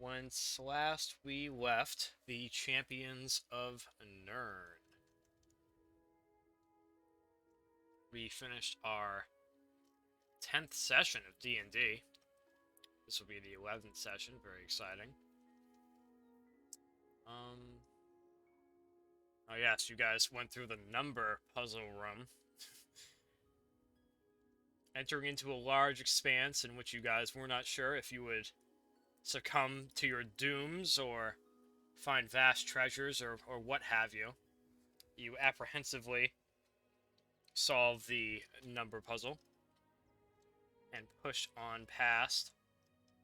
Whence last we left the champions of Nirn. We finished our 10th session of D&D. This will be the 11th session, very exciting. Oh yes, you guys went through the number puzzle room. Entering into a large expanse in which you guys were not sure if you would succumb to your dooms or find vast treasures or what have you. You apprehensively solve the number puzzle and push on past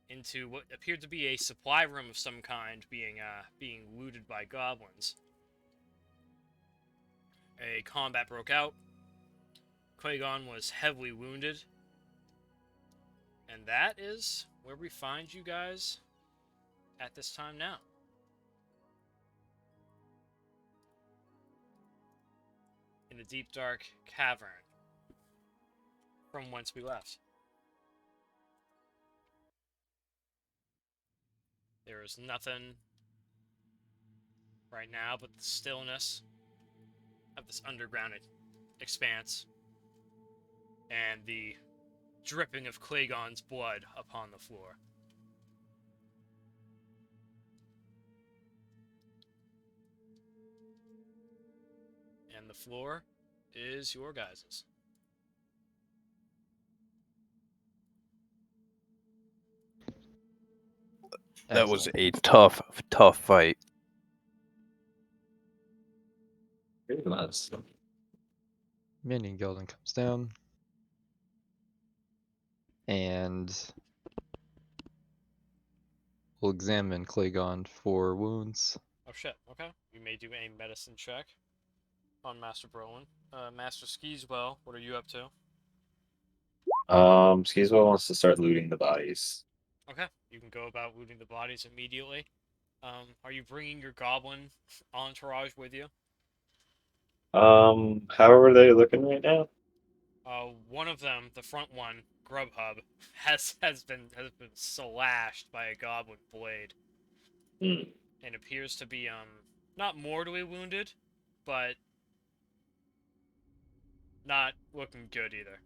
into what appeared to be a supply room of some kind being looted by goblins. A combat broke out. Clagone was heavily wounded. And that is where we find you guys at this time now. In a deep, dark cavern from whence we left. There is nothing right now but the stillness of this underground expanse and the dripping of Clagone's blood upon the floor. And the floor is your guys's. That was a tough fight. Mandion Gelden comes down and will examine Clagone for wounds. Oh shit, okay. You may do a medicine check on Master Brolin. Master Skeezewell, what are you up to? Skeezewell wants to start looting the bodies. Okay, you can go about looting the bodies immediately. Are you bringing your goblin entourage with you? How are they looking right now? One of them, the front one, Grubhub, has been slashed by a goblin blade, and appears to be not mortally wounded, but not looking good either.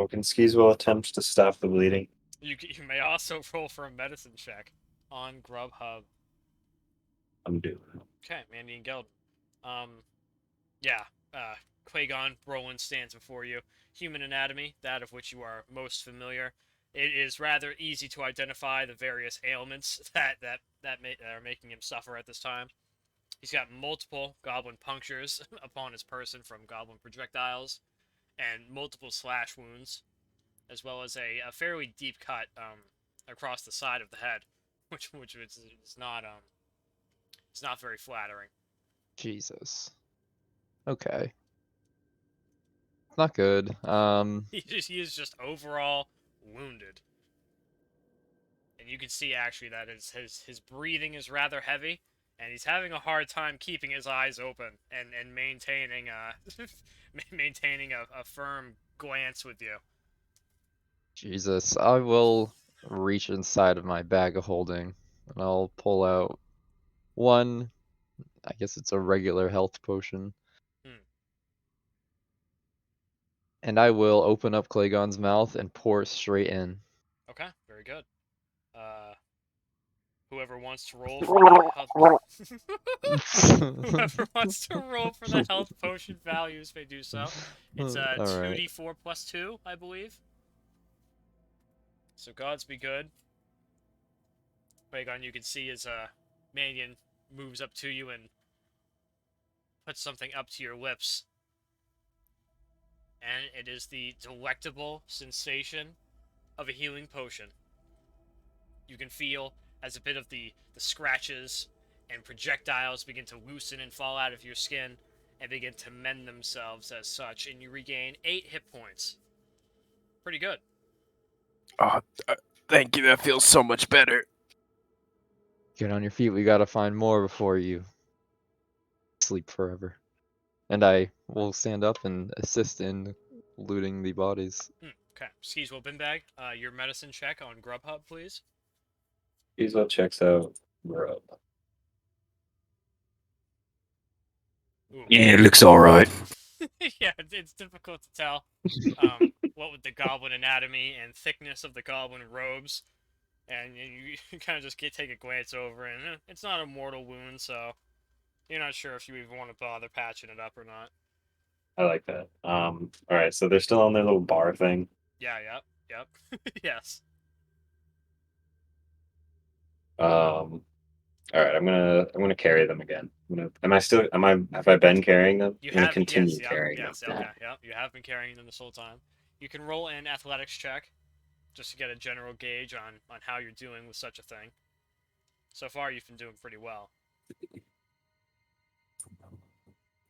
Can Skeezewell attempt to stop the bleeding? You may also roll for a medicine check on Grubhub. I'm doing it. Okay, Mandion Gelden. Yeah, Clagone Brolin stands before you. Human anatomy, that of which you are most familiar. It is rather easy to identify the various ailments that are making him suffer at this time. He's got multiple goblin punctures upon his person from goblin projectiles, and multiple slash wounds, as well as a fairly deep cut across the side of the head, which is not it's not very flattering. Jesus. Okay. Not good. He is just overall wounded. And you can see actually that his breathing is rather heavy, and he's having a hard time keeping his eyes open and maintaining maintaining a firm glance with you. Jesus. I will reach inside of my bag of holding and I'll pull out one, I guess it's a regular health potion. And I will open up Clagone's mouth and pour it straight in. Okay, very good. Whoever wants to roll for the health whoever wants to roll for the health potion values may do so. It's 2d4 plus 2, I believe. So gods be good. Clagone, you can see as Mandion moves up to you and puts something up to your lips. And it is the delectable sensation of a healing potion. You can feel as a bit of the scratches and projectiles begin to loosen and fall out of your skin and begin to mend themselves as such, and you regain 8 hit points. Pretty good. Oh, thank you. That feels so much better. Get on your feet. We gotta find more before you sleep forever. And I will stand up and assist in looting the bodies. Okay. Skeezewell Binbag, your medicine check on Grubhub, please. Skeezewell checks out Rub. Ooh. Yeah, it looks alright. Yeah, it's difficult to tell. What with the goblin anatomy and thickness of the goblin robes, and you kind of just take a glance over, and it's not a mortal wound, so you're not sure if you even want to bother patching it up or not. I like that. All right, so they're still on their little bar thing. Yeah, yep. Yes. All right, I'm gonna carry them again. Have I been carrying them? You I'm gonna have, yes, continue yep, carrying them. yes, okay, yep. You have been carrying them this whole time. You can roll an athletics check just to get a general gauge on how you're doing with such a thing. So far, you've been doing pretty well.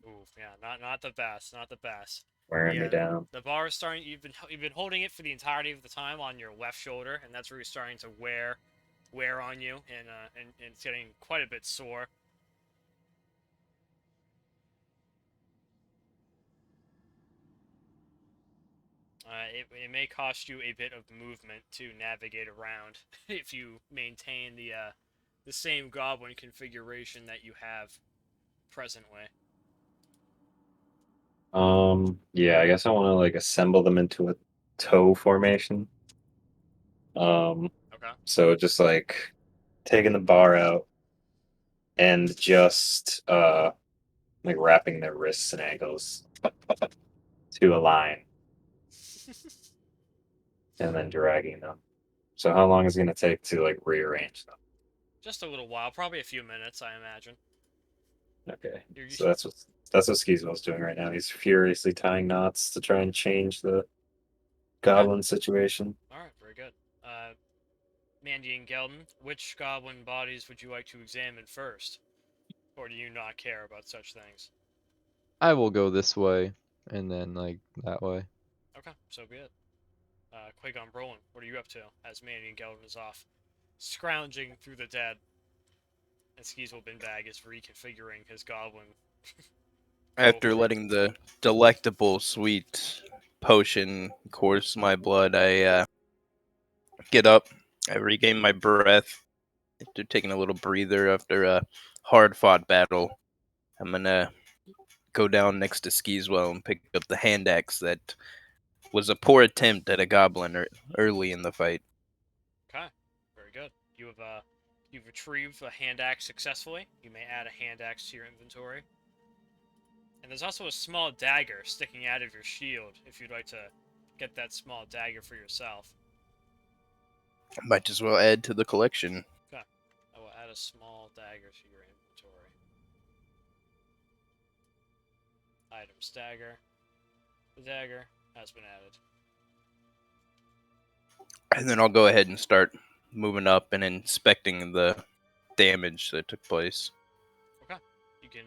Ooh, yeah, not the best, not the best. Wearing me down. The bar is starting. You've been holding it for the entirety of the time on your left shoulder, and that's where you're starting to wear on you, and it's getting quite a bit sore. It may cost you a bit of movement to navigate around if you maintain the same goblin configuration that you have presently. Yeah, I guess I want to like assemble them into a toe formation. Okay. So just like taking the bar out and just like wrapping their wrists and ankles to a line and then dragging them. So how long is it gonna take to like rearrange them? Just a little while, probably a few minutes, I imagine. Okay. You're, So that's what Skeezewell's doing right now. He's furiously tying knots to try and change the okay. goblin situation. All right. Very good. Mandion Gelden, which goblin bodies would you like to examine first, or do you not care about such things? I will go this way, and then like that way. Okay, so be it. Clagone Brolin, what are you up to as Mandion Gelden is off, scrounging through the dead, and Skeezewell Binbag is reconfiguring his goblin. After Over. letting the delectable sweet potion course my blood, I get up. I regain my breath. After taking a little breather after a hard-fought battle, I'm gonna go down next to Skeezewell and pick up the hand axe that was a poor attempt at a goblin early in the fight. Okay, very good. You've retrieved a hand axe successfully. You may add a hand axe to your inventory. And there's also a small dagger sticking out of your shield if you'd like to get that small dagger for yourself. Might as well add to the collection. Okay. I will add a small dagger to your inventory. Items dagger. The dagger has been added. And then I'll go ahead and start moving up and inspecting the damage that took place. Okay. You can,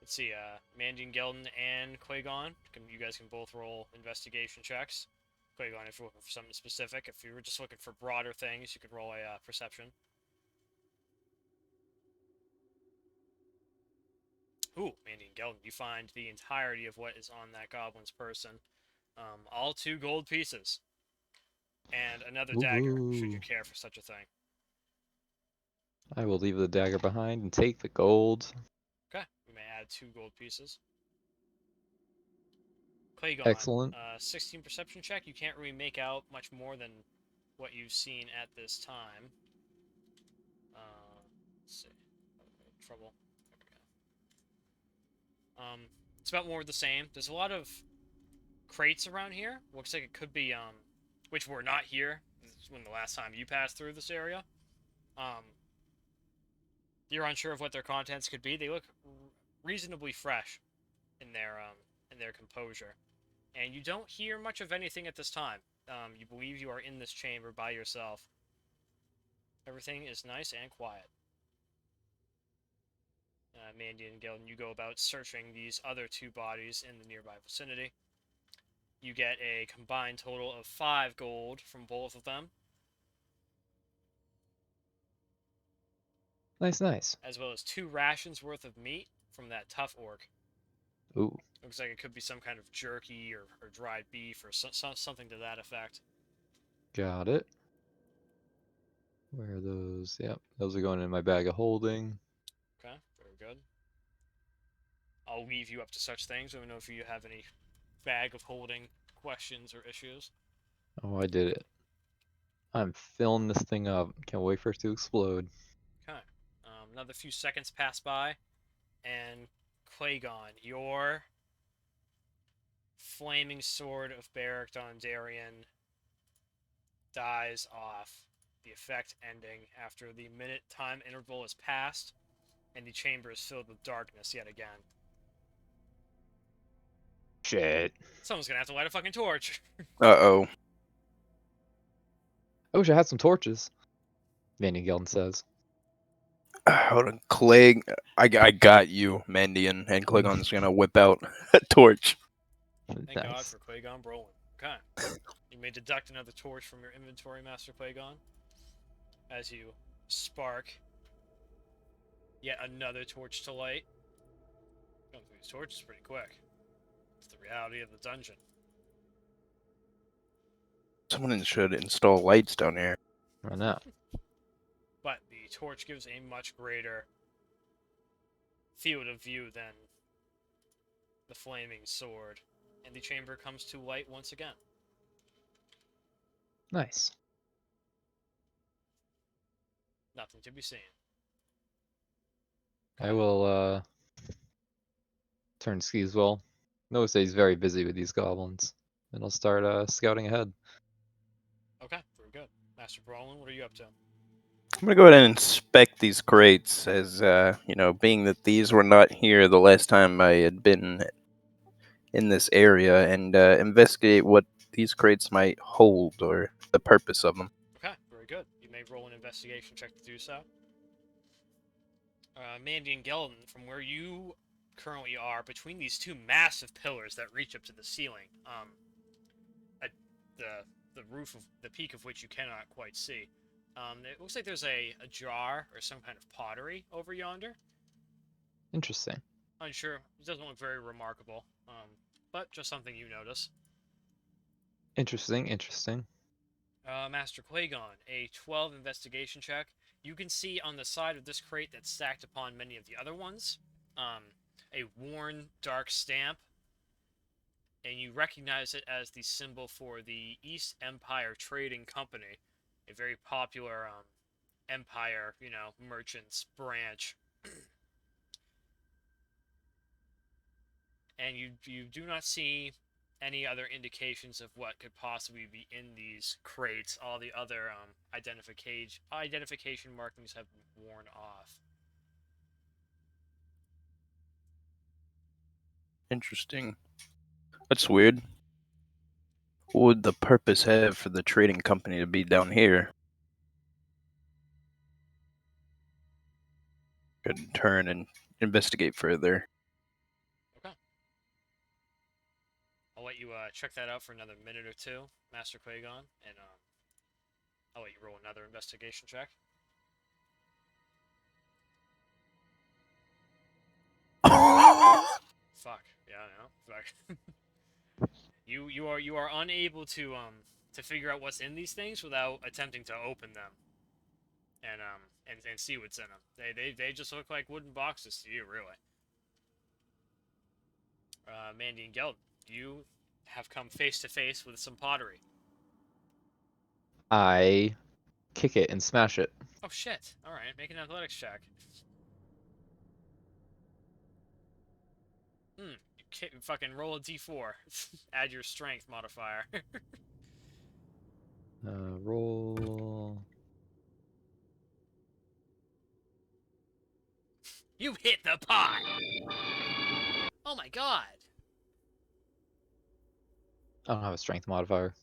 let's see, Mandion Gelden and Clagone, you guys can both roll investigation checks. Clagone, if you're looking for something specific. If you were just looking for broader things, you could roll a perception. Ooh, Mandion Gelden, you find the entirety of what is on that goblin's person. All 2 gold pieces. And another dagger, should you Ooh. care for such a thing. I will leave the dagger behind and take the gold. Okay, we may add 2 gold pieces. Clagone, Excellent. 16 perception check. You can't really make out much more than what you've seen at this time. Let's see. Trouble. There we go. It's about more of the same. There's a lot of crates around here. Looks like it could be, which were not here when the last time you passed through this area. You're unsure of what their contents could be. They look reasonably fresh in their composure, and you don't hear much of anything at this time. You believe you are in this chamber by yourself. Everything is nice and quiet. Mandion Gelden, you go about searching these other 2 bodies in the nearby vicinity. You get a combined total of 5 gold from both of them, Nice. as well as 2 rations worth of meat from that tough orc. Ooh. Looks like it could be some kind of jerky or dried beef or something to that effect. Got it. Where are those? Yep, those are going in my bag of holding. Okay, very good. I'll leave you up to such things. Let me know if you have any bag of holding questions or issues. Oh, I did it. I'm filling this thing up. Can't wait for it to explode. Okay. Another few seconds pass by, and Clagone, your flaming sword of Beric Dondarrion dies off, the effect ending after the minute time interval has passed, and the chamber is filled with darkness yet again. Shit. Someone's gonna have to light a fucking torch. Uh-oh. I wish I had some torches. Mandion Gelden says. Hold on, Clegg. I got you, Mandion. And Clagon's gonna whip out a torch. Thank God Nice. for Clagone Brolin. Okay. You may deduct another torch from your inventory, Master Clagone, as you spark yet another torch to light. Going through these torches pretty quick. It's the reality of the dungeon. Someone should install lights down here. Run out. But the torch gives a much greater field of view than the flaming sword, and the chamber comes to light once again. Nice. Nothing to be seen. I will turn Skeezewell. Notice that he's very busy with these goblins. And I'll start scouting ahead. Okay, very good. Master Brolin, what are you up to? I'm gonna go ahead and inspect these crates, as being that these were not here the last time I had been in this area, and investigate what these crates might hold or the purpose of them. Okay, very good. You may roll an investigation check to do so. Mandion Gelden, from where you currently are, between these two massive pillars that reach up to the ceiling, the roof of the peak of which you cannot quite see. It looks like there's a jar or some kind of pottery over yonder. Interesting. Unsure. It doesn't look very remarkable, but just something you notice. Interesting. Master Clagone, a 12 investigation check. You can see on the side of this crate that's stacked upon many of the other ones, a worn dark stamp, and you recognize it as the symbol for the East Empire Trading Company, a very popular empire, merchants branch. And you do not see any other indications of what could possibly be in these crates. All the other identification markings have been worn off. Interesting. That's weird. What would the purpose have for the trading company to be down here? Could turn and investigate further. Okay. I'll let you check that out for another minute or two, Master Clagon, and I'll let you roll another investigation check. Fuck. Yeah, I know. Fuck. You are unable to figure out what's in these things without attempting to open them and see what's in them. They just look like wooden boxes to you, really. Mandion Gelden, you have come face to face with some pottery. I kick it and smash it. Oh shit! All right, make an athletics check. Fucking roll a d4. Add your strength modifier. Roll. You hit the pot! Oh my god! I don't have a strength modifier.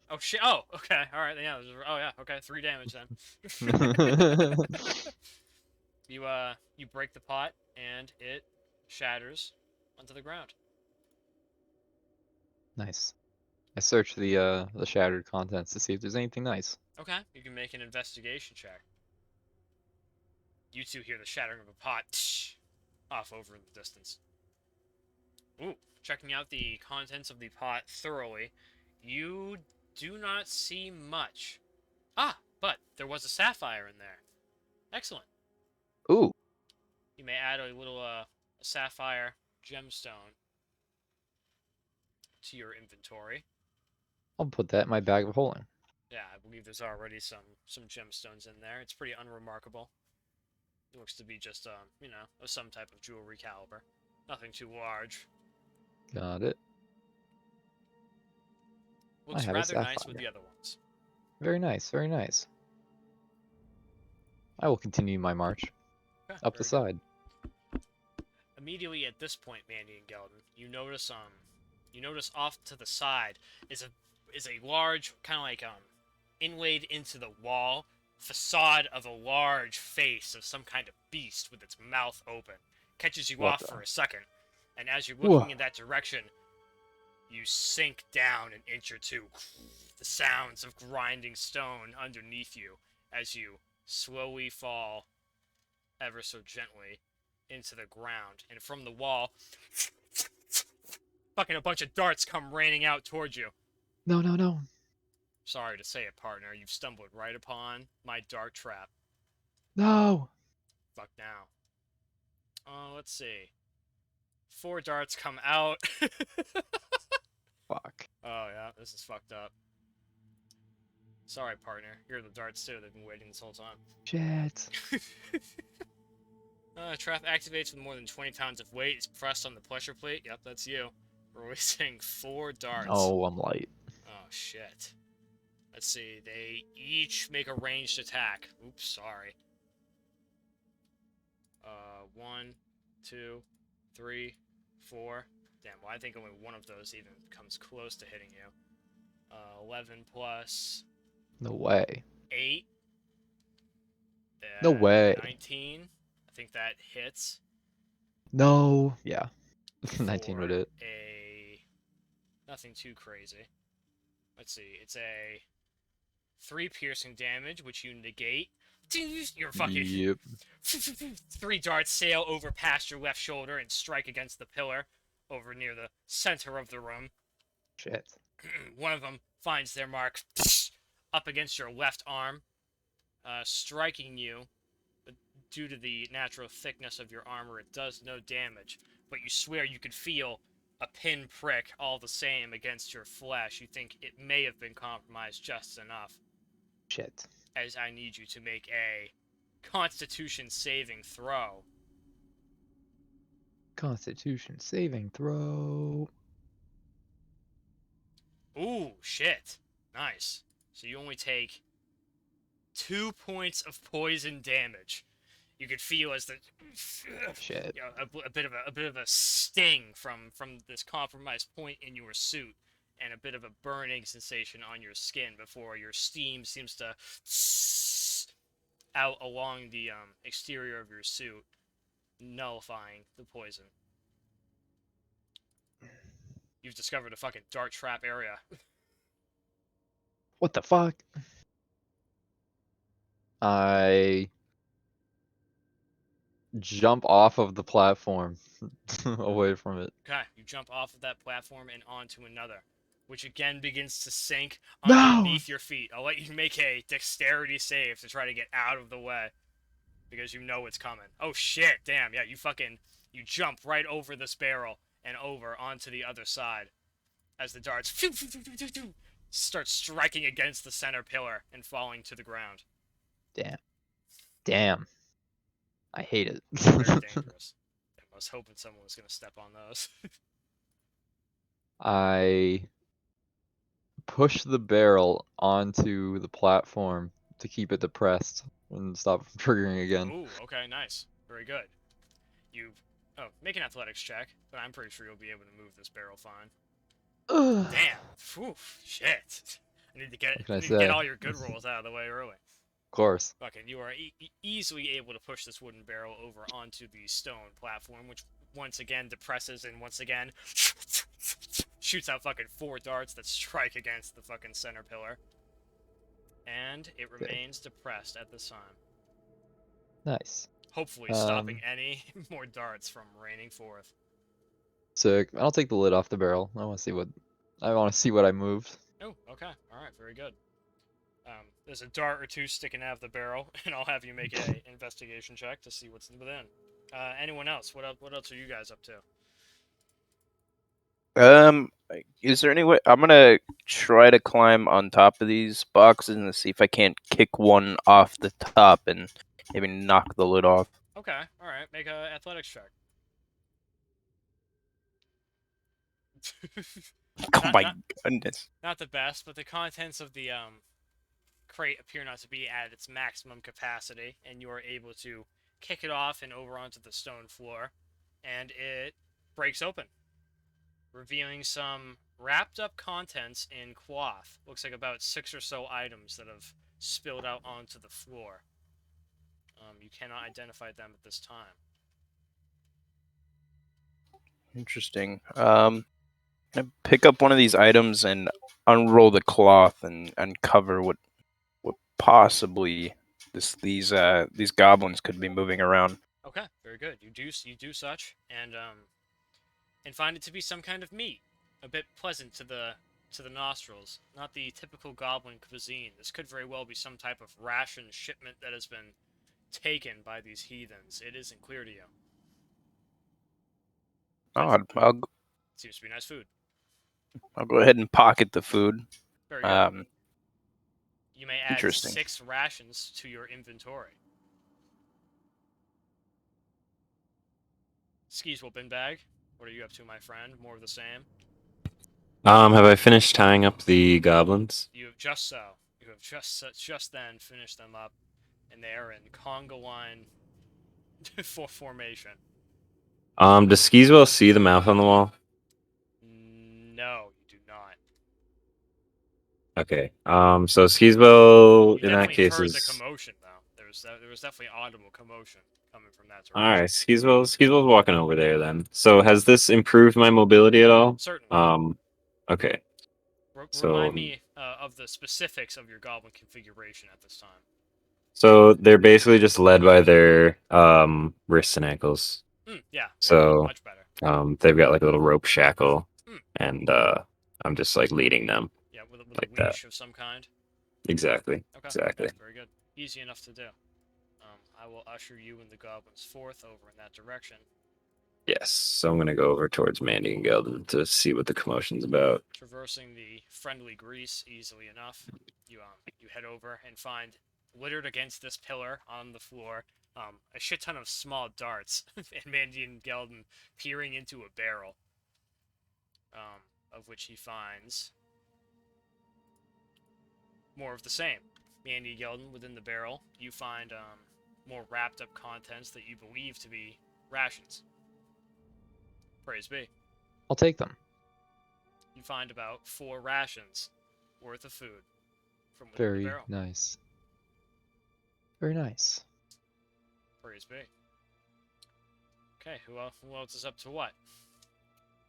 Oh shit! Oh, okay. All right. Yeah. Oh yeah. Okay. 3 damage then. You break the pot and it shatters onto the ground. Nice. I search the shattered contents to see if there's anything nice. Okay. You can make an investigation check. You two hear the shattering of a pot off over in the distance. Ooh. Checking out the contents of the pot thoroughly, you do not see much. Ah, but there was a sapphire in there. Excellent. Ooh, You may add a little a sapphire gemstone to your inventory. I'll put that in my bag of holding. Yeah, I believe there's already some gemstones in there. It's pretty unremarkable. It looks to be just you know, of some type of jewelry caliber. Nothing too large. Got it. Looks have a rather nice with sapphire. the other ones. Very nice, very nice. I will continue my march Okay, up the very good. side. Immediately at this point, Mandion Gelden, you notice off to the side is a large kind of like inlaid into the wall facade of a large face of some kind of beast with its mouth open. Catches you What off the- for a second, and as you're Whoa. looking in that direction, you sink down an inch or two. The sounds of grinding stone underneath you as you slowly fall ever so gently into the ground, and from the wall, fucking a bunch of darts come raining out towards you. No, no, no. Sorry to say it, partner, you've stumbled right upon my dart trap. No. Fuck now. Let's see. 4 darts come out. Fuck. Oh yeah, this is fucked up. Sorry, partner. Here are the darts too. They've been waiting this whole time. Shit. Trap activates with more than 20 pounds of weight. It's pressed on the pressure plate. Yep, that's you. Releasing 4 darts. Oh, I'm light. Oh, shit. Let's see. They each make a ranged attack. Oops, sorry. 1, 2, 3, 4. Damn, well, I think only one of those even comes close to hitting you. 11 plus No way. 8. No way. 19. I think that hits. No. Yeah. 19 would For hit. nothing too crazy. Let's see. It's a 3 piercing damage, which you negate. You're fucking Yep. 3 darts sail over past your left shoulder and strike against the pillar over near the center of the room. Shit. One of them finds their mark up against your left arm, striking you. But due to the natural thickness of your armor, it does no damage. But you swear you could feel a pin prick all the same against your flesh. You think it may have been compromised just enough. Shit. As I need you to make a Constitution saving throw. Constitution saving throw. Ooh, shit. Nice. So you only take 2 points of poison damage. You could feel as the Shit. you know, a bit of a sting from this compromised point in your suit, and a bit of a burning sensation on your skin before your steam seems to out along the exterior of your suit, nullifying the poison. You've discovered a fucking dart trap area. What the fuck? I jump off of the platform away from it. Okay, you jump off of that platform and onto another, which again begins to sink No! underneath your feet. I'll let you make a dexterity save to try to get out of the way, because you know it's coming. Oh shit, damn, yeah, you jump right over this barrel and over onto the other side as the darts start striking against the center pillar and falling to the ground. Damn. I hate it. Very dangerous. I was hoping someone was going to step on those. I push the barrel onto the platform to keep it depressed and stop from triggering again. Ooh, okay, nice. Very good. Make an athletics check, but I'm pretty sure you'll be able to move this barrel fine. Of Damn. Phew, shit. I need to What can I get say? all your good rolls out of the way early. course. Fucking, you are easily able to push this wooden barrel over onto the stone platform, which once again depresses and once again shoots out fucking 4 darts that strike against the fucking center pillar. And it remains depressed at this time. Nice. Hopefully stopping any more darts from raining forth. Sick. I'll take the lid off the barrel. I want to see what I moved. Oh, okay. Alright, very good. There's a dart or two sticking out of the barrel, and I'll have you make a investigation check to see what's within. Anyone else? What else are you guys up to? Is there any way I'm gonna try to climb on top of these boxes and see if I can't kick one off the top and maybe knock the lid off? Okay, all right. Make a athletics check. Oh not, my not, goodness! not the best, but the contents of the crate appear not to be at its maximum capacity, and you are able to kick it off and over onto the stone floor, and it breaks open, revealing some wrapped up contents in cloth. Looks like about 6 or so items that have spilled out onto the floor. You cannot identify them at this time. Interesting. I pick up one of these items and unroll the cloth and uncover what possibly these goblins could be moving around. Okay, very good. You do such, and find it to be some kind of meat, a bit pleasant to the nostrils. Not the typical goblin cuisine. This could very well be some type of ration shipment that has been taken by these heathens. It isn't clear to you. Oh, I'll Seems to be nice food. go ahead and pocket the food. Very good. You may add Interesting. 6 rations to your inventory. Skeezewell Binbag, what are you up to, my friend? More of the same? Have I finished tying up the goblins? You have just so. You have just then finished them up, and they are in conga line for formation. Does Skeezewell see the mouth on the wall? No, you do not. Okay. So Skeezewell, You in that definitely case, heard the is commotion, though. There was definitely audible commotion coming from that all direction. right. Skeezewell's walking over there then. So has this improved my mobility at all? Certainly. Okay. Remind me of the specifics of your goblin configuration at this time. So they're basically just led by their wrists and ankles. Yeah. So much better. they've got like a little rope shackle, Hmm. and I'm just like leading them. Yeah, with like a leash that. of some kind. Exactly. Okay. Exactly. Yeah, very good. Easy enough to do. I will usher you and the goblins forth over in that direction. Yes. So I'm gonna go over towards Mandion Gelden to see what the commotion's about. Traversing the friendly grease easily enough, you head over and find littered against this pillar on the floor a shit ton of small darts and Mandion Gelden peering into a barrel, of which he finds more of the same. Mandion Gelden, within the barrel, you find more wrapped up contents that you believe to be rations. Praise be. I'll take them. You find about 4 rations worth of food from within the Very barrel. nice. Very nice. Praise be. Okay, who else is up to what?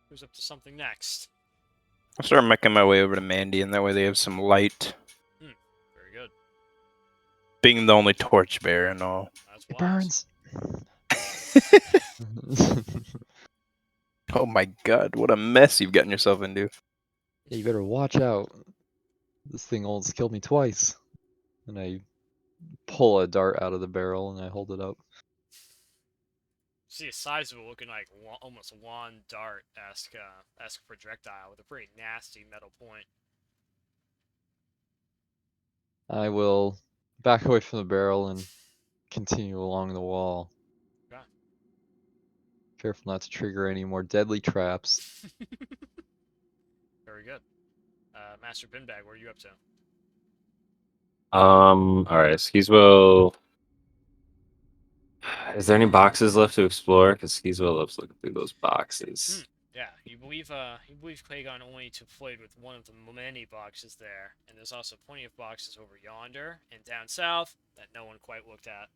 Who's up to something next? I'll start making my way over to Mandy, and that way they have some light. Very good. Being the only torchbearer and all. That's It wise. burns. Oh my god, what a mess you've gotten yourself into. Yeah, you better watch out. This thing almost killed me twice. And I pull a dart out of the barrel and I hold it up. See a sizable looking like almost a wand dart-esque projectile with a pretty nasty metal point. I will back away from the barrel and continue along the wall. Okay. Careful not to trigger any more deadly traps. Very good. Master Binbag, what are you up to? All right. Skeezewell. Is there any boxes left to explore? Because Skeezewell loves looking through those boxes. Yeah, you believe Clagone only deployed with one of the many boxes there, and there's also plenty of boxes over yonder and down south that no one quite looked at.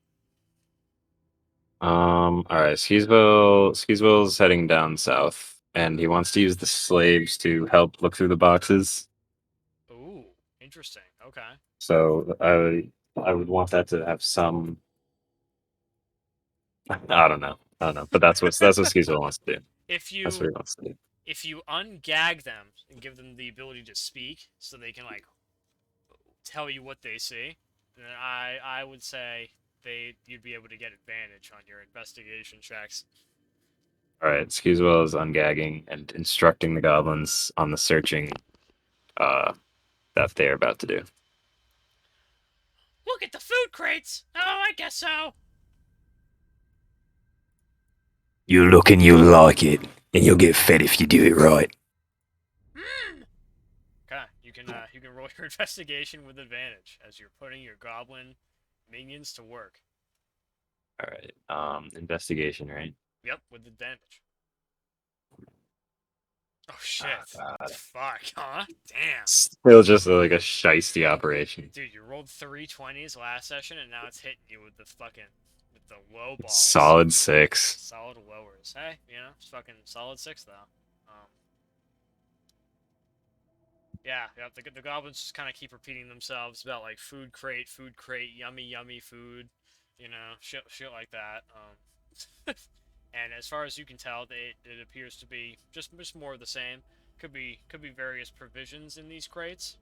All right. Skeezewell's heading down south, and he wants to use the slaves to help look through the boxes. Ooh, interesting. Okay. So I would want that to have some. I don't know. But that's what Skeezewell wants to do. If That's what he wants to do. you ungag them and give them the ability to speak, so they can like tell you what they see, then I would say you'd be able to get advantage on your investigation checks. All right, Skeezewell is ungagging and instructing the goblins on the searching that they're about to do. Look at the food crates! Oh, I guess so. You look and you like it, and you'll get fed if you do it right. Okay, you can roll your investigation with advantage as you're putting your goblin minions to work. All right, investigation, right? Yep, with advantage. Oh shit! God. Fuck, huh? Damn. Still just like a shisty operation. Dude, you rolled 3 20s last session, and now it's hitting you with the low balls. Solid 6. Solid lowers. Hey, it's fucking solid 6 though. Yeah, the goblins just kind of keep repeating themselves about like food crate, yummy, yummy food, shit like that. And as far as you can tell, it appears to be just more of the same. Could be various provisions in these crates,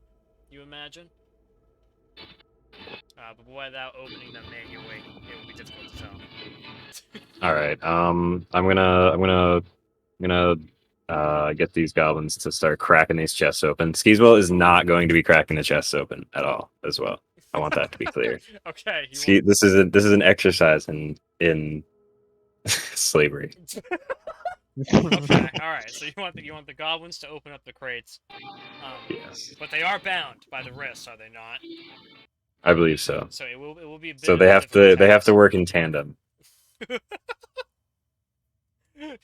you imagine. But without opening them manually, it would be difficult to tell. All right. I'm gonna get these goblins to start cracking these chests open. Skeezewell is not going to be cracking the chests open at all, as well. I want that to be clear. Okay. This is an exercise in slavery. Okay. All right. So you want the goblins to open up the crates. Yes, But they are bound by the wrists, are they not? I believe so. So it will be a bit So of they a have difficult to task. work in tandem.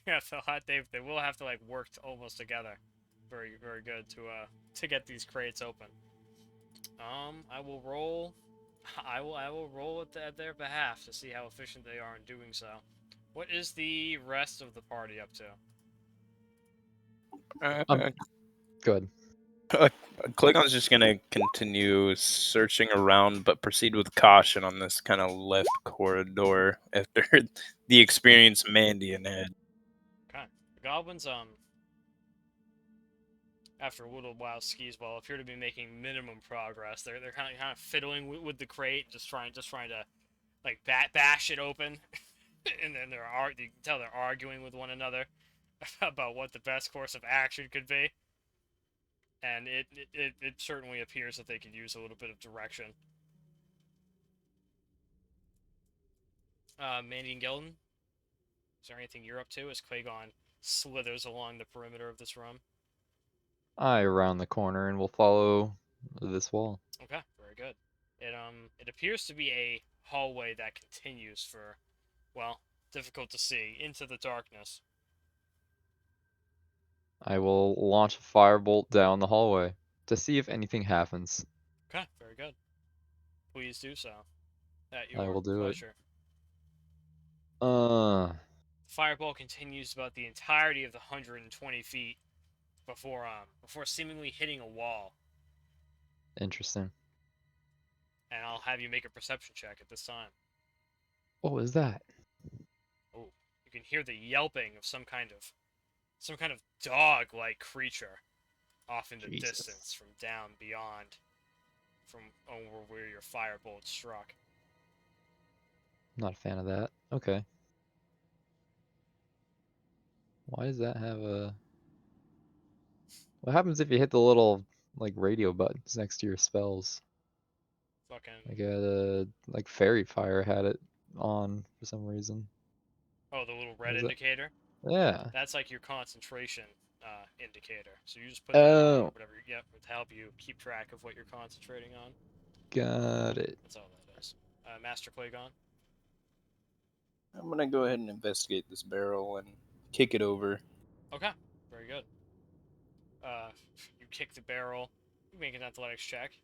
Yeah, they will have to like work almost together. Very very good to get these crates open. I will roll. I will roll at their behalf to see how efficient they are in doing so. What is the rest of the party up to? Good. Clagon's just gonna continue searching around, but proceed with caution on this kind of left corridor after the experience Mandion had. Okay, the goblins after a little while Skeezewell appear to be making minimum progress. They're kind of fiddling with the crate, just trying to like bash it open, and then you can tell they're arguing with one another about what the best course of action could be. And it certainly appears that they could use a little bit of direction. Mandion Gelden, is there anything you're up to as Clagone slithers along the perimeter of this room? I round the corner and will follow this wall. Okay, very good. It appears to be a hallway that continues for, well, difficult to see, into the darkness. I will launch a firebolt down the hallway to see if anything happens. Okay, very good. Please do so. At I your will do it. pleasure. Uh, The fireball continues about the entirety of the 120 feet before seemingly hitting a wall. Interesting. And I'll have you make a perception check at this time. What was that? Oh, you can hear the yelping of some kind of dog-like creature off in the Jesus. distance from down beyond from over where your firebolt struck. Not a fan of that. Okay. Why does that have a... What happens if you hit the little, like, radio buttons next to your spells? Fucking Like Fairy Fire had it on for some reason. oh, the little red Is that- indicator. Yeah. That's like your concentration indicator. So you just put that on Oh, whatever. Yep, to help you keep track of what you're concentrating on. got it. That's all that is. Master Clagone. I'm gonna go ahead and investigate this barrel and kick it over. Okay, very good. You kick the barrel. You make an athletics check.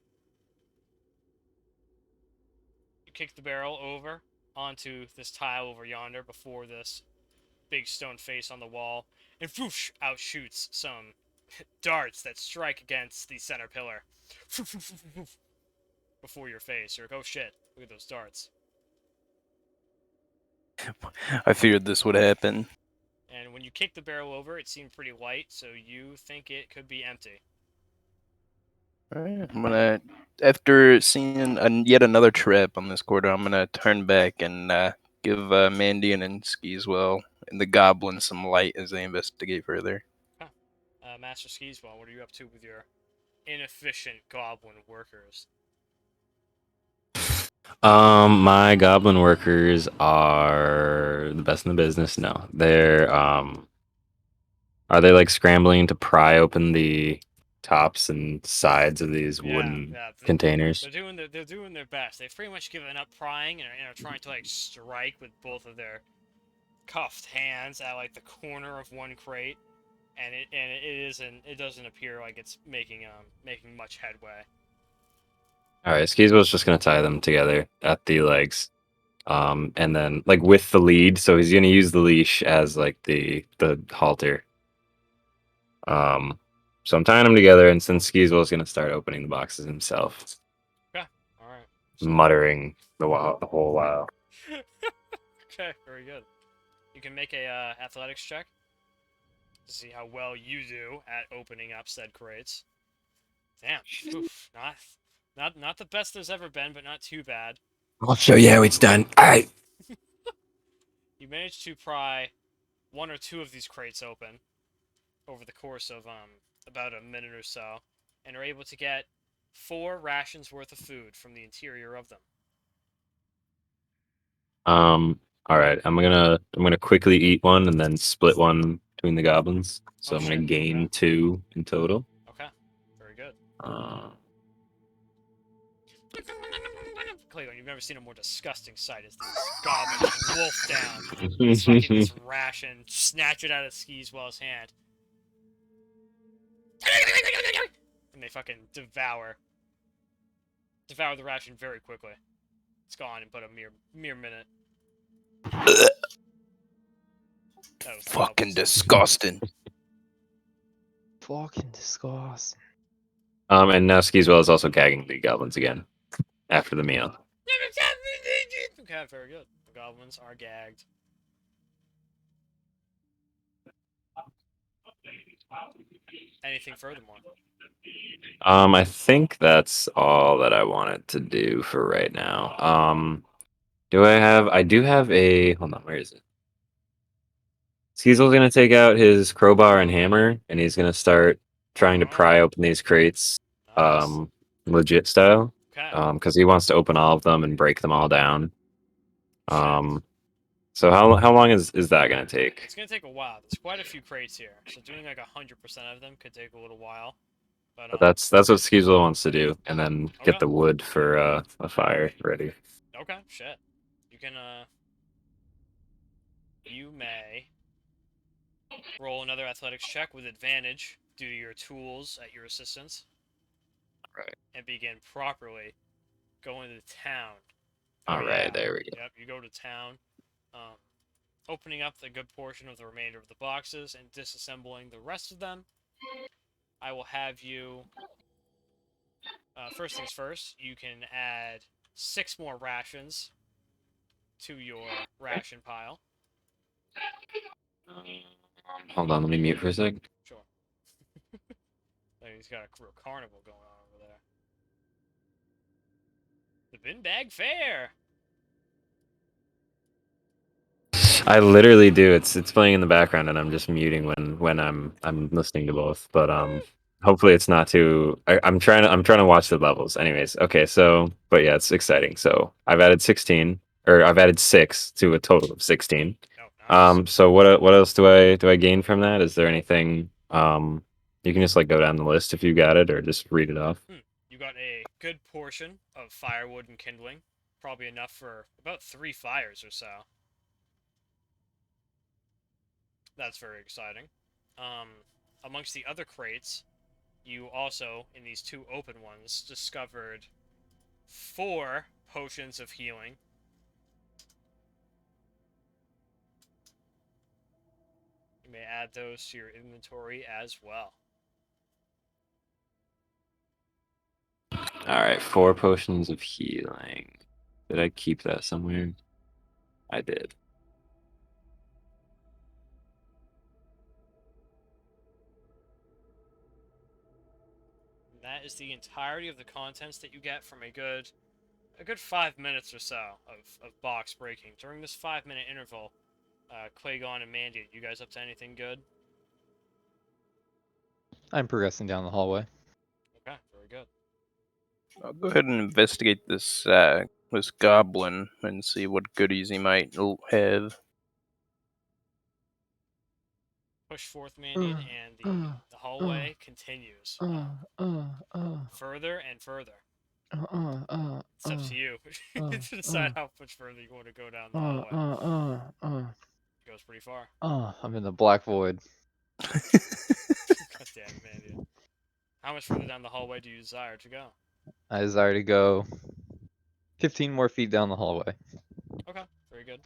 You kick the barrel over onto this tile over yonder before this big stone face on the wall, and whoosh, out shoots some darts that strike against the center pillar. Before your face. You're like, oh shit, look at those darts. I feared this would happen. And when you kick the barrel over, it seemed pretty light, so you think it could be empty. Alright, I'm gonna, after seeing yet another trap on this quarter, I'm gonna turn back and give Mandion and Skeezewell and the Goblins some light as they investigate further. Master Skeezewell, what are you up to with your inefficient goblin workers? My goblin workers are the best in the business. No, they're are they like scrambling to pry open the tops and sides of these wooden containers? They're doing their best. They've pretty much given up prying and are trying to like strike with both of their cuffed hands at like the corner of one crate, and it doesn't appear like it's making much headway. All right, Skeezewell's just gonna tie them together at the legs, and then like with the lead. So he's gonna use the leash as like the halter. So I'm tying them together, and since Skeezewell's gonna start opening the boxes himself, Okay, all right. muttering the whole while. Okay, very good. You can make a athletics check to see how well you do at opening up said crates. Damn, oof, not the best there's ever been, but not too bad. I'll show you how it's done. Alright. You managed to pry one or two of these crates open over the course of about a minute or so, and are able to get 4 rations worth of food from the interior of them. All right, I'm gonna quickly eat one and then split one between the goblins. So I'm gonna gain 2 in total. Okay, very good. Clagone, you've never seen a more disgusting sight as these goblins wolf down this ration, snatch it out of Skeezewell's hand, and they fucking devour the ration very quickly. It's gone in but a mere minute. That was the Fucking goblins. disgusting. Fucking disgusting. And now Skeezewell is also gagging the goblins again after the meal. Okay, very good. The goblins are gagged. Anything furthermore? I think that's all that I wanted to do for right now. I do have a, hold on, where is it? Skeezewell's gonna take out his crowbar and hammer, and he's gonna start trying to pry open these crates, Nice. legit style. Okay. Because he wants to open all of them and break them all down. So how long is that gonna take? It's gonna take a while. There's quite a few crates here, so doing like 100% of them could take a little while. But That's what Skeezewell wants to do, and then Okay. get the wood for a fire ready. Okay, shit. You can you may roll another athletics check with advantage due to your tools at your assistance. Right. And begin properly going to town. All right, there we go. Yep, you go to town, opening up the good portion of the remainder of the boxes and disassembling the rest of them. I will have you. First things first, you can add 6 more rations to your ration pile. Hold on, let me mute for a sec. Sure. He's got a real carnival going on over there. The Binbag Fair. I literally do. It's playing in the background, and I'm just muting when I'm listening to both. But hopefully it's not too. I'm trying to watch the levels. Anyways, okay. So, but yeah, it's exciting. So I've added 16, or I've added 6 to a total of 16. Oh, nice. So what else do I gain from that? Is there anything? You can just like go down the list if you got it, or just read it off. You got a good portion of firewood and kindling, probably enough for about 3 fires or so. That's very exciting. Amongst the other crates, you also, in these 2 open ones, discovered 4 potions of healing. You may add those to your inventory as well. All right, 4 potions of healing. Did I keep that somewhere? I did. that is the entirety of the contents that you get from a good 5 minutes or so of box breaking. During this 5-minute interval, Clagone and Mandion, you guys up to anything good? I'm progressing down the hallway. Okay, very good. I'll go ahead and investigate this this goblin and see what goodies he might have. Push forth, Mandion, and the hallway continues further and further. It's up to you to decide how much further you want to go down the hallway. It goes pretty far. I'm in the black void. God damn it, Mandion. How much further down the hallway do you desire to go? I desire to go 15 more feet down the hallway. Okay, very good.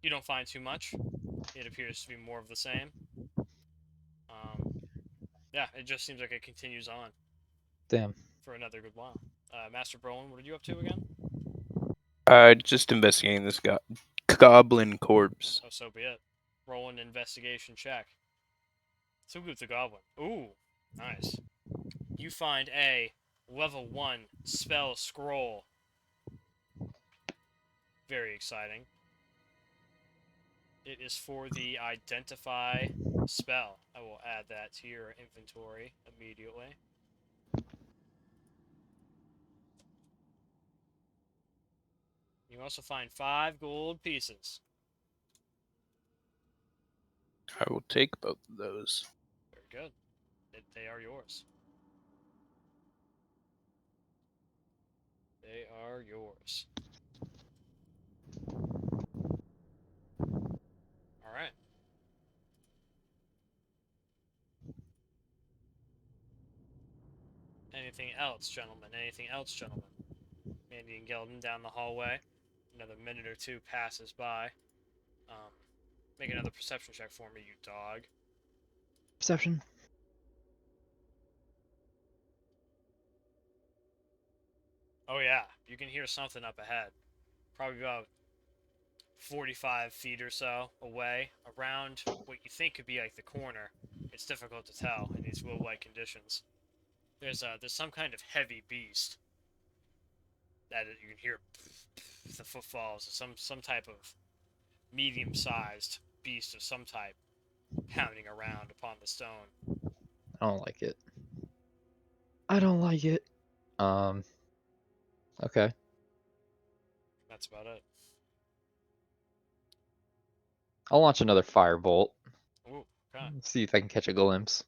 You don't find too much. It appears to be more of the same. Yeah, it just seems like it continues on Damn. for another good while. Master Brolin, what are you up to again? Just investigating this goblin corpse. Oh, so be it. Roll an investigation check. So good, the goblin. Ooh, nice. You find a level 1 spell scroll. Very exciting. It is for the identify spell. I will add that to your inventory immediately. You also find 5 gold pieces. I will take both of those. Very good. They are yours. They are yours. Alright. Anything else, gentlemen? Anything else, gentlemen? Mandion Gelden down the hallway. Another minute or two passes by. Make another perception check for me, you dog. Perception. Oh yeah, you can hear something up ahead. Probably about 45 feet or so away, around what you think could be like the corner. It's difficult to tell in these low-light conditions. There's some kind of heavy beast that you can hear the footfalls of some type of medium-sized beast of some type pounding around upon the stone. I don't like it. I don't like it. Okay. That's about it. I'll launch another firebolt. Ooh, okay. See if I can catch a glimpse.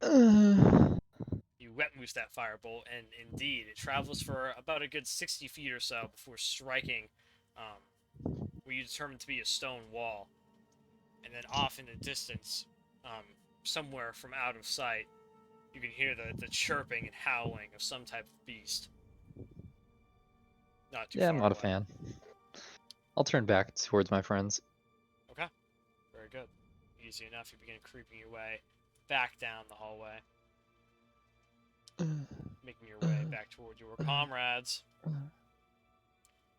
Alright. You wet loose that firebolt, and indeed, it travels for about a good 60 feet or so before striking what you determine to be a stone wall. And then off in the distance, somewhere from out of sight, you can hear the chirping and howling of some type of beast. Not too Yeah, far I'm not a away. fan. I'll turn back towards my friends. Okay, very good. Easy enough. You begin creeping your way back down the hallway, making your way back toward your comrades.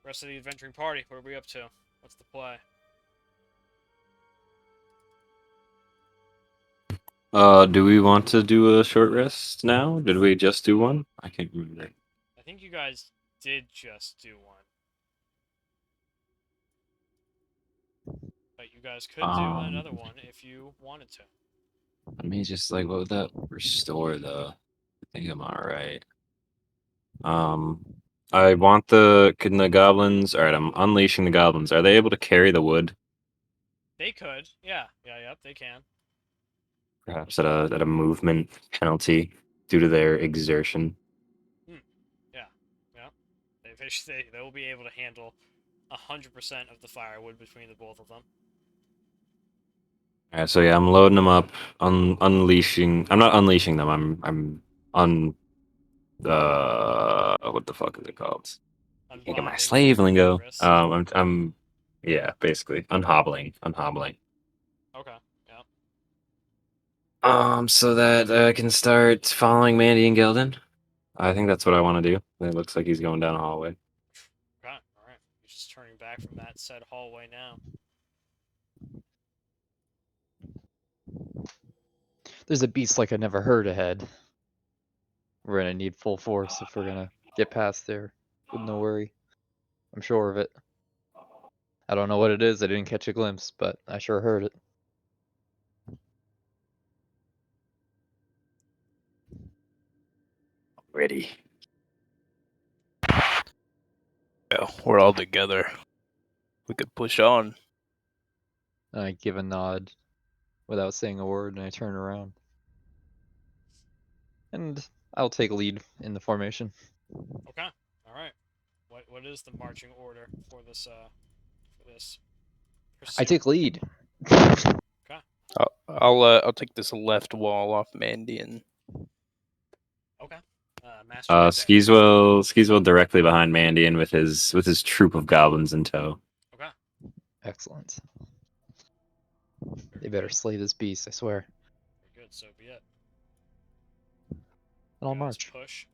Rest of the adventuring party, what are we up to? What's the play? Do we want to do a short rest now? Did we just do one? I can't remember. I think you guys did just do one. But you guys could do another one if you wanted to. Let me just what would that restore though? I think I'm alright. I want can the goblins. Alright, I'm unleashing the goblins. Are they able to carry the wood? They could. Yeah, yep, they can. Perhaps at a movement penalty due to their exertion. Yeah. They will be able to handle 100% of the firewood between the both of them. Alright, so yeah, I'm loading them up, unleashing. I'm not unleashing them. I'm what the fuck is it called? Can't get my Unbinding slave their lingo. wrists. I'm yeah, basically unhobbling. Okay. Yep. So that I can start following Mandion Gelden. I think that's what I want to do. It looks like he's going down a hallway. Okay. All right. You're just turning back from that said hallway now. There's a beast like I never heard ahead. We're gonna need full force if we're gonna get past there with no worry. I'm sure of it. I don't know what it is. I didn't catch a glimpse, but I sure heard it. Ready. Yeah, we're all together. We could push on. I give a nod without saying a word, and I turn around. And I'll take lead in the formation. Okay. All right. What is the marching order for this I pursuit? take lead. I'll take this left wall off Mandion. Okay. Master Binbag. Skeezewell directly behind Mandion with his troop of goblins in tow. Okay. Excellent. Very They better good. slay this beast, I swear. Very good. So be it. And I'll Guys, march. push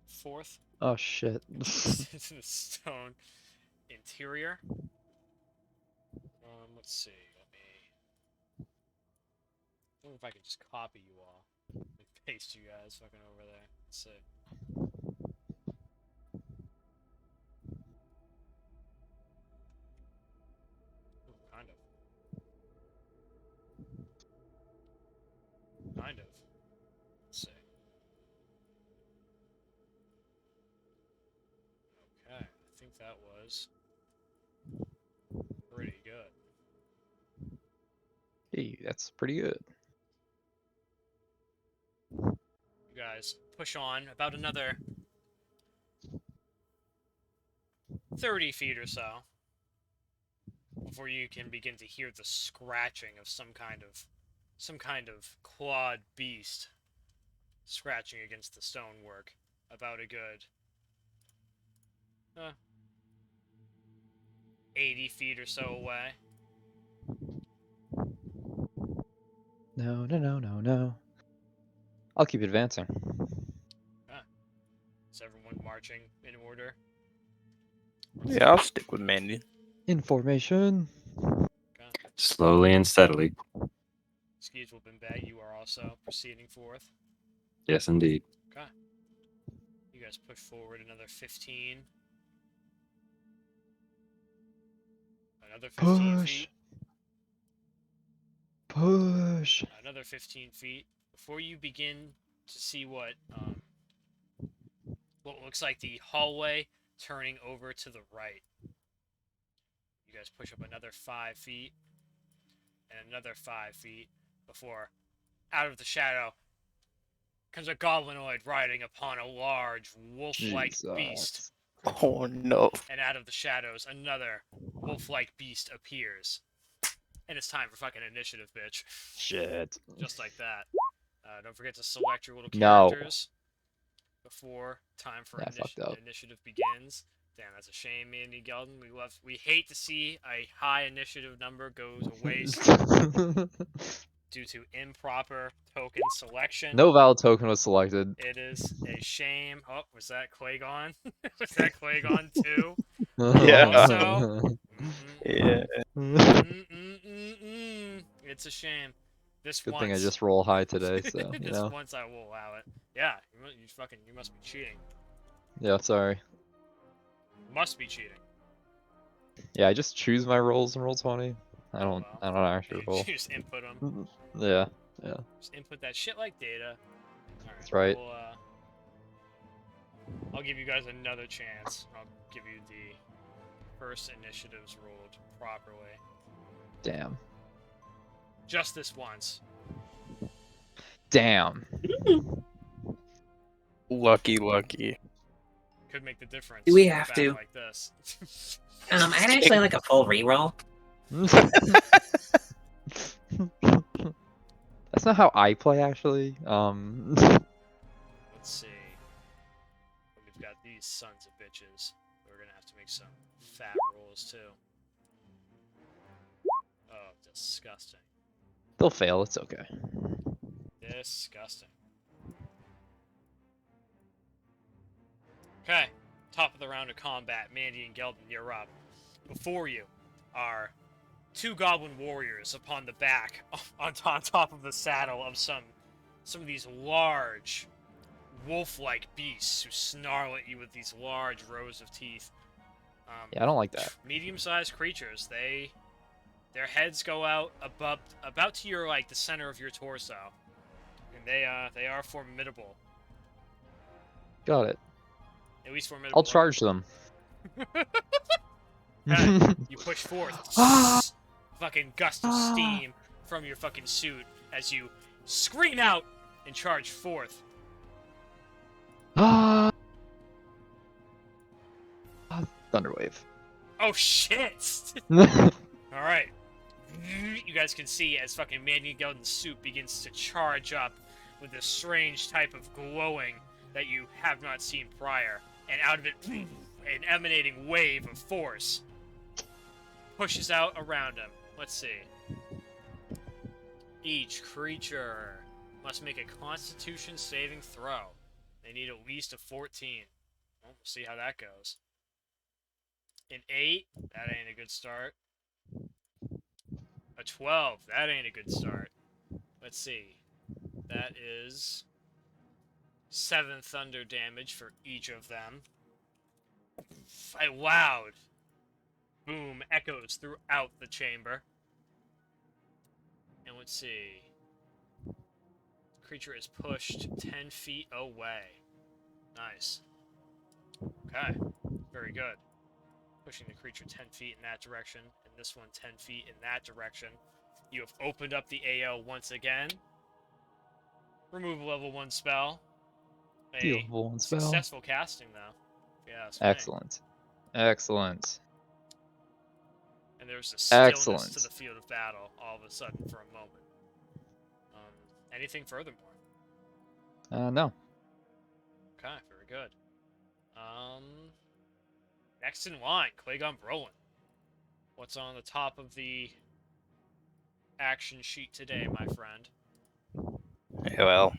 forth Oh shit. into the stone interior. Let's see. Let me. I wonder if I can just copy you all and paste you guys fucking over there. Let's see. Ooh, kind of. Kind of. Let's see. Okay, I think that was pretty good. Hey, that's pretty good. You guys push on about another 30 feet or so before you can begin to hear the scratching of some kind of clawed beast scratching against the stonework about a good 80 feet or so away. No, no, no, no, no. I'll keep advancing. Is everyone marching in order? Yeah, I'll stick with Mandion. In formation. Okay. Slowly and steadily. Skeezewell Binbag, you are also proceeding forth. Yes, indeed. Okay. You guys push forward another 15. Another 15 Push. feet. Push. Another 15 feet. Before you begin to see what looks like the hallway turning over to the right. You guys push up another 5 feet. And another 5 feet before, out of the shadow, comes a goblinoid riding upon a large wolf-like beast. Jesus. Oh no. And out of the shadows, another wolf-like beast appears. And it's time for fucking initiative, bitch. Shit. Just like that. Don't forget to select your little No. characters before time for Yeah, I fucked up. initiative begins. Damn, that's a shame, Mandion Gelden. We hate to see a high initiative number goes to waste due to improper token selection. No valid token was selected. It is a shame. Oh, was that Clagone? Was that Clagone too? Yeah. Also, Yeah. it's a shame. This Good once. thing I just roll high today, so you This know. once I will allow it. Yeah, you must be cheating. Yeah, sorry. Must be cheating. Yeah, I just choose my rolls in roll 20. I Oh, don't well. actually You roll. just input them. Yeah. Just input that shit like data. All right. That's right. I'll give you guys another chance. I'll give you the first initiatives rolled properly. Damn. Just this once. Damn. Lucky. Could make the difference. Do we in a have battle to? like this? I'd actually like a full reroll. That's not how I play, actually. Let's see. We've got these sons of bitches. We're gonna have to make some fat rolls too. Oh, disgusting. They'll fail. It's okay. Disgusting. Okay, top of the round of combat. Mandion Gelden, you're up. Before you are two goblin warriors upon the back, on top of the saddle of some some of these large, wolf-like beasts who snarl at you with these large rows of teeth. Yeah, I don't like that. Medium-sized creatures. Their heads go out about to your the center of your torso, and they are formidable. Got it. At least formidable. I'll charge them. You push forth. Fucking gust of steam from your fucking suit as you scream out and charge forth. Thunderwave. Oh shit! Alright. You guys can see as fucking Mandion Gelden's suit begins to charge up with this strange type of glowing that you have not seen prior. And out of it, an emanating wave of force pushes out around him. Let's see. Each creature must make a Constitution saving throw. They need at least a 14. Well, we'll see how that goes. An 8, that ain't a good start. A 12, that ain't a good start. Let's see. That is 7 thunder damage for each of them. A loud boom echoes throughout the chamber. And let's see. The creature is pushed 10 feet away. Nice. Okay. Very good. Pushing the creature 10 feet in that direction, and this one 10 feet in that direction. You have opened up the AO once again. Remove a level 1 spell. Deal level 1 spell. Successful casting, though. Yeah, Excellent. Excellent. And there's a stillness Excellent. to the field of battle all of a sudden for a moment. Anything furthermore? No. Okay, very good. Next in line, Clagone Brolin. What's on the top of the action sheet today, my friend? Yeah, well,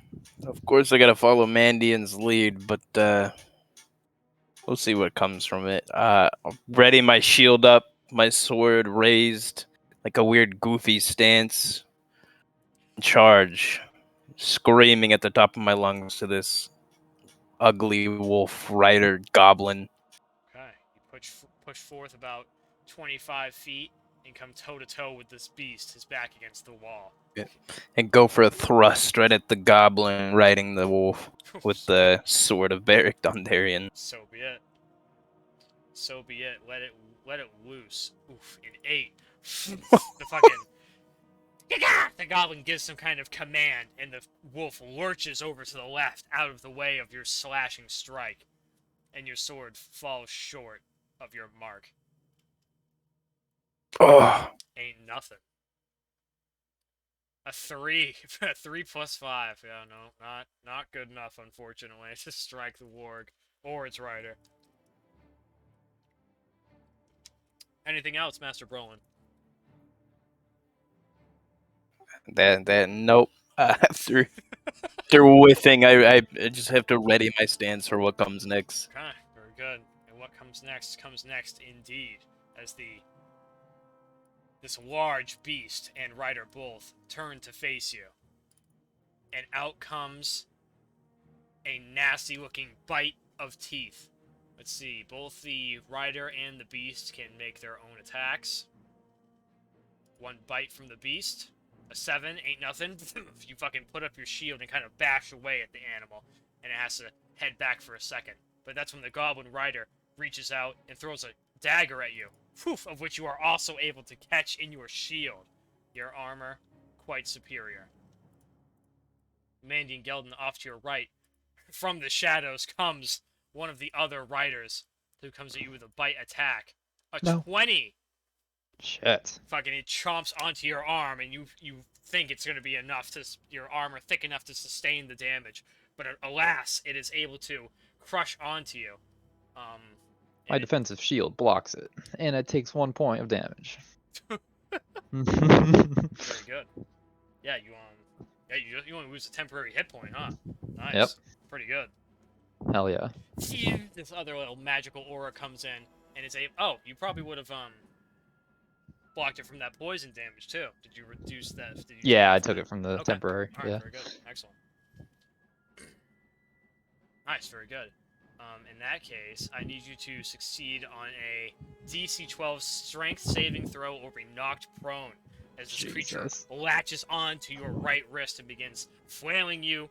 of course I gotta follow Mandion's lead, but we'll see what comes from it. Ready my shield up, my sword raised, like a weird goofy stance. Charge, screaming at the top of my lungs to this ugly wolf rider goblin. Okay, you push forth about 25 feet and come toe-to-toe with this beast, his back against the wall. And go for a thrust right at the goblin riding the wolf with the sword of Beric Dondarrion. So be it. So be it. Let it loose. Oof, an 8. The fucking... The goblin gives some kind of command, and the wolf lurches over to the left, out of the way of your slashing strike. And your sword falls short of your mark. Oh, Ain't nothing. A 3. A 3 plus 5. Yeah, no, not good enough, unfortunately, to strike the warg or its rider. Anything else, Master Brolin? nope. After whiffing, I just have to ready my stance for what comes next. Okay, very good. And what comes next indeed, as this large beast and rider both turn to face you. And out comes a nasty-looking bite of teeth. Let's see, both the rider and the beast can make their own attacks. One bite from the beast. A 7, ain't nothing. You fucking put up your shield and kind of bash away at the animal, and it has to head back for a second. But that's when the goblin rider reaches out and throws a dagger at you, poof, of which you are also able to catch in your shield. Your armor, quite superior. Mandion Gelden off to your right. From the shadows comes one of the other riders, who comes at you with a bite attack. A No. 20! Shit. Fucking it chomps onto your arm, and you think it's going to be enough to your armor thick enough to sustain the damage, but alas, it is able to crush onto you. My defensive shield blocks it, and it takes 1 point of damage. Very good. Yeah, you only lose a temporary hit point, huh? Nice. Yep. Pretty good. Hell yeah. This other little magical aura comes in, and it's you probably would have blocked it from that poison damage too. Did you reduce that? Yeah, I took it from the Okay. temporary. All right, Yeah. very good. Excellent. Nice, very good. In that case, I need you to succeed on a DC 12 strength saving throw or be knocked prone as this creature Jesus. latches onto your right wrist and begins flailing you.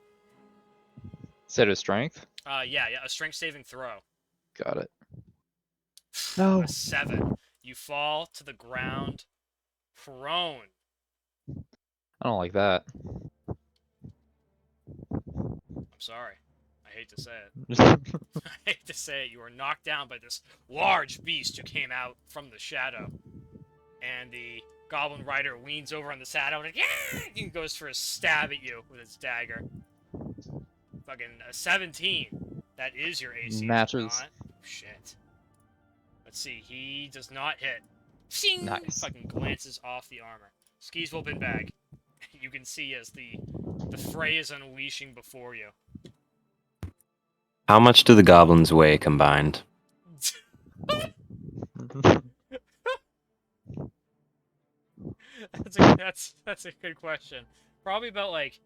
Set of strength. Yeah, a strength saving throw. Got it. No. A 7. You fall to the ground prone. I don't like that. I'm sorry. I hate to say it. I hate to say it. You are knocked down by this large beast who came out from the shadow. And the Goblin Rider leans over on the saddle and goes for a stab at you with his dagger. Fucking a 17. That is your AC. is it Matches. not? Shit. Let's see. He does not hit. Shing! Nice. Fucking glances off the armor. Skeezewell Binbag. You can see as the fray is unleashing before you. How much do the goblins weigh combined? That's a good question. Probably about like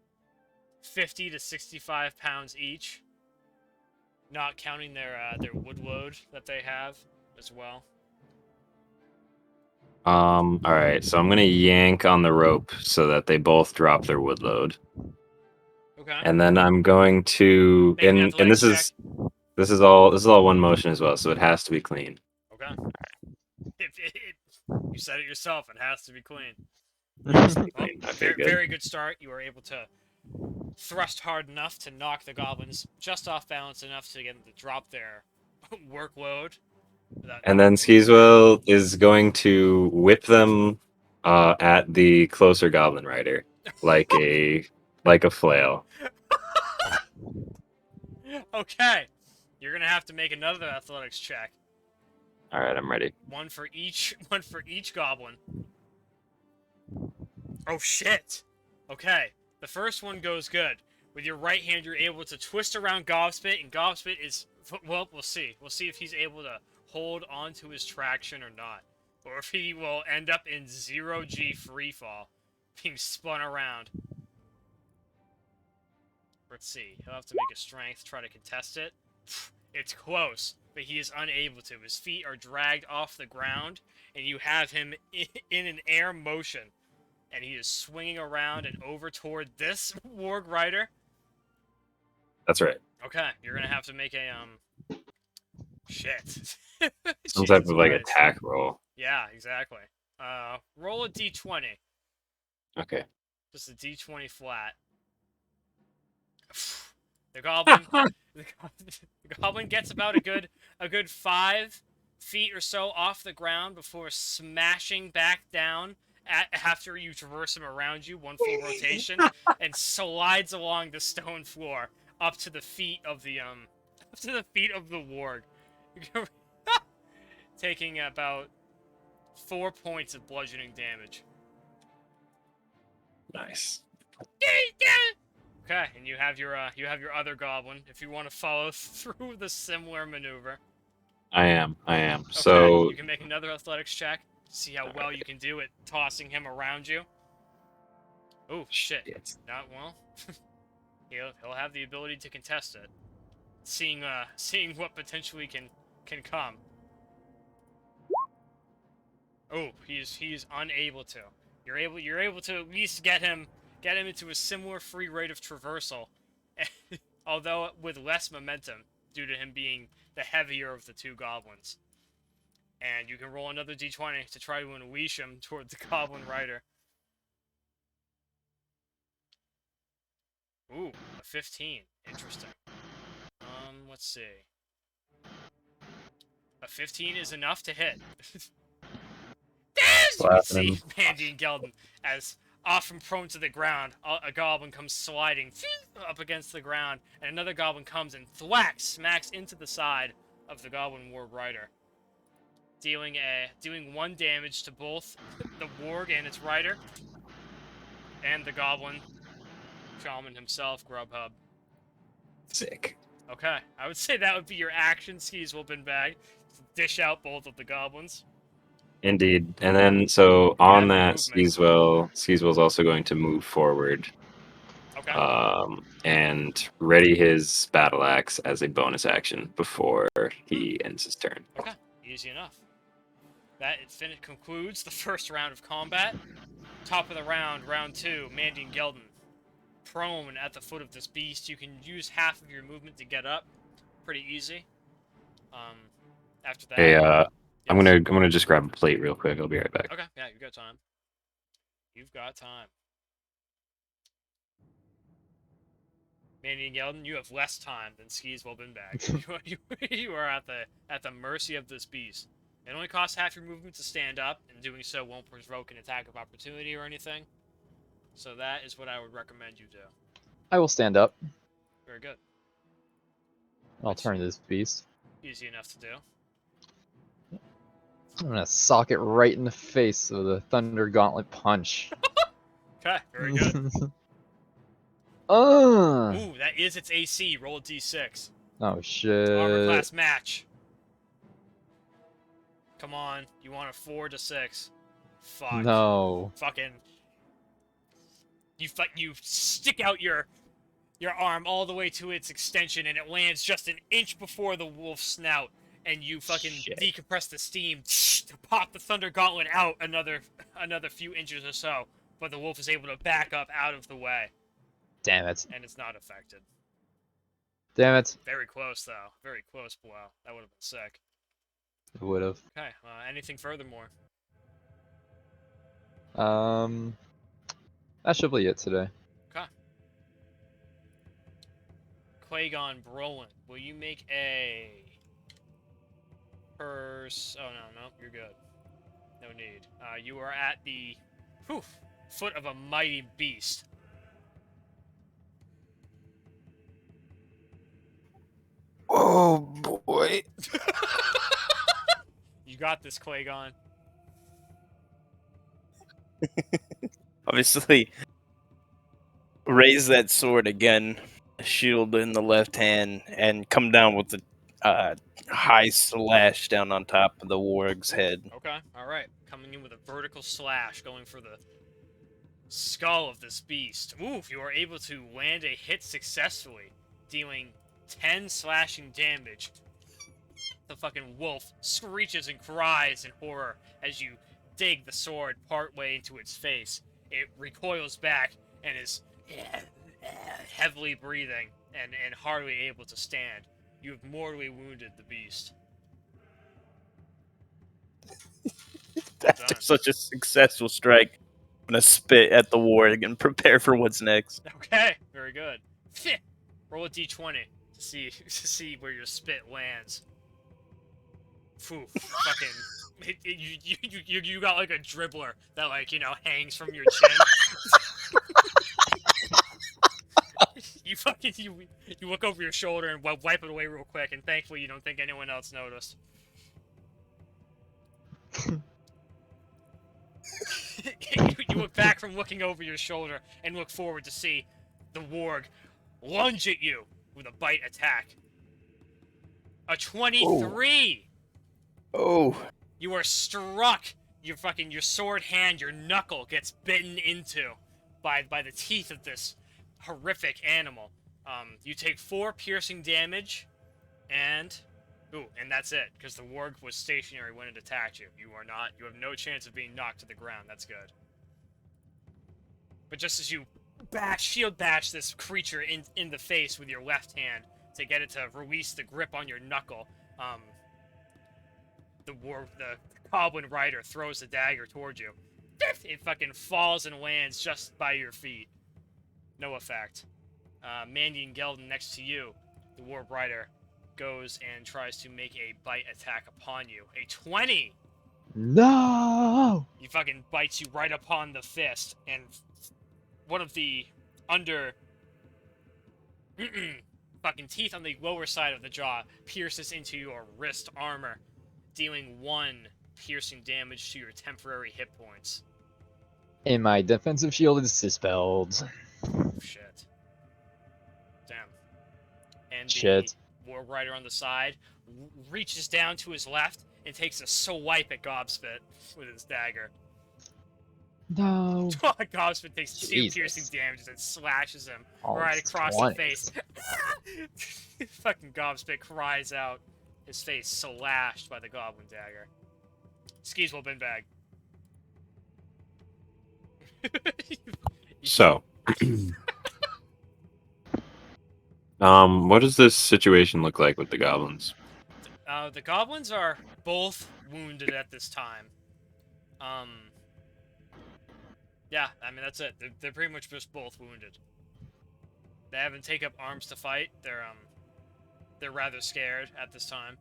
50 to 65 pounds each, not counting their wood load that they have as well. All right, so I'm gonna yank on the rope so that they both drop their wood load, Okay. and then I'm going to Make an and athletics this is all one motion as well, so it has to be clean. Okay. You said it yourself. It has to be clean. Clean. Okay, Very, good. very good start. You were able to thrust hard enough to knock the goblins just off balance enough to get them to drop their workload. And then Skeezewell is going to whip them at the closer goblin rider like a flail. Okay. You're gonna have to make another athletics check. All right, I'm ready. One for each goblin. Oh shit. Okay. The first one goes good. With your right hand, you're able to twist around Gobspit, and Gobspit is, well, we'll see. We'll see if he's able to hold onto his traction or not. Or if he will end up in 0G freefall, being spun around. Let's see. He'll have to make a strength, try to contest it. It's close, but he is unable to. His feet are dragged off the ground, and you have him in an air motion. And he is swinging around and over toward this Warg Rider. That's right. Okay, you're gonna have to make a, shit. Some type Jesus of like Christ. attack roll. Yeah, exactly. Roll a d20. Okay. Just a d20 flat. The goblin, the goblin gets about a good 5 feet or so off the ground before smashing back down after you traverse him around you, one full rotation, and slides along the stone floor up to the feet of the warg, taking about 4 points of bludgeoning damage. Nice. Okay, and you have your other goblin if you want to follow through the similar maneuver. I am. Okay, So you can make another athletics check. See how well you can do at tossing him around you. Oh shit! Not well. He'll have the ability to contest it, seeing what potentially can come. Oh, he's unable to. You're able to at least get him into a similar free rate of traversal, although with less momentum due to him being the heavier of the two goblins. And you can roll another d20 to try to unleash him toward the Goblin Rider. Ooh, a 15. Interesting. Let's see. A 15 is enough to hit. As you can see, Mandion Gelden, as off and prone to the ground, a goblin comes sliding up against the ground, and another goblin comes and smacks into the side of the Goblin Warg Rider, dealing 1 damage to both the warg and its rider, and the goblin shaman himself, Grubhub. sick. Okay, I would say that would be your action, Skeezewell Binbag. Dish out both of the goblins. Indeed. And then so on Yeah, that movement. Skeezewell's also going to move forward Okay. And ready his battle axe as a bonus action before he ends his turn. Okay. Easy enough. That concludes the first round of combat. Top of the round, round 2, Mandion Gelden. Prone at the foot of this beast. You can use half of your movement to get up. Pretty easy. After that. Hey, Yes. I'm gonna just grab a plate real quick. I'll be right back. Okay, yeah, you've got time. You've got time. Mandion Gelden, you have less time than Skeezewell Binbag. you are at the mercy of this beast. It only costs half your movement to stand up, and doing so won't provoke an attack of opportunity or anything. So that is what I would recommend you do. I will stand up. Very good. I'll turn to this beast. Easy enough to do. I'm gonna sock it right in the face with a Thunder Gauntlet punch. Okay, very good. Ooh, that is its AC. Roll a d6. Oh shit. Armor class match. Come on, you want a 4 to 6. Fuck. No. Fucking. You stick out your arm all the way to its extension, and it lands just an inch before the wolf's snout, and you fucking decompress the steam to pop the Thunder Gauntlet out another few inches or so, but the wolf is able to back up out of the way. Damn it. And it's not affected. Damn it. Very close, though. Very close blow. That would have been sick. It would have. Okay, anything furthermore? That should be it today. Okay. Clagone Brolin, will you make a... Oh, no, you're good. No need. You are at the foot of a mighty beast. Oh boy. You got this, Clagone. Obviously, raise that sword again, shield in the left hand, and come down with a high slash down on top of the warg's head. Okay, alright. Coming in with a vertical slash, going for the skull of this beast. Oof, you are able to land a hit successfully, dealing 10 slashing damage. The fucking wolf screeches and cries in horror as you dig the sword partway into its face. It recoils back and is heavily breathing and hardly able to stand. You have mortally wounded the beast. After such a successful strike, I'm gonna spit at the warg and prepare for what's next. Okay, very good. Roll a d20 to see where your spit lands. Phew, fucking, you got like a dribbler that, like, hangs from your chin. you look over your shoulder and wipe it away real quick, and thankfully you don't think anyone else noticed. You look back from looking over your shoulder and look forward to see the warg lunge at you with a bite attack. A 23! Oh. You are struck. Your sword hand, your knuckle gets bitten into by the teeth of this horrific animal. You take 4 piercing damage, and that's it, because the warg was stationary when it attacked you. You have no chance of being knocked to the ground. That's good. But just as you shield bash this creature in the face with your left hand to get it to release the grip on your knuckle, the Goblin rider throws the dagger towards you. It fucking falls and lands just by your feet. No effect. Mandion Gelden next to you, the Warp Rider, goes and tries to make a bite attack upon you. A 20! No! He fucking bites you right upon the fist, and one of the fucking teeth on the lower side of the jaw pierces into your wrist armor, dealing 1 piercing damage to your temporary hit points. And my defensive shield is dispelled. Oh, shit. Damn. And Shit. the War Rider on the side reaches down to his left and takes a swipe at Gobspit with his dagger. No. Gobsman takes 2 piercing Jesus. damages and slashes him Oh, right it's across the 20s. face. Fucking Gobspit cries out, his face slashed by the goblin dagger. Skeezewell Binbag. So, what does this situation look like with the goblins? The goblins are both wounded at this time. Yeah, I mean that's it. They're pretty much just both wounded. They haven't taken up arms to fight. They're rather scared at this time.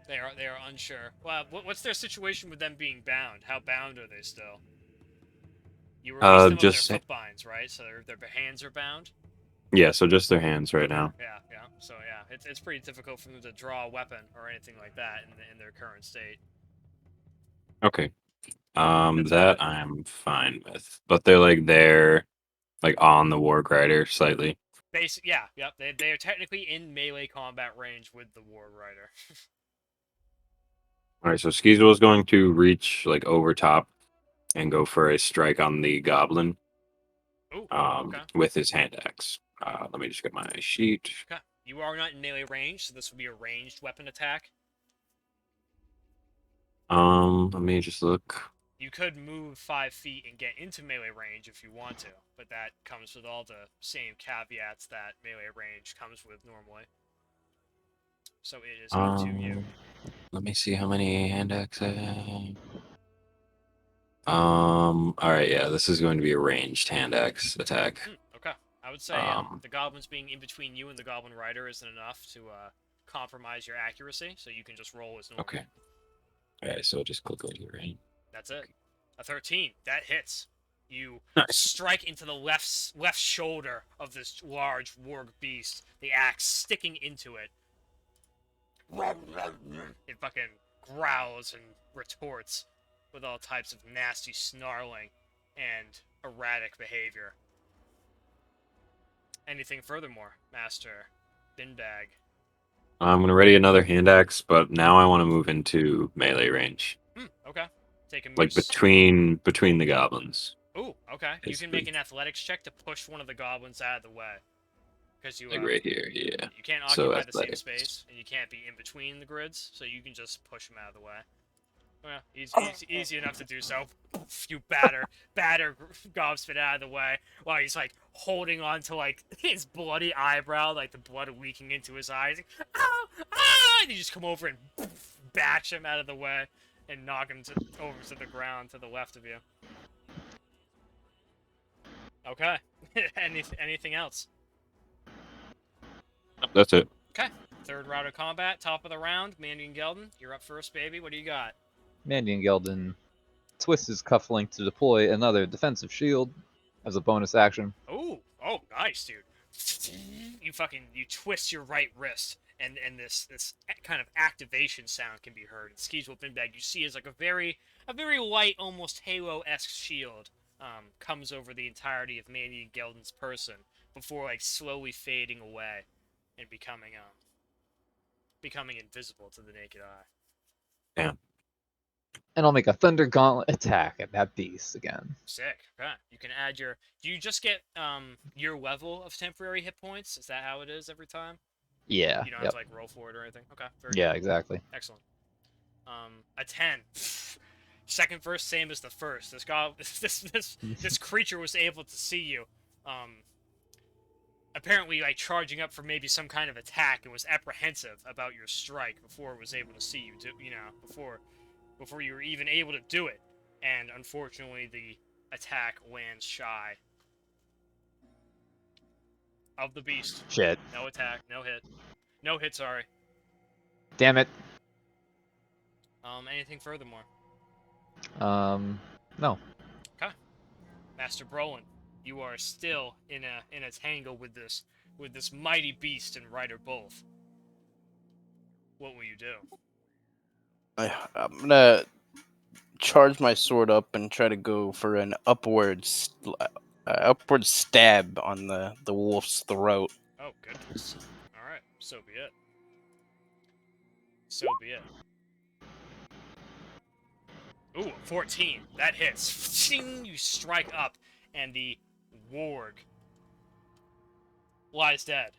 They are unsure. Well, what's their situation with them being bound? How bound are they still? You released them of Just their foot binds, right? So their hands are bound. yeah, so just their hands right now. Yeah. So yeah, it's pretty difficult for them to draw a weapon or anything like that in their current state. Okay. That's That good. I'm fine with, but they're like on the war grider slightly. Yeah, yep. They are technically in melee combat range with the War Rider. All right, so Skeezewell is going to reach like over top and go for a strike on the goblin. Ooh, okay. With his hand axe. Let me just get my sheet. Okay. You are not in melee range, so this will be a ranged weapon attack. Let me just look. You could move 5 feet and get into melee range if you want to, but that comes with all the same caveats that melee range comes with normally. So it is up to you. Let me see how many hand axe I have. All right, yeah, this is going to be a ranged hand axe attack. Okay. I would say the goblins being in between you and the goblin rider isn't enough to compromise your accuracy, so you can just roll as normal. Okay. All right, so just click over here, right? That's it. A 13. That hits. You Nice. strike into the left shoulder of this large warg beast, the axe sticking into it. It fucking growls and retorts with all types of nasty snarling and erratic behavior. Anything furthermore, Master Binbag? I'm gonna ready another hand axe, but now I want to move into melee range, Okay. Take a like between the goblins. Ooh, okay. You can make Basically. an athletics check to push one of the goblins out of the way. Because you Like right here, yeah. you can't So occupy the same athletics. space, and you can't be in between the grids, so you can just push them out of the way. Well, easy enough to do so. You batter Gobspit out of the way while he's like holding on to like his bloody eyebrow, like the blood leaking into his eyes. Like, ah, ah! And you just come over and bash him out of the way and knock him over to the ground to the left of you. Okay. Anything else? That's it. Okay. Third round of combat, top of the round. Mandion Gelden, you're up first, baby. What do you got? Mandion Gelden twists his cufflink to deploy another defensive shield as a bonus action. Oh, nice, dude. You twist your right wrist, and this kind of activation sound can be heard. And Skeezewell Binbag, you see, is like a very light, almost Halo-esque shield comes over the entirety of Mandion Gelden's person before like slowly fading away and becoming invisible to the naked eye. Damn. And I'll make a Thunder Gauntlet attack at that beast again. Sick. Okay. You can add your. Do you just get your level of temporary hit points? Is that how it is every time? Yeah. You don't have to like roll for it or anything. Okay. Very Yeah, good. exactly. Excellent. A 10. Second verse, same as the first. This creature was able to see you. Apparently, like charging up for maybe some kind of attack, and was apprehensive about your strike before it was able to see you. Before you were even able to do it, and unfortunately, the attack lands shy of the beast. Shit. No attack, no hit. No hit, sorry. Damn it. Anything furthermore? No. Okay. Master Brolin, you are still in a tangle with this mighty beast and Rider both. What will you do? I'm gonna charge my sword up and try to go for an upward stab on the wolf's throat. Oh, goodness. Alright, so be it. So be it. Ooh, 14. That hits. You strike up, and the warg lies dead.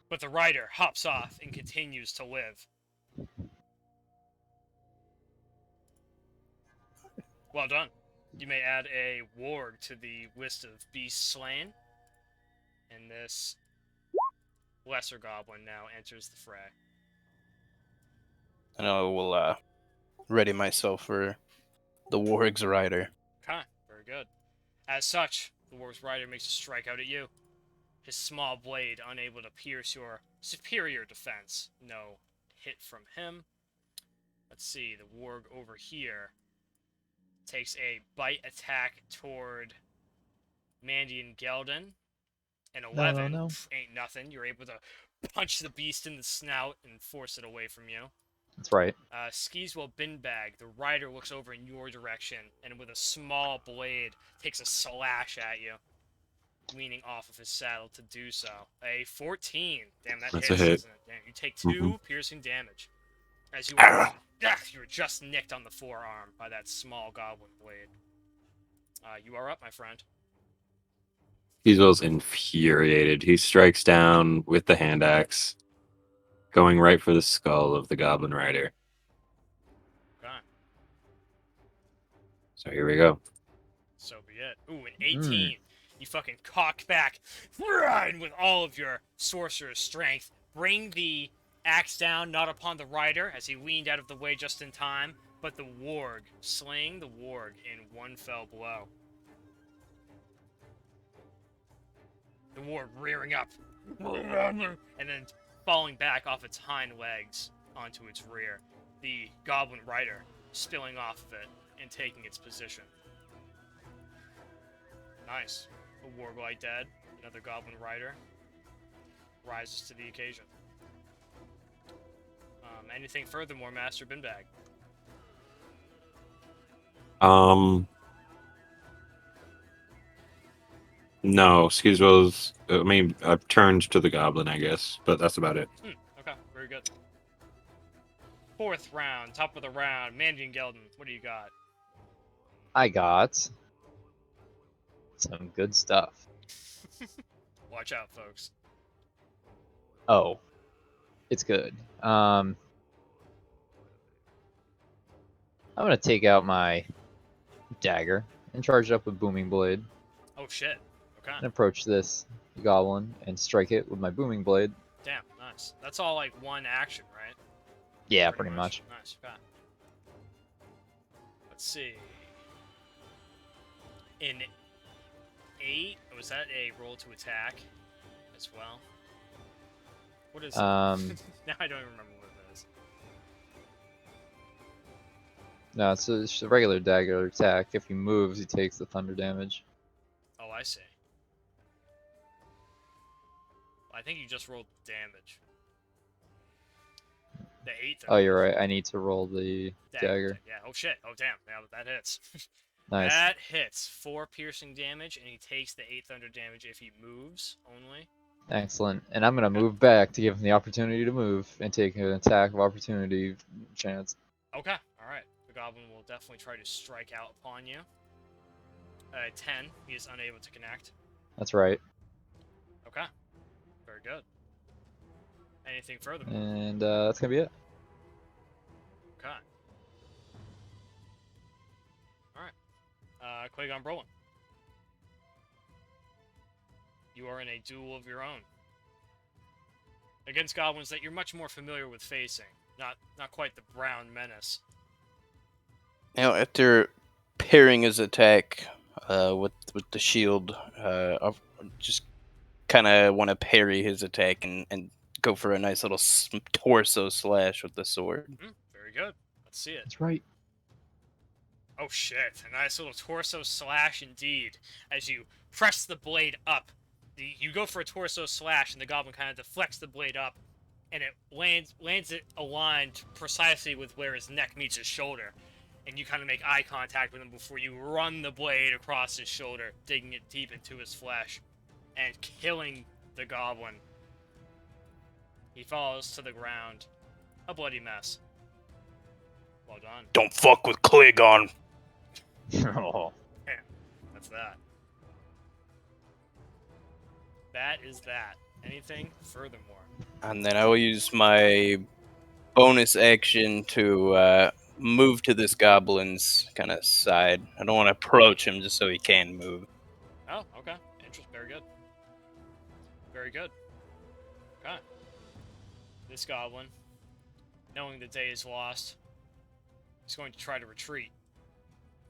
But the rider hops off and continues to live. Well done. You may add a warg to the list of beasts slain. And this lesser goblin now enters the fray. And I will ready myself for the warg's rider. Okay, very good. As such, the warg's rider makes a strike out at you. His small blade unable to pierce your superior defense. No hit from him. Let's see, the warg over here takes a bite attack toward Mandion Gelden. An 11 no. ain't nothing. You're able to punch the beast in the snout and force it away from you. That's right. Skeezewell Binbag, the rider looks over in your direction and with a small blade takes a slash at you, leaning off of his saddle to do so. A 14. Damn, that That's hits, a hit. doesn't it? Damn, you take 2 piercing damage. As you are, you were just nicked on the forearm by that small goblin blade. You are up, my friend. Skeezewell's infuriated. He strikes down with the hand axe, going right for the skull of the goblin rider. Okay, So here we go. so be it. Ooh, an 18. You fucking cock back, and with all of your sorcerer's strength, bring the axe down, not upon the rider, as he leaned out of the way just in time, but the warg, slaying the warg in one fell blow. The warg rearing up, and then falling back off its hind legs onto its rear. The goblin rider spilling off of it and taking its position. Nice. A warglite dead. Another goblin rider rises to the occasion. Anything furthermore, Master Binbag? No, Skeezewell's. I mean, I've turned to the goblin, I guess, but that's about it. Okay, very good. 4th round, top of the round. Mandion Gelden, what do you got? I got some good stuff. Watch out, folks. Oh, it's good. I'm gonna take out my dagger and charge it up with booming blade Oh shit. Okay. and approach this goblin and strike it with my booming blade. Damn, nice. That's all like one action, right? Yeah, pretty much. Nice. Okay. Let's see. In 8, was that a roll to attack as well? What is it? Now I don't even remember what it is. No, it's just a regular dagger attack. If he moves, he takes the thunder damage. Oh, I see. I think you just rolled damage. The 8th. Oh, you're right. I need to roll the dagger. Yeah. Oh shit. Oh damn. Now that hits. Nice. That hits 4 piercing damage, and he takes the 8 thunder damage if he moves only. Excellent. And I'm gonna move back to give him the opportunity to move and take an attack of opportunity chance. Okay. All right. The goblin will definitely try to strike out upon you. 10. He is unable to connect. That's right. Okay. Very good. Anything further? And that's gonna be it. Okay. Alright. Clagone Brolin. You are in a duel of your own. Against goblins that you're much more familiar with facing. Not quite the brown menace. Now, after pairing his attack with the shield, I just kind of want to parry his attack and go for a nice little torso slash with the sword. Very good. Let's see it. That's right. Oh shit, a nice little torso slash indeed. As you press the blade up, you go for a torso slash and the goblin kind of deflects the blade up, and it lands it aligned precisely with where his neck meets his shoulder. And you kind of make eye contact with him before you run the blade across his shoulder, digging it deep into his flesh, and killing the goblin. He falls to the ground, a bloody mess. Well done. Don't fuck with Clagone. Oh. That's that. That is that. Anything furthermore? And then I will use my bonus action to move to this goblin's kind of side. I don't want to approach him just so he can move. Oh, okay. Very good. Very good. Okay. This goblin, knowing the day is lost, is going to try to retreat,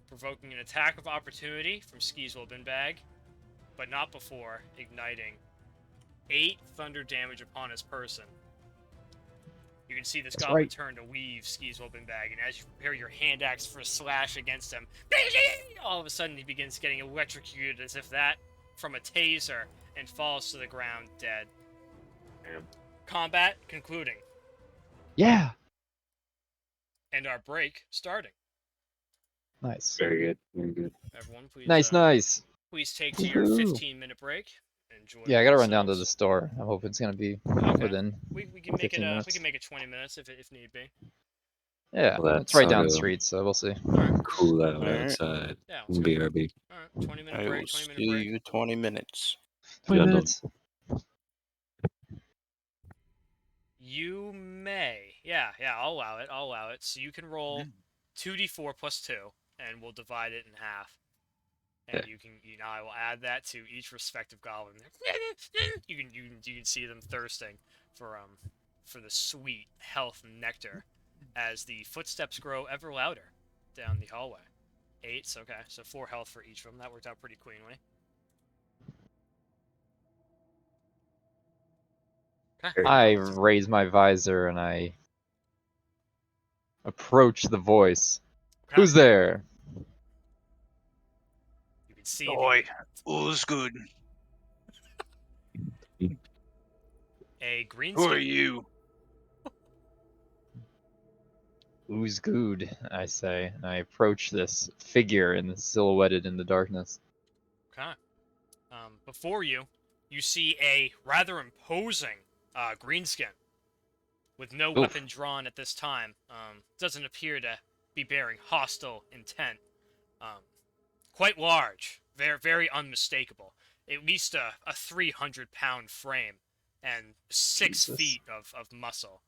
provoking an attack of opportunity from Skeezewell Binbag, but not before igniting 8 thunder damage upon his person. You can see this That's goblin right. turn to weave Skeezewell Binbag, and as you prepare your hand axe for a slash against him, all of a sudden he begins getting electrocuted as if that from a taser and falls to the ground dead. Damn. Combat concluding, Yeah. and our break starting. Nice. Very good. Very good. Everyone, please, Nice. please take to your Woohoo. 15-minute break. Enjoy. Yeah, I gotta run down to the yourselves. store. I'm hoping it's gonna be Okay. within. We can make it 15 we minutes. can make it 20 minutes if need be. Yeah, Well, it's right that's down the auto. street, so we'll see. All right. Cool out Alright. outside. Yeah. Let's go. BRB. All right. 20-minute I will break. 20-minute see break. you 20 minutes. 20 Done. minutes. You may. Yeah. I'll allow it. So you can roll 2d4 plus 2, and we'll divide it in half. And Okay. I will add that to each respective goblin. You can see them thirsting for the sweet health nectar as the footsteps grow ever louder down the hallway. 8, okay, so 4 health for each of them. That worked out pretty cleanly. Okay. I raise my visor and I approach the voice. Okay. Who's there? You can see Oi, all's good. a green Who are skin. you? Who's good? I say, and I approach this figure silhouetted in the darkness. Okay. Before you see a rather imposing greenskin with no Oof. weapon drawn at this time. Doesn't appear to be bearing hostile intent. Quite large, very unmistakable. At least a 300-pound frame and 6 Jesus. feet of muscle.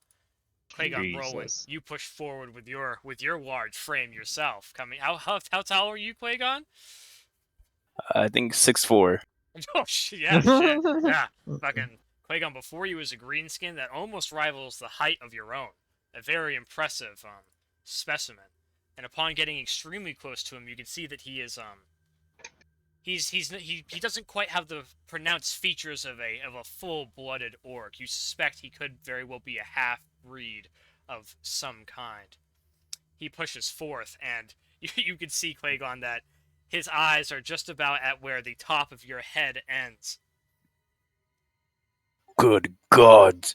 Clagone Brolin, Jesus. you push forward with your large frame yourself. Coming, how tall are you, Clagone? I think 6'4". Oh shit! Yeah, shit. Yeah, fucking Clagone. Before you was a greenskin that almost rivals the height of your own. A very impressive specimen. And upon getting extremely close to him, you can see that he is he doesn't quite have the pronounced features of a full-blooded orc. You suspect he could very well be a half-breed of some kind. He pushes forth, and you can see, Clagone, that his eyes are just about at where the top of your head ends. Good God.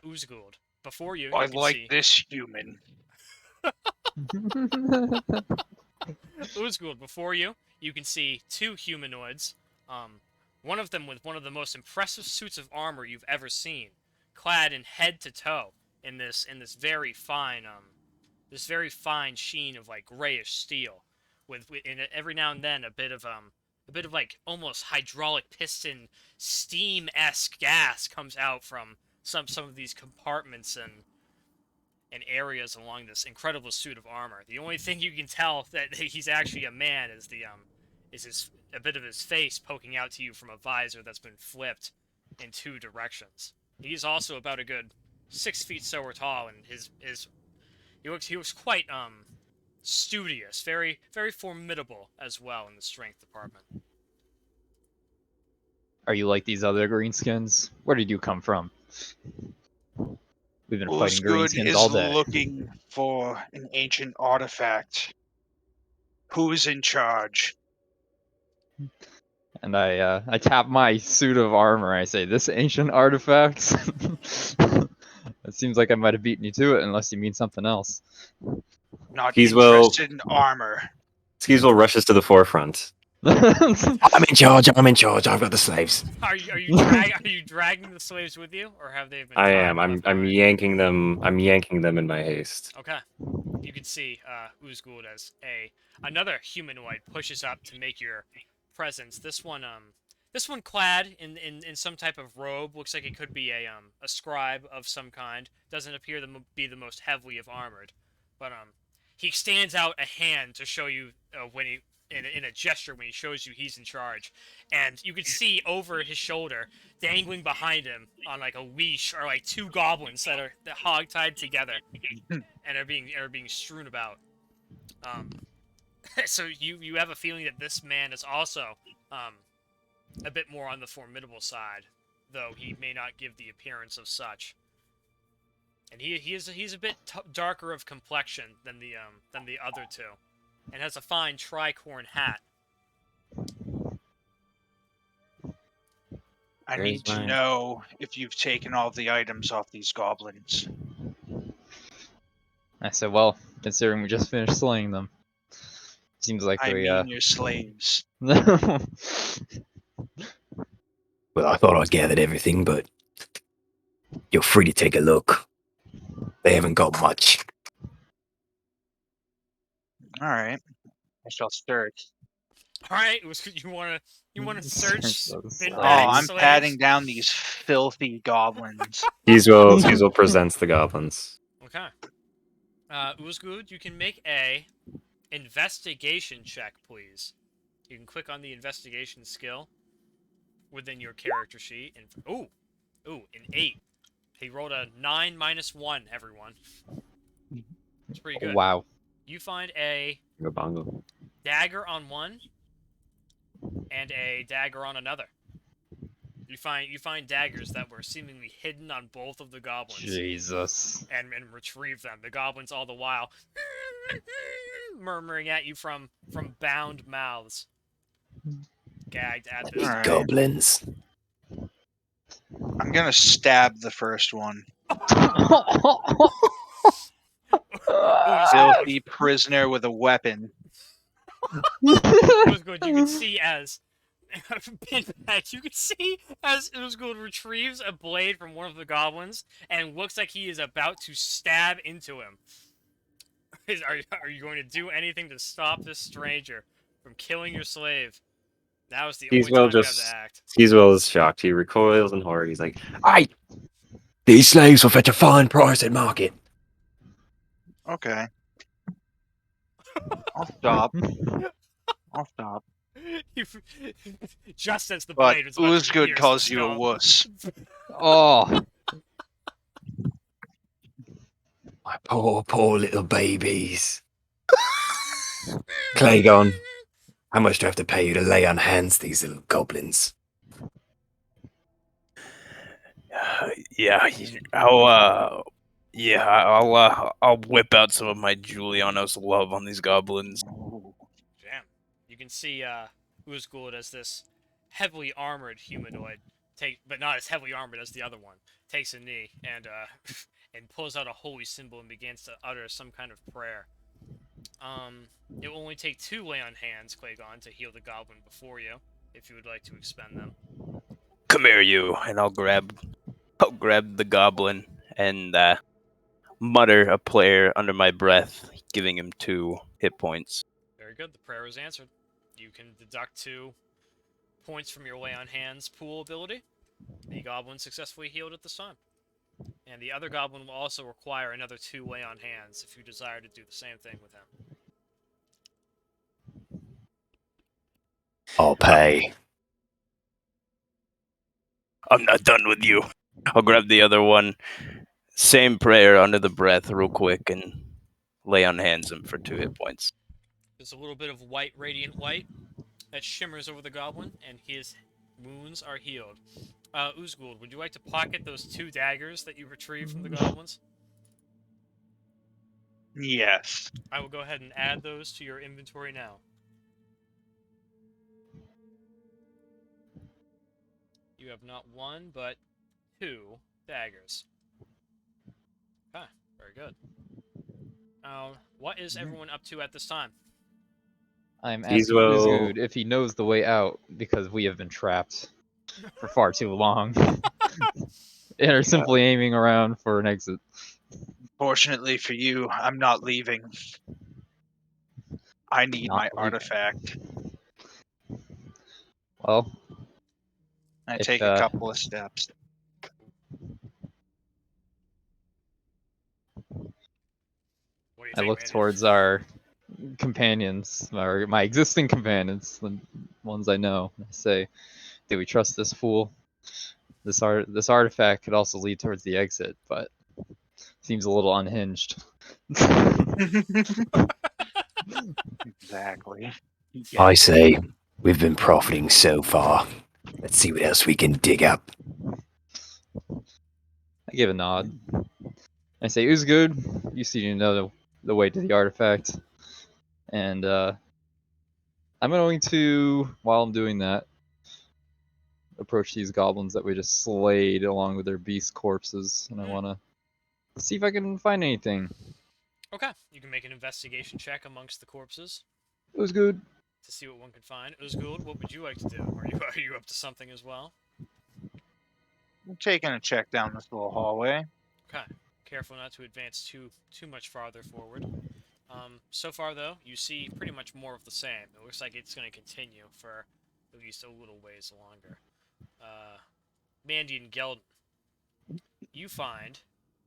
Uzguld, before you, I you can like see this human. Uzguld, before you, you can see 2 humanoids. One of them with one of the most impressive suits of armor you've ever seen, clad in head to toe in this very fine sheen of like grayish steel, with in it, every now and then a bit of like almost hydraulic piston steam-esque gas comes out from some of these compartments and areas along this incredible suit of armor. The only thing you can tell that he's actually a man is a bit of his face poking out to you from a visor that's been flipped in 2 directions. He's also about a good 6 feet so or tall, and he looks quite studious, very formidable as well in the strength department. Are you like these other greenskins? Where did you come from? We've been All's fighting good greenskins is all day. looking for an ancient artifact. Who's in charge? And I tap my suit of armor. I say, "This ancient artifact." It seems like I might have beaten you to it, unless you mean something else. Not Skeezewell- interested in armor. Skeezewell rushes to the forefront I'm in charge. I'm in charge. I've got the slaves. Are you dragging the slaves with you, or have they been? I tied am. and left I'm behind? yanking them. I'm yanking them in my haste. Okay. You can see Uzgul as another humanoid pushes up to make your presence. This one clad in some type of robe, looks like it could be a scribe of some kind. Doesn't appear to be the most heavily of armored, but he stands out a hand to show you when he in a gesture when he shows you he's in charge, and you can see over his shoulder, dangling behind him on like a leash, are like two goblins that are hog-tied together and are being strewn about. So you have a feeling that this man is also a bit more on the formidable side, though he may not give the appearance of such. And he's a bit darker of complexion than the other two, and has a fine tricorn hat. I There's need to mine. know if you've taken all the items off these goblins. I said, well, considering we just finished slaying them, seems like I we mean your slaves. Well, I thought I gathered everything, but you're free to take a look. They haven't got much. All right. I shall search. All right, you wanna search Search Oh, Binbag I'm slaves? patting down these filthy goblins. Skeezewell presents the goblins. Okay. Uzgud, you can make a investigation check, please. You can click on the investigation skill within your character sheet, and an 8. He rolled a 9 minus 1. Everyone, it's pretty good. wow. You find a Bongo. dagger on one and a dagger on another. You find daggers that were seemingly hidden on both of the goblins. Jesus. And retrieve them. The goblins all the while murmuring at you from bound mouths, gagged at this All time. right. Goblins. I'm gonna stab the first one. Filthy prisoner with a weapon. It was good. You can see as Binbag, you can see as Uzgul retrieves a blade from one of the goblins and looks like he is about to stab into him. Are you going to do anything to stop this stranger from killing your slave? Now is the only time you have to act. Skeezewell is shocked. He recoils in horror. He's like, Aye. These slaves will fetch a fine price at market. Okay. I'll stop. I'll stop. Just as the But blade was about to Uzgud pierce calls the you a skull. wuss. Oh. My poor, poor little babies. Clagone, how much do I have to pay you to lay on hands these little goblins? I'll whip out some of my Juliano's love on these goblins. Damn. You can see Uzgul as this heavily armored humanoid, but not as heavily armored as the other one, takes a knee and and pulls out a holy symbol and begins to utter some kind of prayer. It will only take 2 lay on hands, Clagone, to heal the goblin before you, if you would like to expend them. Come here, you, and I'll grab the goblin and mutter a prayer under my breath, giving him 2 hit points. Very good. The prayer is answered. You can deduct 2 points from your lay on hands pool ability. The goblin successfully healed at this time. And the other goblin will also require another 2 lay on hands if you desire to do the same thing with him. I'll pay. I'm not done with you. I'll grab the other one. Same prayer under the breath real quick and lay on hands him for 2 hit points. There's a little bit of white, radiant white that shimmers over the goblin, and his wounds are healed. Uzgul, would you like to pocket those 2 daggers that you retrieved from the goblins? Yes. I will go ahead and add those to your inventory now. You have not 1, but 2 daggers. Okay, very good. What is everyone up to at this time? I'm asking Skeezewell- Uzgood if he knows the way out because we have been trapped for far too long. And are simply aiming around for an exit. Fortunately for you, I'm not leaving. I need Not my leaving. artifact. Well, I If, take a couple of steps. What do you I think, look Mandion? towards our companions, my existing companions, the ones I know. I say, do we trust this fool? This artifact could also lead towards the exit, but seems a little unhinged. Exactly. I say we've been profiting so far. Let's see what else we can dig up. I give a nod. I say, Uzgood, you seem to know the way to the artifact. And I'm going to, while I'm doing that, approach these goblins that we just slayed along with their beast corpses. And I want to see if I can find anything. Okay, you can make an investigation check amongst the corpses Uzgood. to see what one can find. Uzgood, what would you like to do? Are you up to something as well? I'm taking a check down this little hallway. Okay, careful not to advance too much farther forward. So far though, you see pretty much more of the same. It looks like it's going to continue for at least a little ways longer. Mandion Gelden, you find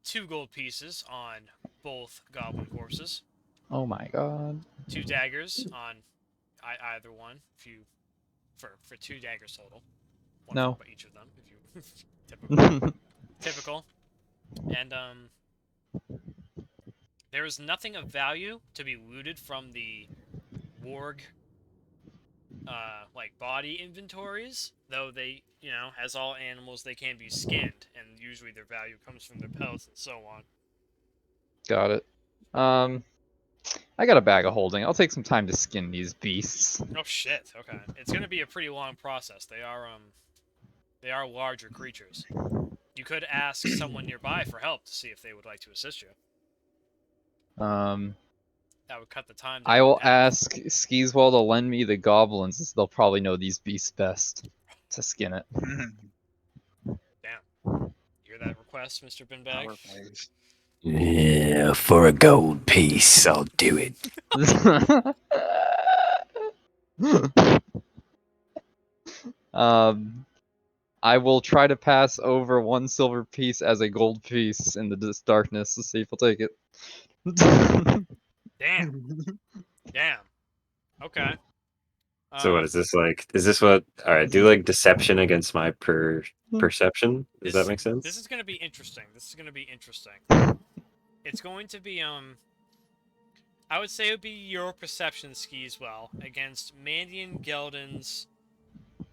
2 gold pieces on both goblin corpses, Oh my god. 2 daggers on either one. If you for 2 daggers total, one No. for each of them. If you typical, and there is nothing of value to be looted from the warg like body inventories, though they, as all animals, they can be skinned, and usually their value comes from their pelts and so on. Got it. I got a bag of holding. I'll take some time to skin these beasts. Oh shit. Okay, it's gonna be a pretty long process. They are larger creatures. You could ask someone nearby for help to see if they would like to assist you. That would cut the time down I will in half. ask Skeezewell to lend me the goblins, as they'll probably know these beasts best to skin it. Damn. You hear that request, Mr. Binbag? Power plays. Yeah, for a gold piece, I'll do it. I will try to pass over 1 silver piece as a gold piece in the darkness to see if he'll take it. Damn. Damn. Okay. So what is this like? Is this what? All right, do like deception against my perception. Does that make sense? This is gonna be interesting. It's going to be I would say it would be your perception, Skeezewell, against Mandion Gelden's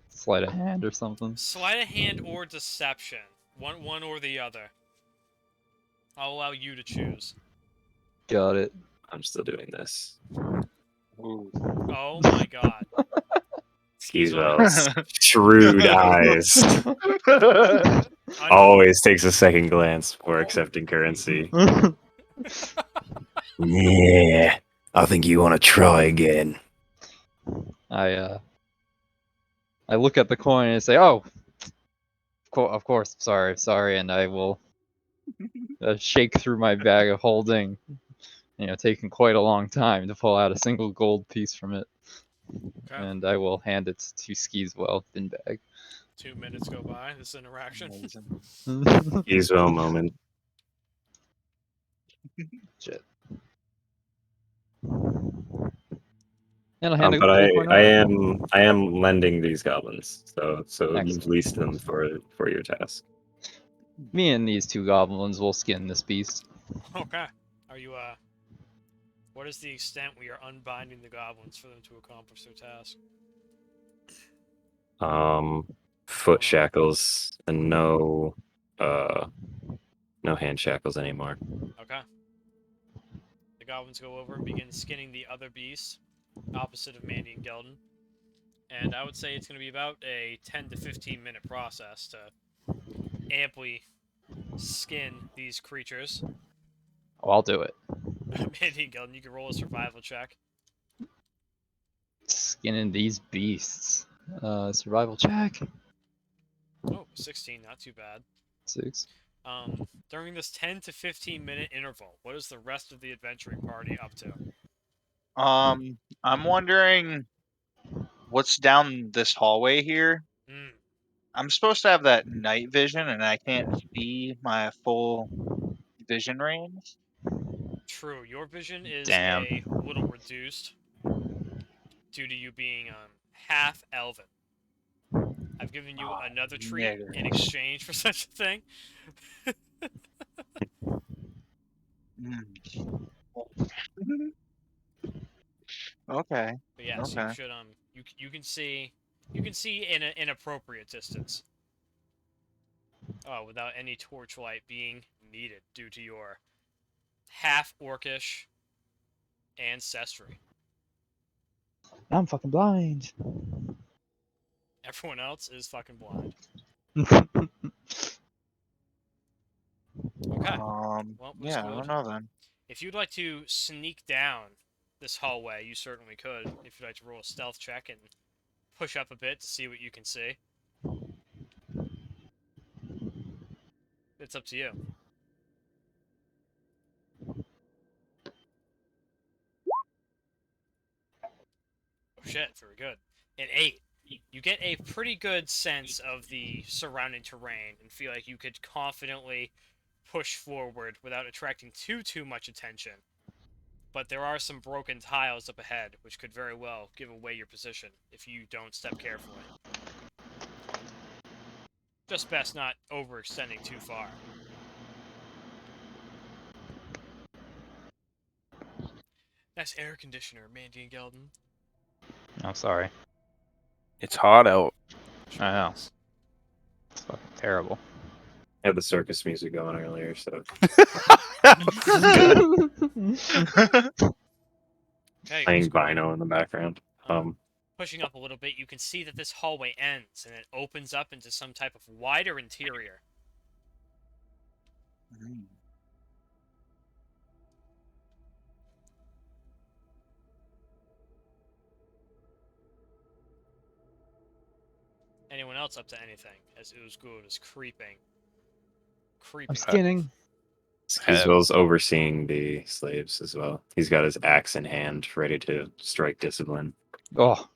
Sleight of hand or something. sleight of hand or deception. One or the other. I'll allow you to choose. Got it. I'm still doing this. Ooh. Oh my god. Skeezewell's shrewd eyes always takes a second glance before accepting currency. Yeah, I think you want to try again. I look at the coin and say, "Oh, of course, sorry," and I will shake through my bag of holding. Taking quite a long time to pull out a single gold piece from it, Okay. and I will hand it to Skeezewell Binbag. 2 minutes go by, this interaction. Amazing. Skeezewell moment. Shit. And I'll hand But the coin I over. am lending these goblins, so you've Excellent. leased them for your task. Me and these 2 goblins will skin this beast. Okay. Are you what is the extent we are unbinding the goblins for them to accomplish their task? Foot shackles and no hand shackles anymore. Okay. The goblins go over and begin skinning the other beast, opposite of Mandion Gelden. And I would say it's going to be about a 10 to 15 minute process to amply skin these creatures. Oh, I'll do it. Mandion Gelden, you can roll a survival check. Skinning these beasts. Survival check. Oh, 16, not too bad. 6. During this 10 to 15 minute interval, what is the rest of the adventuring party up to? I'm wondering what's down this hallway here. Hmm. I'm supposed to have that night vision, and I can't see my full vision range. True, your vision is Damn. a little reduced due to you being half elven. I've given you Oh, another treat nigger. in exchange for such a thing. Mm. Okay. But yeah, so you Okay. should you can see in an inappropriate distance. Oh, without any torchlight being needed due to your half orcish ancestry. I'm fucking blind. Everyone else is fucking blind. Okay. Well, it was Yeah, I good. don't know then. If you'd like to sneak down this hallway, you certainly could. If you'd like to roll a stealth check and push up a bit to see what you can see. It's up to you. Oh shit, very good. An 8. You get a pretty good sense of the surrounding terrain and feel like you could confidently push forward without attracting too much attention. But there are some broken tiles up ahead, which could very well give away your position if you don't step carefully. Just best not overextending too far. Nice air conditioner, Mandion Gelden. I'm sorry. It's hot out. Sure I know. is. It's fucking terrible. I had the circus music going earlier, so Okay, playing let's go. Vino in the background. Pushing up a little bit, you can see that this hallway ends and it opens up into some type of wider interior. Mm. Anyone else up to anything as Uzgul is creeping I'm through. skinning. Skeezewell's overseeing the slaves as well. He's got his axe in hand, ready to strike discipline. Oh,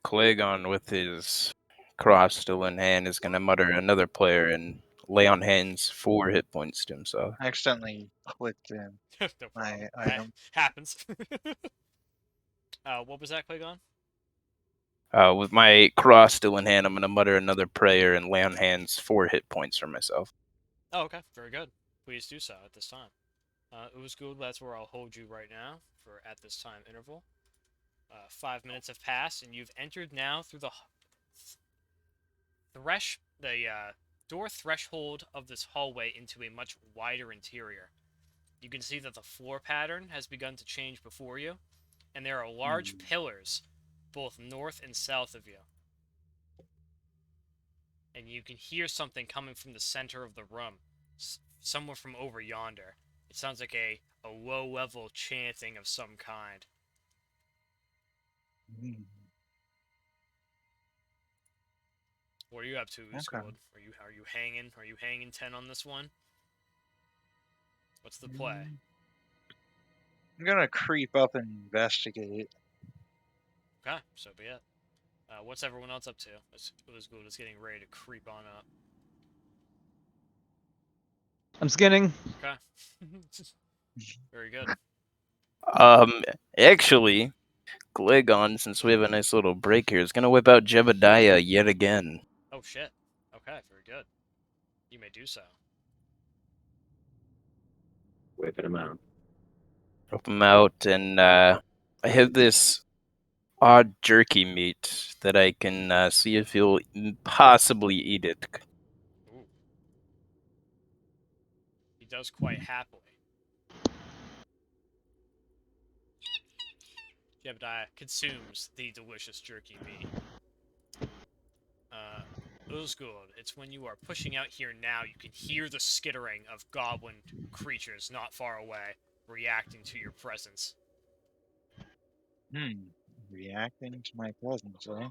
Clagone with his cross still in hand is gonna mutter another player and lay on hands 4 hit points to himself. I accidentally clicked in No problem. my item. Happens. What was that, Clagon? With my cross still in hand, I'm gonna mutter another prayer and lay on hands 4 hit points for myself. Oh, okay. Very good. Please do so at this time. Uzgul, that's where I'll hold you right now for at this time interval. 5 minutes have passed, and you've entered now through the door threshold of this hallway into a much wider interior. You can see that the floor pattern has begun to change before you, and there are large pillars both north and south of you. And you can hear something coming from the center of the room, somewhere from over yonder. It sounds like a low-level chanting of some kind. Mm. What are you up to, Uskold? Okay. Are you hanging? Are you hanging 10 on this one? What's the play? I'm gonna creep up and investigate. Okay, so be it. What's everyone else up to? Uskold is getting ready to creep on up. I'm skinning. Okay. Very good. Actually, Clagone, since we have a nice little break here, is gonna whip out Jebediah yet again. Oh shit. Okay, very good. You may do so. Whipping him out. Whip him out, and I have this odd jerky meat that I can see if he'll possibly eat it. Ooh. He does quite happily. Jebediah consumes the delicious jerky meat. Uzgul, it's when you are pushing out here now, you can hear the skittering of goblin creatures not far away, reacting to your presence. Reacting to my presence, eh?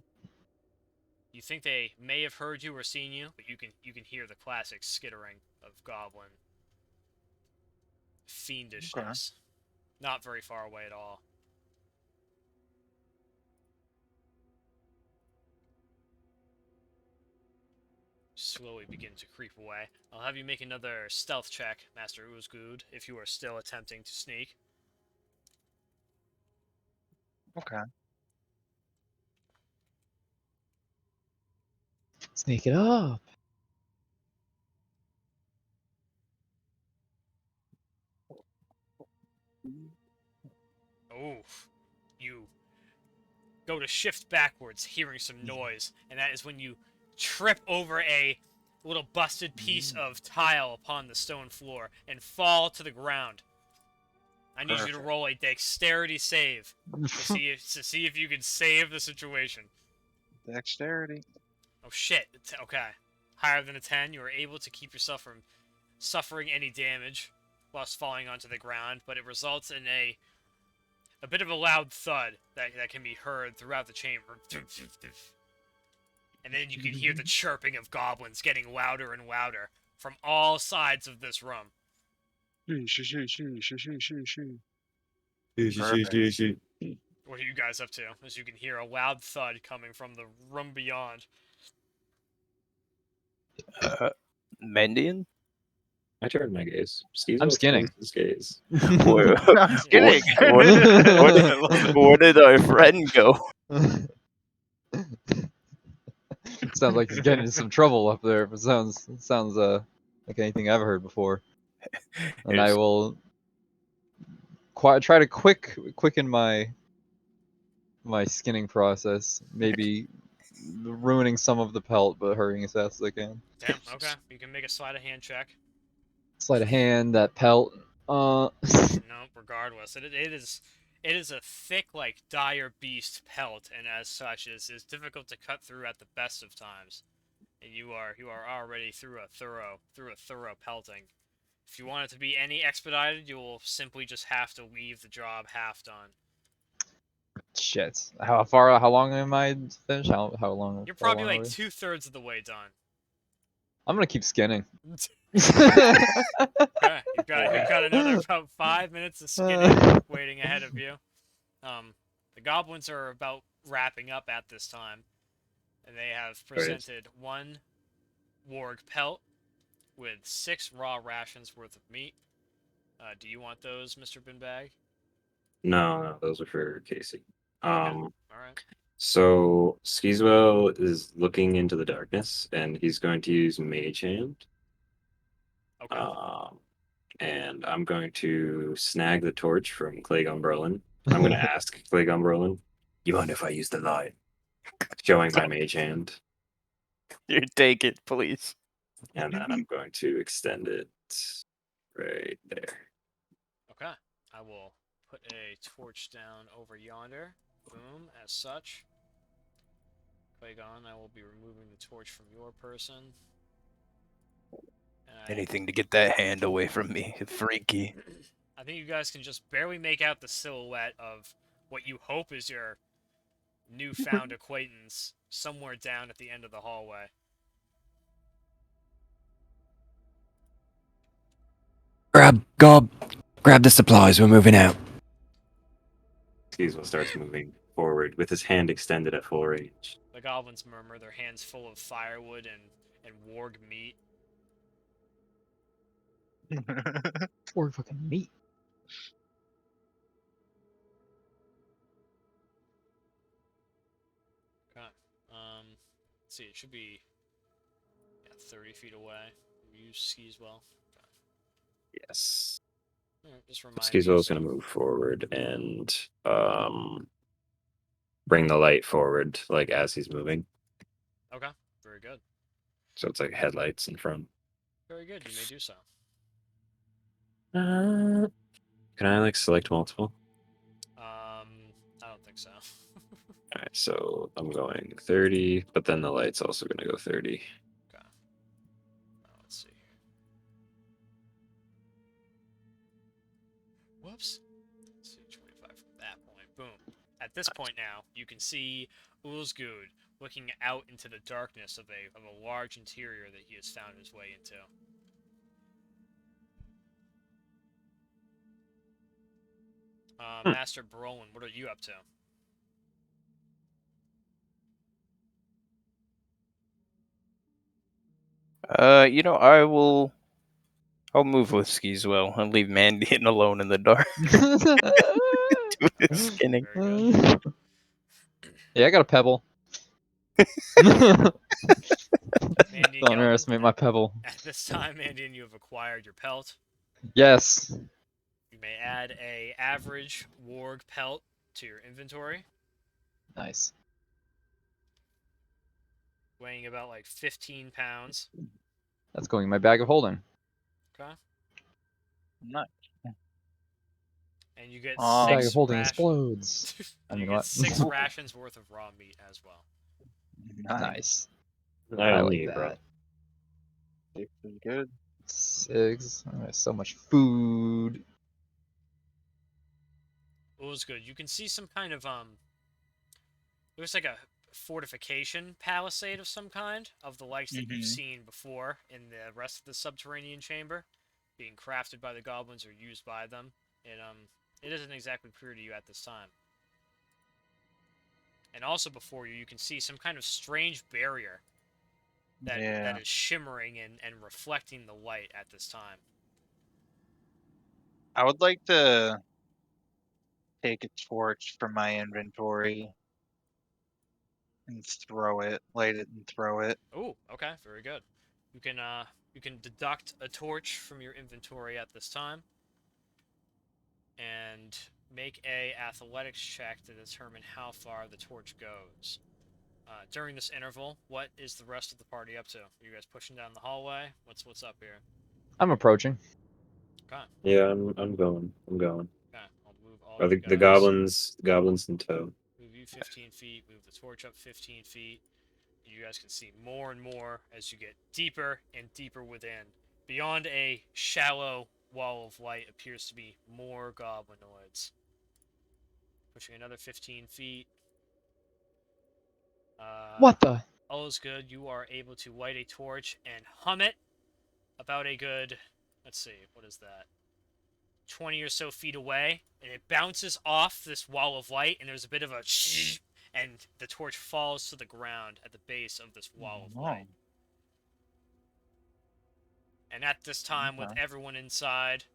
You think they may have heard you or seen you, but you can hear the classic skittering of goblin fiendishness. Not very far away at all. Slowly begin to creep away. I'll have you make another stealth check, Master Uzgood, if you are still attempting to sneak. Okay. Sneak it up. Oh, you go to shift backwards, hearing some noise, and that is when you trip over a little busted piece of tile upon the stone floor and fall to the ground. I need you to Perfect. roll a dexterity save to see if you can save the situation. Dexterity. Oh shit! Okay, higher than a 10, you are able to keep yourself from suffering any damage whilst falling onto the ground, but it results in a bit of a loud thud that can be heard throughout the chamber. And then you can hear the chirping of goblins getting louder and louder from all sides of this room. Perfect. What are you guys up to? As you can hear a loud thud coming from the room beyond. Mandion? I turned my gaze. I'm Skeezewell skinning. turns his gaze. Where, I'm just kidding. where did our friend go? Sounds like he's getting into some trouble up there. If it sounds like anything I've heard before. And I Here's- will try to quicken my skinning process. Maybe ruining some of the pelt, but hurting as fast as I can. Damn, okay. You can make a sleight of hand check. Sleight of hand, that pelt. No, regardless. It is a thick, like, dire beast pelt, and as such is difficult to cut through at the best of times. And you are already through a thorough pelting. If you want it to be any expedited, you will simply just have to leave the job half done. Shit. How long am I to finish? How long? You're how probably long are like we? 2/3 of the way done. I'm gonna keep skinning. Okay, you've got another about 5 minutes of skinning waiting ahead of you. The goblins are about wrapping up at this time, and they have presented one warg pelt with 6 raw rations worth of meat. Do you want those, Mr. Binbag? No, those are for Casey. All right. So Skeezewell is looking into the darkness, and he's going to use Mage Hand. Okay. And I'm going to snag the torch from Clagone Brolin. I'm going to ask Clagone Brolin, You mind if I use the light? showing my Mage Hand, You take it, please. and then I'm going to extend it right there. Okay. I will put a torch down over yonder. Boom, as such. Clagon, I will be removing the torch from your person. And Anything to get that hand away from me, freaky. I think you guys can just barely make out the silhouette of what you hope is your newfound acquaintance somewhere down at the end of the hallway. Grab the supplies. We're moving out. Skeezewell starts moving forward with his hand extended at full range. The goblins murmur, their hands full of firewood and warg meat. Or fucking meat. Okay. Let's see, it should be 30 feet away. Use Skeezewell. Okay. Yes. Just remind Skeezewell is you. going to move forward and bring the light forward, like as he's moving. Okay, very good. So it's like headlights in front. Very good, you may do so. Can I like select multiple? I don't think so. All right, so I'm going 30, but then the light's also going to go 30. Okay. Let's see here. Whoops. Let's see, 25 from that point. Boom. At this point now, you can see Ulzgud looking out into the darkness of a large interior that he has found his way into. Master Brolin, what are you up to? I'll move with Skeezewell and leave Mandion alone in the dark. Do his skinning. Very good. Yeah, I got a pebble. Mandion Don't Gelden, underestimate my pebble. at this time, Mandion, you have acquired your pelt. Yes. You may add a average warg pelt to your inventory, Nice. weighing about like 15 pounds. That's going in my bag of holding. Okay. Nice. And you get Oh. Bag of 6 holding rations. explodes. I You mean, get what? 6 rations worth of raw meat as well. Nice. I I only like eat, bro. that. 6 is good. 6. Oh, there's so much food. It was good. You can see some kind of it looks like a fortification palisade of some kind, of the likes that you've seen before in the rest of the subterranean chamber, being crafted by the goblins or used by them. It isn't exactly clear to you at this time. And also before you, you can see some kind of strange barrier that is shimmering and reflecting the light at this time. I would like to take a torch from my inventory and light it and throw it. Oh, okay, very good. You can deduct a torch from your inventory at this time, and make a athletics check to determine how far the torch goes. During this interval, what is the rest of the party up to? Are you guys pushing down the hallway? What's up here? I'm approaching. Okay. Yeah, I'm going. Okay. I'll move all Are you the guys. goblins in tow? Move you 15 feet. Move the torch up 15 feet. You guys can see more and more as you get deeper and deeper within. Beyond a shallow wall of light appears to be more goblinoids. Pushing another 15 feet. What the? All is good. You are able to light a torch and hum it about a good, let's see, what is that? 20 or so feet away, and it bounces off this wall of light, and there's a bit of a and the torch falls to the ground at the base of this wall of light. And at this time, with everyone inside,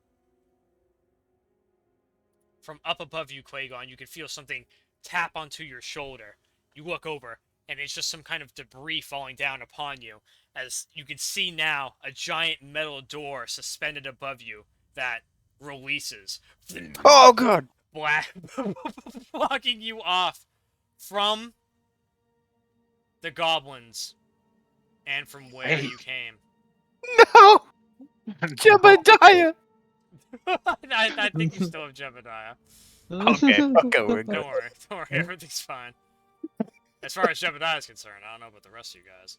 from up above you, Clagone, you can feel something tap onto your shoulder. You look over, and it's just some kind of debris falling down upon you, as you can see now a giant metal door suspended above you that releases. Oh god! Blocking you off from the goblins and from where you came. No! Jebediah! I think you still have Jebediah. Okay, we're good. Don't worry, everything's fine. As far as Jebediah is concerned, I don't know about the rest of you guys.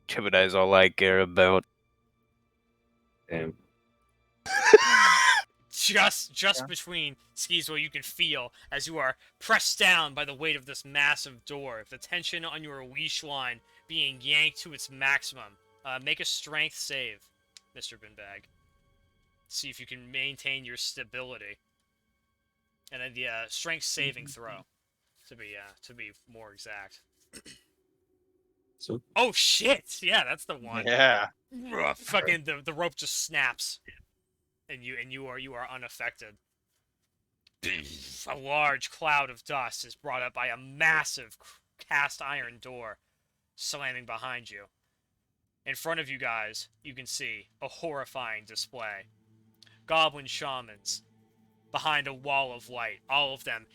Jebediah's all I care about. Damn. Just between Skeezewell, you can feel as you are pressed down by the weight of this massive door, the tension on your leash line being yanked to its maximum. Make a strength save, Mr. Binbag. See if you can maintain your stability. And then the strength saving throw, to be more exact. So Oh shit! Yeah, that's the one. Yeah. Fucking the rope just snaps, and you are unaffected. A large cloud of dust is brought up by a massive cast iron door slamming behind you. In front of you guys, you can see a horrifying display. Goblin shamans behind a wall of light, all of them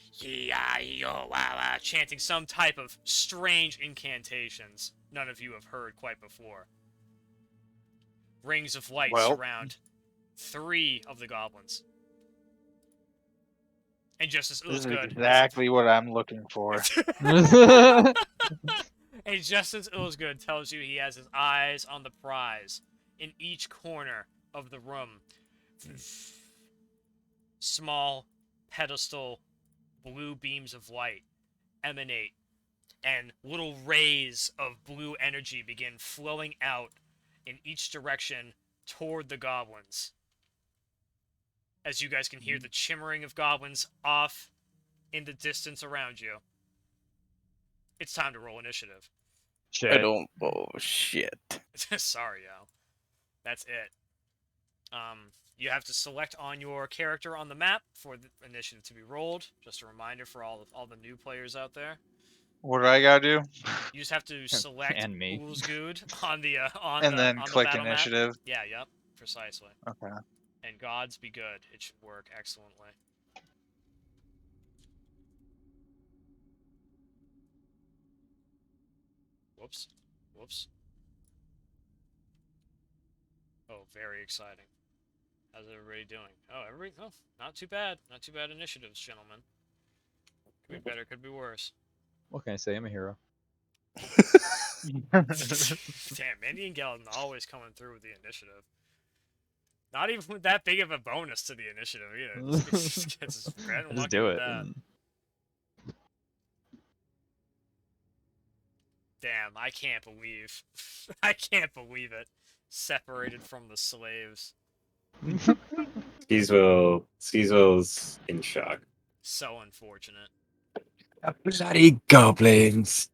chanting some type of strange incantations none of you have heard quite before. Rings of light surround 3 of the goblins. And just as This is Ulzgud, exactly what I'm looking for. and just as Ulzgud tells you he has his eyes on the prize, in each corner of the room, small pedestal blue beams of light emanate, and little rays of blue energy begin flowing out in each direction toward the goblins. As you guys can hear the chimmering of goblins off in the distance around you. It's time to roll initiative. I Shit. don't. Oh shit. Sorry, yo. That's it. You have to select on your character on the map for the initiative to be rolled. Just a reminder for all the new players out there. What do I gotta do? You just have to select And me. Oolsgood on the And then on the click battle map. initiative. Yeah, yep, precisely. Okay. And gods be good. It should work excellently. Whoops. Whoops. Oh, very exciting. How's everybody doing? Oh, not too bad. Not too bad initiatives, gentlemen. Could be better, could be worse. What can I say? I'm a hero. Damn, Mandion Gelden always coming through with the initiative. Not even with that big of a bonus to the initiative either. Just gets getting Just lucky do with it. that. Damn, I can't believe. I can't believe it. Separated from the slaves. Skeezewell's in shock. So unfortunate. Bloody goblins.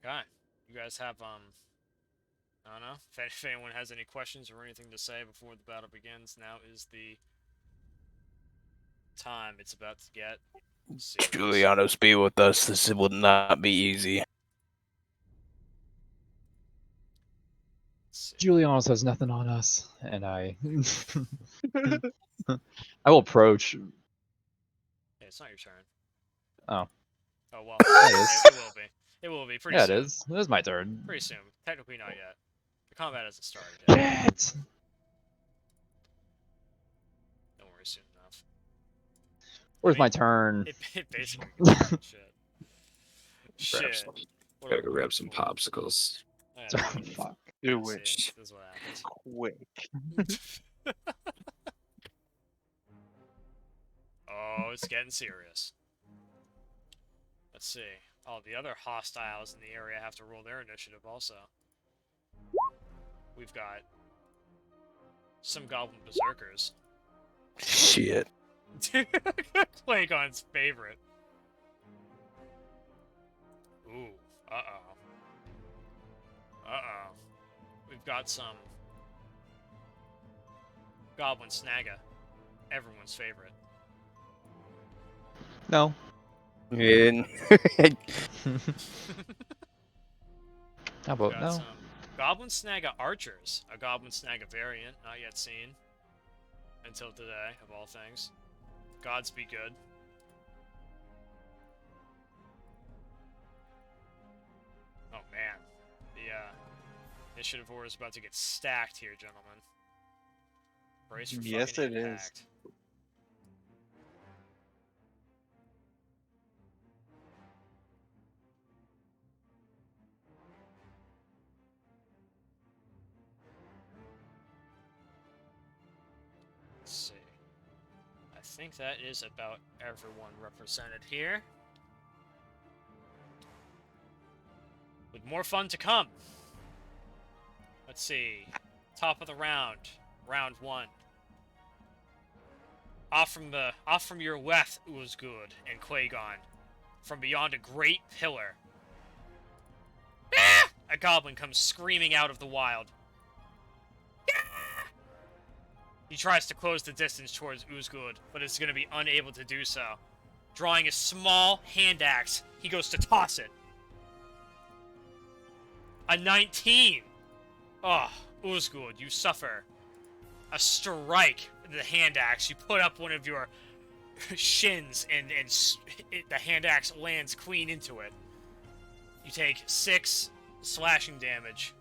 Okay. You guys have, I don't know. If anyone has any questions or anything to say before the battle begins, now is the time. It's about to get serious. Julianos, be with us. This will not be easy. Let's see. Julianos has nothing on us, and I will approach. Hey, it's not your turn. Oh. Oh, well. is. It will be. It will be pretty Yeah, soon. it is. It is my turn. Pretty soon. Technically not yet. The combat hasn't started yet. Shit! Don't worry, soon enough. Where's I mean, my turn? It basically gets shit. Grab Shit. some, What gotta a go grab some fool. popsicles. Yeah, Sorry, dude. fuck. Do See, it this is what happens. quick. Oh, it's getting serious. Let's see. Oh, the other hostiles in the area have to roll their initiative also. We've got some goblin berserkers. Shit. Clagon's favorite. Ooh. Uh-oh. Uh-oh. We've got some goblin snagga. Everyone's favorite. No. And How about Got no? some goblin snagga archers. A goblin snagga variant, not yet seen. Until today, of all things. Gods be good. Oh man. The initiative order is about to get stacked here, gentlemen. Brace for Yes, fucking it is. impact. Let's see. I think that is about everyone represented here. With more fun to come. Let's see. Top of the round. Round 1. Off from your left, Oolsgood and Clagone. From beyond a great pillar. Ah! A goblin comes screaming out of the wild. Ah! He tries to close the distance towards Oolsgood, but is going to be unable to do so. Drawing a small hand axe, he goes to toss it. A 19! Oh, Oolsgood, you suffer a strike with the hand axe. You put up one of your shins, and the hand axe lands clean into it. You take 6 slashing damage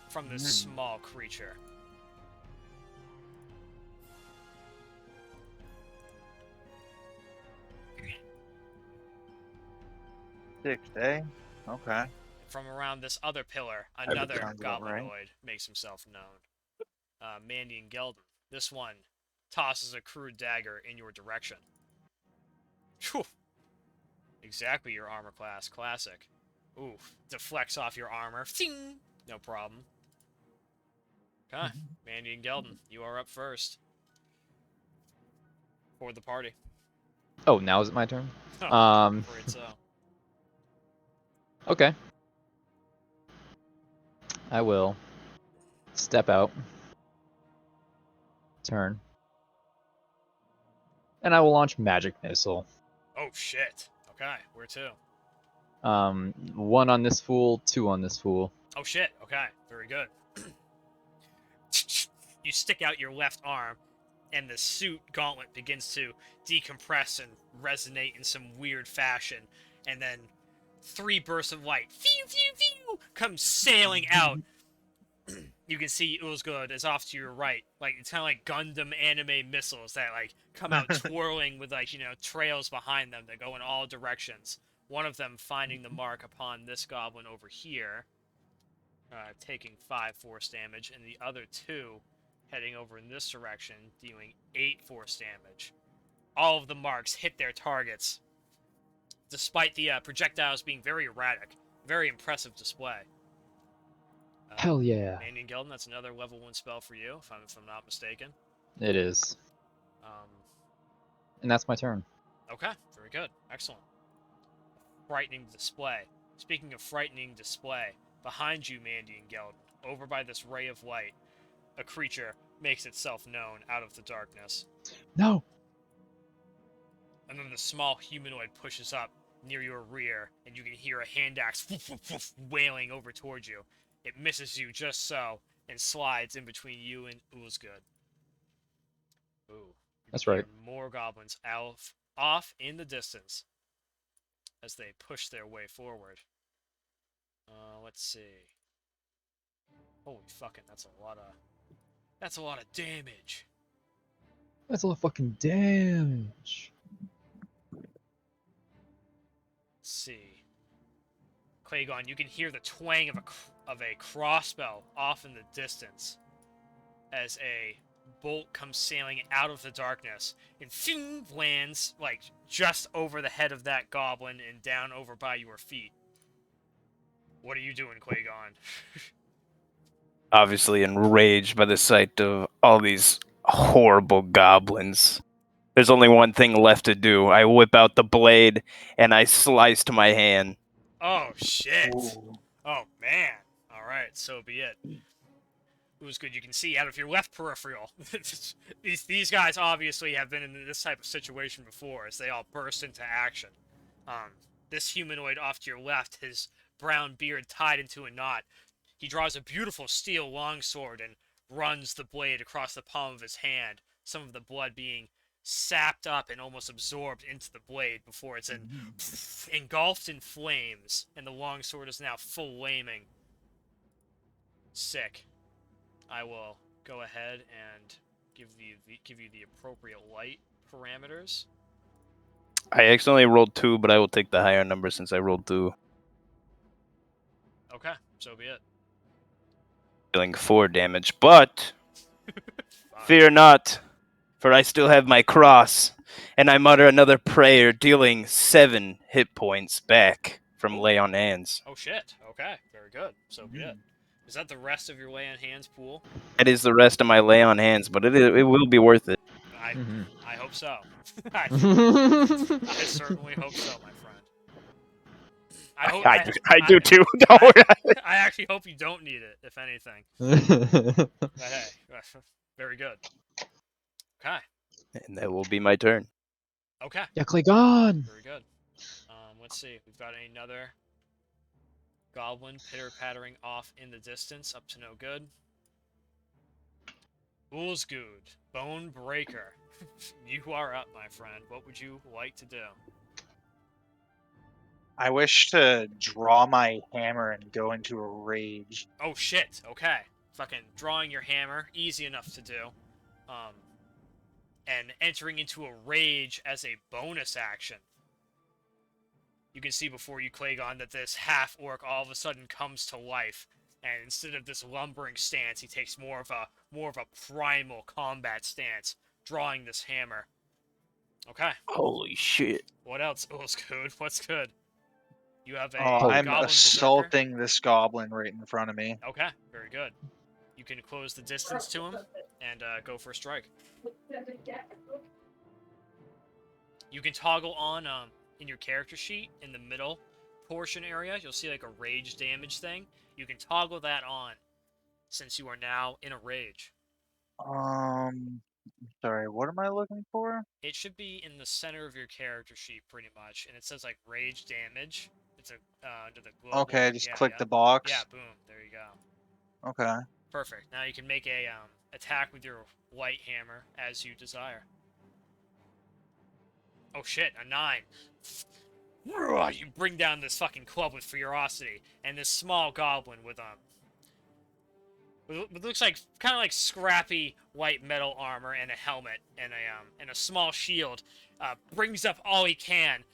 from this small creature. Six, eh? Okay. From around this other pillar, would another sounds about right. goblinoid makes himself known. Mandion Gelden. This one tosses a crude dagger in your direction. Phew. Exactly your armor class. Classic. Ooh, deflects off your armor. Ting! No problem. Okay, Mandion Gelden, you are up first. For the party. Oh, now is it my turn? Oh, I'm afraid so. Okay. I will step out. Turn. And I will launch Magic Missile. Oh, shit. Okay, where to? 1 on this fool, 2 on this fool. Oh, shit. Okay, very good. You stick out your left arm, and the suit gauntlet begins to decompress and resonate in some weird fashion, and then 3 bursts of light come sailing out. You can see Ulsgood is off to your right. Like, it's kind of like Gundam anime missiles that, like, come out twirling with, like, trails behind them that go in all directions. One of them finding the mark upon this goblin over here, taking 5 force damage, and the other 2 heading over in this direction, dealing 8 force damage. All of the marks hit their targets, despite the projectiles being very erratic. Very impressive display. Hell yeah. Mandion Gelden, that's another level 1 spell for you, if I'm not mistaken. It is. And that's my turn. Okay, very good. Excellent. Frightening display. Speaking of frightening display, behind you, Mandion Gelden, over by this ray of light, a creature makes itself known out of the darkness. No! And then the small humanoid pushes up near your rear, and you can hear a hand axe wailing over towards you. It misses you just so, and slides in between you and Ulsgood. Ooh. That's right. More goblins off in the distance as they push their way forward. Let's see. Holy fucking, that's a lot of damage. That's a lot of fucking damage. Let's see. Clagone, you can hear the twang of a crossbow off in the distance as a bolt comes sailing out of the darkness and lands like just over the head of that goblin and down over by your feet. What are you doing, Clagone? Obviously enraged by the sight of all these horrible goblins. There's only one thing left to do. I whip out the blade and I slice to my hand. Oh, shit. Ooh. Oh, man. Alright, so be it. It was good. You can see out of your left peripheral. these guys obviously have been in this type of situation before as they all burst into action. This humanoid off to your left, his brown beard tied into a knot. He draws a beautiful steel longsword and runs the blade across the palm of his hand, some of the blood being sapped up and almost absorbed into the blade before it's engulfed in flames, and the longsword is now flaming. Sick. I will go ahead and give you the appropriate light parameters. I accidentally rolled 2, but I will take the higher number since I rolled 2. Okay, so be it. Dealing 4 damage, but fear not, for I still have my cross, and I mutter another prayer, dealing 7 hit points back from lay on hands. Oh shit. Okay, very good. So be it. Is that the rest of your lay on hands pool? That is the rest of my lay on hands, but it will be worth it. I hope so. I certainly hope so, my friend. I do too. Don't worry. I actually hope you don't need it, if anything. But hey, very good. Okay. And that will be my turn. Okay. Yeah, Clagone! Very good. Let's see. We've got another goblin pitter-pattering off in the distance, up to no good. Ulsgood, Bone Breaker. You are up, my friend. What would you like to do? I wish to draw my hammer and go into a rage. Oh shit, okay. Fucking drawing your hammer, easy enough to do. And entering into a rage as a bonus action. You can see before you, Clagone, that this half-orc all of a sudden comes to life. And instead of this lumbering stance, he takes more of a primal combat stance, drawing this hammer. Okay. Holy shit. What else? What's good? What's good? You have a Oh, I'm goblin berserker. assaulting this goblin right in front of me. Okay, very good. You can close the distance to him and go for a strike. You can toggle on in your character sheet in the middle portion area. You'll see like a rage damage thing. You can toggle that on since you are now in a rage. Sorry, what am I looking for? It should be in the center of your character sheet pretty much, and it says like rage damage. It's under the global. Okay, just yeah, click yeah. the box. Yeah, boom. There you go. Okay. Perfect. Now you can make a attack with your light hammer as you desire. Oh shit, a 9. You bring down this fucking club with ferocity, and this small goblin with what looks like kind of like scrappy white metal armor and a helmet and a small shield, brings up all he can.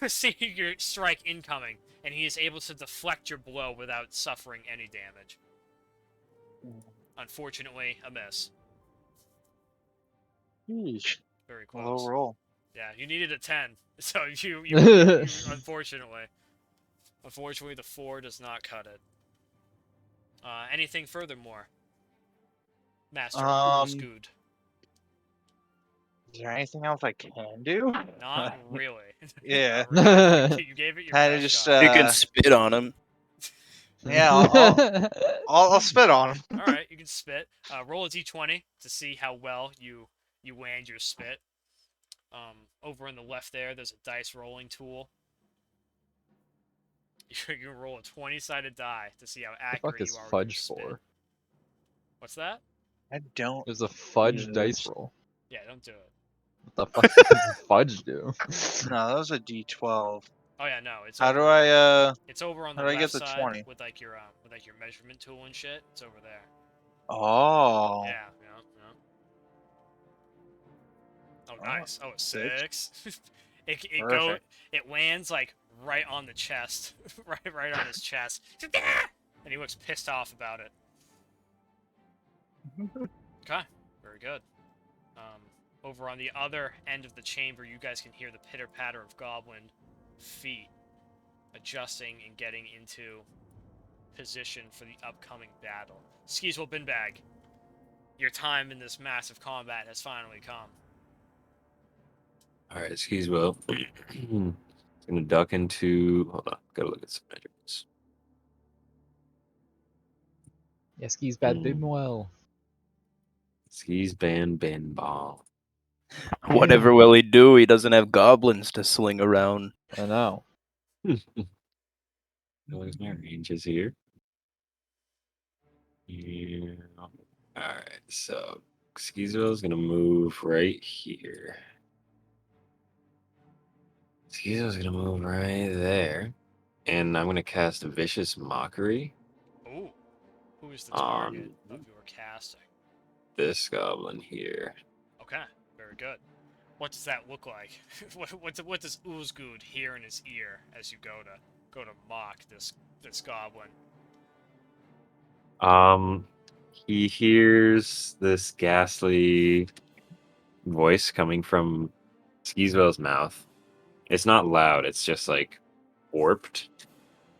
See your strike incoming, and he is able to deflect your blow without suffering any damage. Unfortunately, a miss. Yeesh. Very Low close. roll. Yeah, you needed a 10, so you unfortunately, the 4 does not cut it. Anything furthermore, Master Ulsgood? Is there anything else I can do? Not really. Yeah. Not really. You gave it your Kinda best just, shot. You can spit on him. Yeah, I'll spit on him. All right, you can spit. Roll a d20 to see how well you land your spit. Over on the left there's a dice rolling tool. You can roll a 20-sided die to see how The accurate fuck is you are with your fudge spit. for? What's that? I don't. There's a fudge use- dice roll. Yeah, don't do it. What the fuck does fudge do? No, that was a D12. Oh yeah, no, it's How over, do I it's over on the how do I left get the side 20? with like your measurement tool and shit. It's over there. Oh. Yeah. Oh, nice. Oh, a 6. It lands like right on the chest, right on his chest, and he looks pissed off about it. Okay, very good. Over on the other end of the chamber, you guys can hear the pitter-patter of goblin feet adjusting and getting into position for the upcoming battle. Skeezewell Binbag, your time in this massive combat has finally come. All right, Skeezewell. It's gonna duck into. Hold on, gotta look at some measurements. Yeah, skis bad Hmm. big well. Skis ban ball. Whatever will he do? He doesn't have goblins to sling around. I know. Where's my ranges here? Yeah. All right, so Skeezewell is gonna move right here. Skeezewell's gonna move right there, and I'm gonna cast a vicious mockery. Ooh, who is the target of your casting? This goblin here. Okay, very good. What does that look like? what does Ulsgood hear in his ear as you go to mock this goblin? He hears this ghastly voice coming from Skeezewell's mouth. It's not loud, it's just like warped.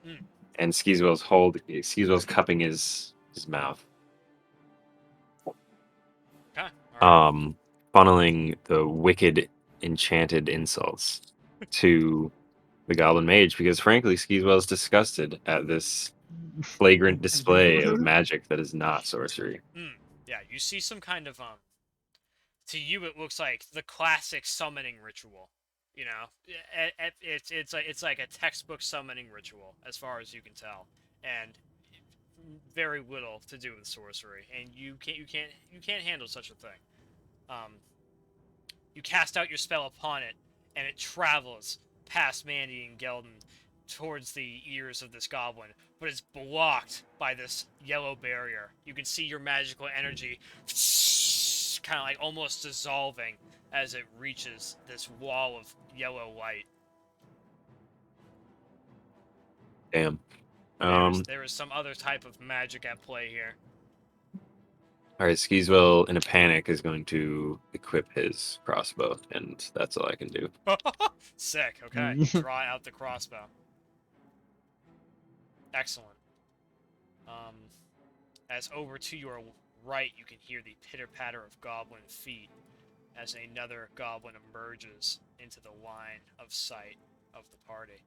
Mm. And Skeezewell's cupping his mouth. Okay, all right. Funneling the wicked enchanted insults to the goblin mage because frankly Skeezewell's disgusted at this flagrant display of magic that is not sorcery. Yeah, you see some kind of to you it looks like the classic summoning ritual. You know, it's like a textbook summoning ritual as far as you can tell, and very little to do with sorcery. And you can't handle such a thing. You cast out your spell upon it, and it travels past Mandion Gelden towards the ears of this goblin, but it's blocked by this yellow barrier. You can see your magical energy kind of like almost dissolving as it reaches this wall of yellow light. Damn. There is some other type of magic at play here. All right, Skeezewell, in a panic, is going to equip his crossbow, and that's all I can do. Sick. Okay, you draw out the crossbow. Excellent. As over to your right, you can hear the pitter-patter of goblin feet as another goblin emerges into the line of sight of the party.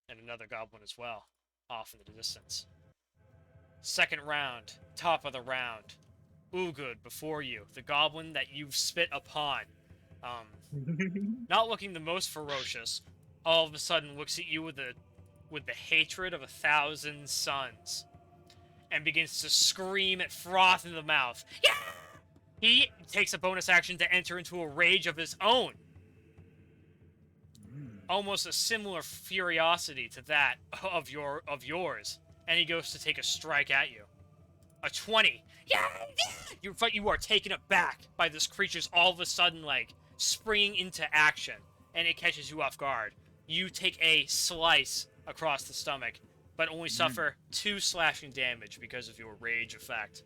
And another goblin as well, off in the distance. Second round, top of the round. Ulgud before you, the goblin that you've spit upon. Not looking the most ferocious, all of a sudden looks at you with the hatred of 1,000 suns, and begins to scream at froth in the mouth. Yeah! He takes a bonus action to enter into a rage of his own. Almost a similar furiosity to that of yours, and he goes to take a strike at you. A 20. Yeah! You are taken aback by this creature's all of a sudden, like, springing into action, and it catches you off guard. You take a slice across the stomach, but only suffer 2 slashing damage because of your rage effect.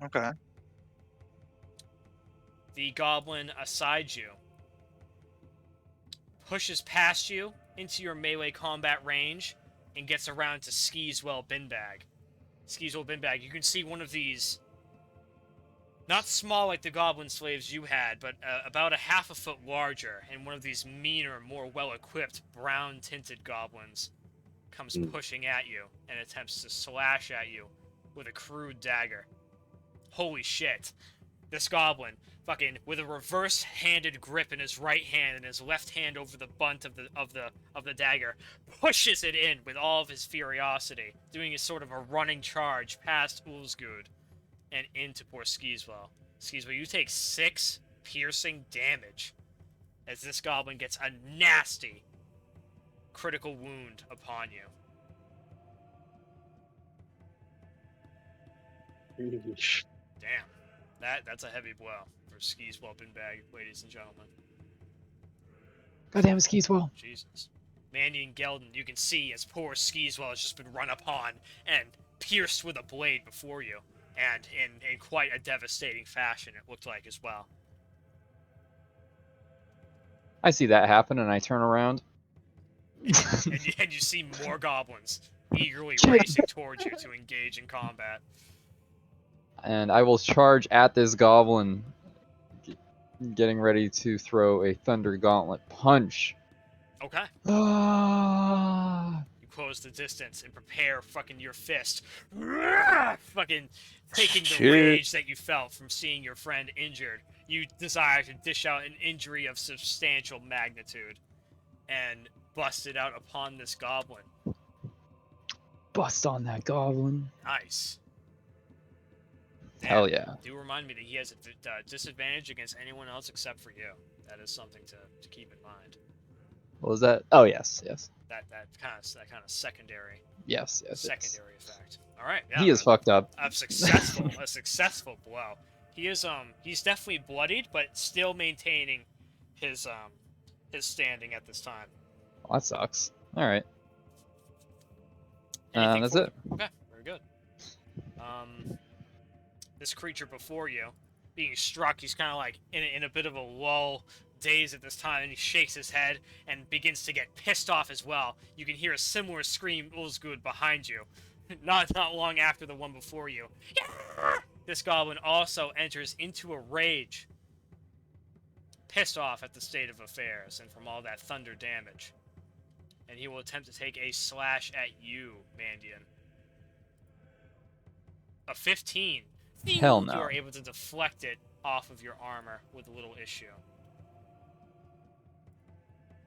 Okay. The goblin aside you pushes past you into your melee combat range and gets around to Skeezewell Binbag. Skeezewell Binbag, you can see one of these, not small like the goblin slaves you had, but about a half a foot larger, and one of these meaner, more well-equipped, brown-tinted goblins comes pushing at you and attempts to slash at you with a crude dagger. Holy shit. This goblin, fucking with a reverse-handed grip in his right hand and his left hand over the butt of the dagger, pushes it in with all of his furiosity, doing a sort of a running charge past Ulzgud and into poor Skeezewell. Skeezewell, you take 6 piercing damage as this goblin gets a nasty critical wound upon you. Damn. That's a heavy blow for Skeezewell Binbag, ladies and gentlemen. Goddamn Skeezewell. Jesus. Mandion Gelden, you can see as poor Skeezewell has just been run upon and pierced with a blade before you, and in quite a devastating fashion, it looked like as well. I see that happen, and I turn around. And you see more goblins eagerly racing towards you to engage in combat. And I will charge at this goblin, getting ready to throw a Thunder Gauntlet punch. Okay. Ah! You close the distance and prepare fucking your fist. Fucking taking the Shit. rage that you felt from seeing your friend injured. You desire to dish out an injury of substantial magnitude and bust it out upon this goblin. Bust on that goblin. Nice. Hell yeah. Do remind me that he has a disadvantage against anyone else except for you. That is something to keep in mind. What was that? Oh, yes. That kind of secondary Yes. secondary effect. All right. Yeah, He is fucked up. a successful blow. He is he's definitely bloodied, but still maintaining his standing at this time. Well, that sucks. All right. Anything That's for it. you? Okay, very good. This creature before you, being struck, he's kind of like in a bit of a lull, daze at this time, and he shakes his head and begins to get pissed off as well. You can hear a similar scream, Ulzgud, behind you, not long after the one before you. This goblin also enters into a rage, pissed off at the state of affairs and from all that thunder damage. And he will attempt to take a slash at you, Mandion. A 15. Hell no. You are able to deflect it off of your armor with a little issue.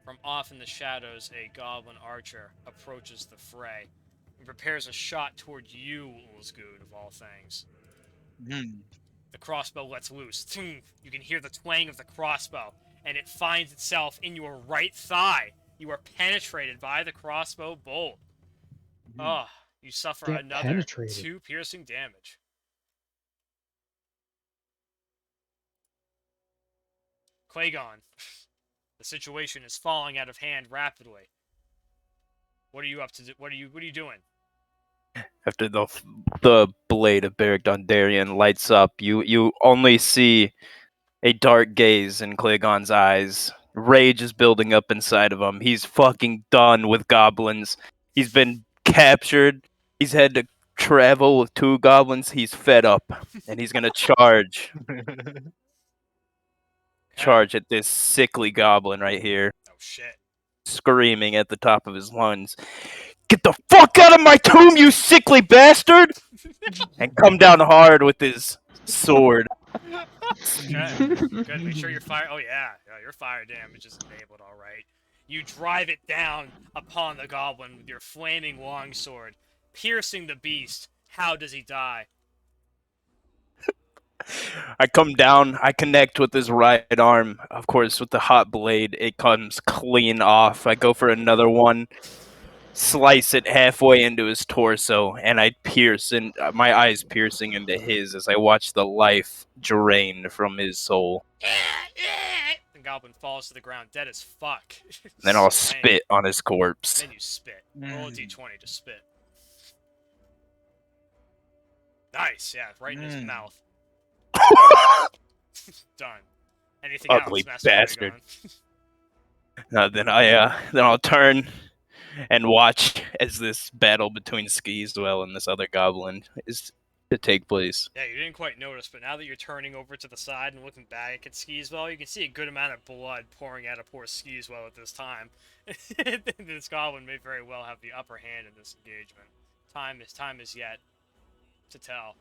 From off in the shadows, a goblin archer approaches the fray and prepares a shot toward you, Ulzgud, of all things. The crossbow lets loose. You can hear the twang of the crossbow, and it finds itself in your right thigh. You are penetrated by the crossbow bolt. You suffer Get another penetrated. 2 piercing damage. Clagone, the situation is falling out of hand rapidly. What are you up to? What are you doing? After the blade of Beric Dondarrion lights up, you only see a dark gaze in Clagon's eyes. Rage is building up inside of him. He's fucking done with goblins. He's been captured. He's had to travel with 2 goblins. He's fed up, and he's gonna charge at this sickly goblin right here, Oh shit! screaming at the top of his lungs, "Get the fuck out of my tomb, you sickly bastard!" and come down hard with his sword. Okay, good. Make sure your fire. Oh yeah, your fire damage is enabled. All right. You drive it down upon the goblin with your flaming longsword, piercing the beast. How does he die? I come down, I connect with his right arm. Of course, with the hot blade, it comes clean off. I go for another one, slice it halfway into his torso, and I pierce, and my eyes piercing into his as I watch the life drain from his soul. The goblin falls to the ground, dead as fuck. Then I'll Slain. spit on his corpse. Then you spit. Roll a d20 to spit. Nice, yeah, right in his mouth. Done. Anything Ugly else, Master bastard. Clagon? Then I'll turn and watch as this battle between Skeezewell and this other goblin is to take place. Yeah, you didn't quite notice, but now that you're turning over to the side and looking back at Skeezewell, you can see a good amount of blood pouring out of poor Skeezewell at this time. This goblin may very well have the upper hand in this engagement. Time is yet to tell.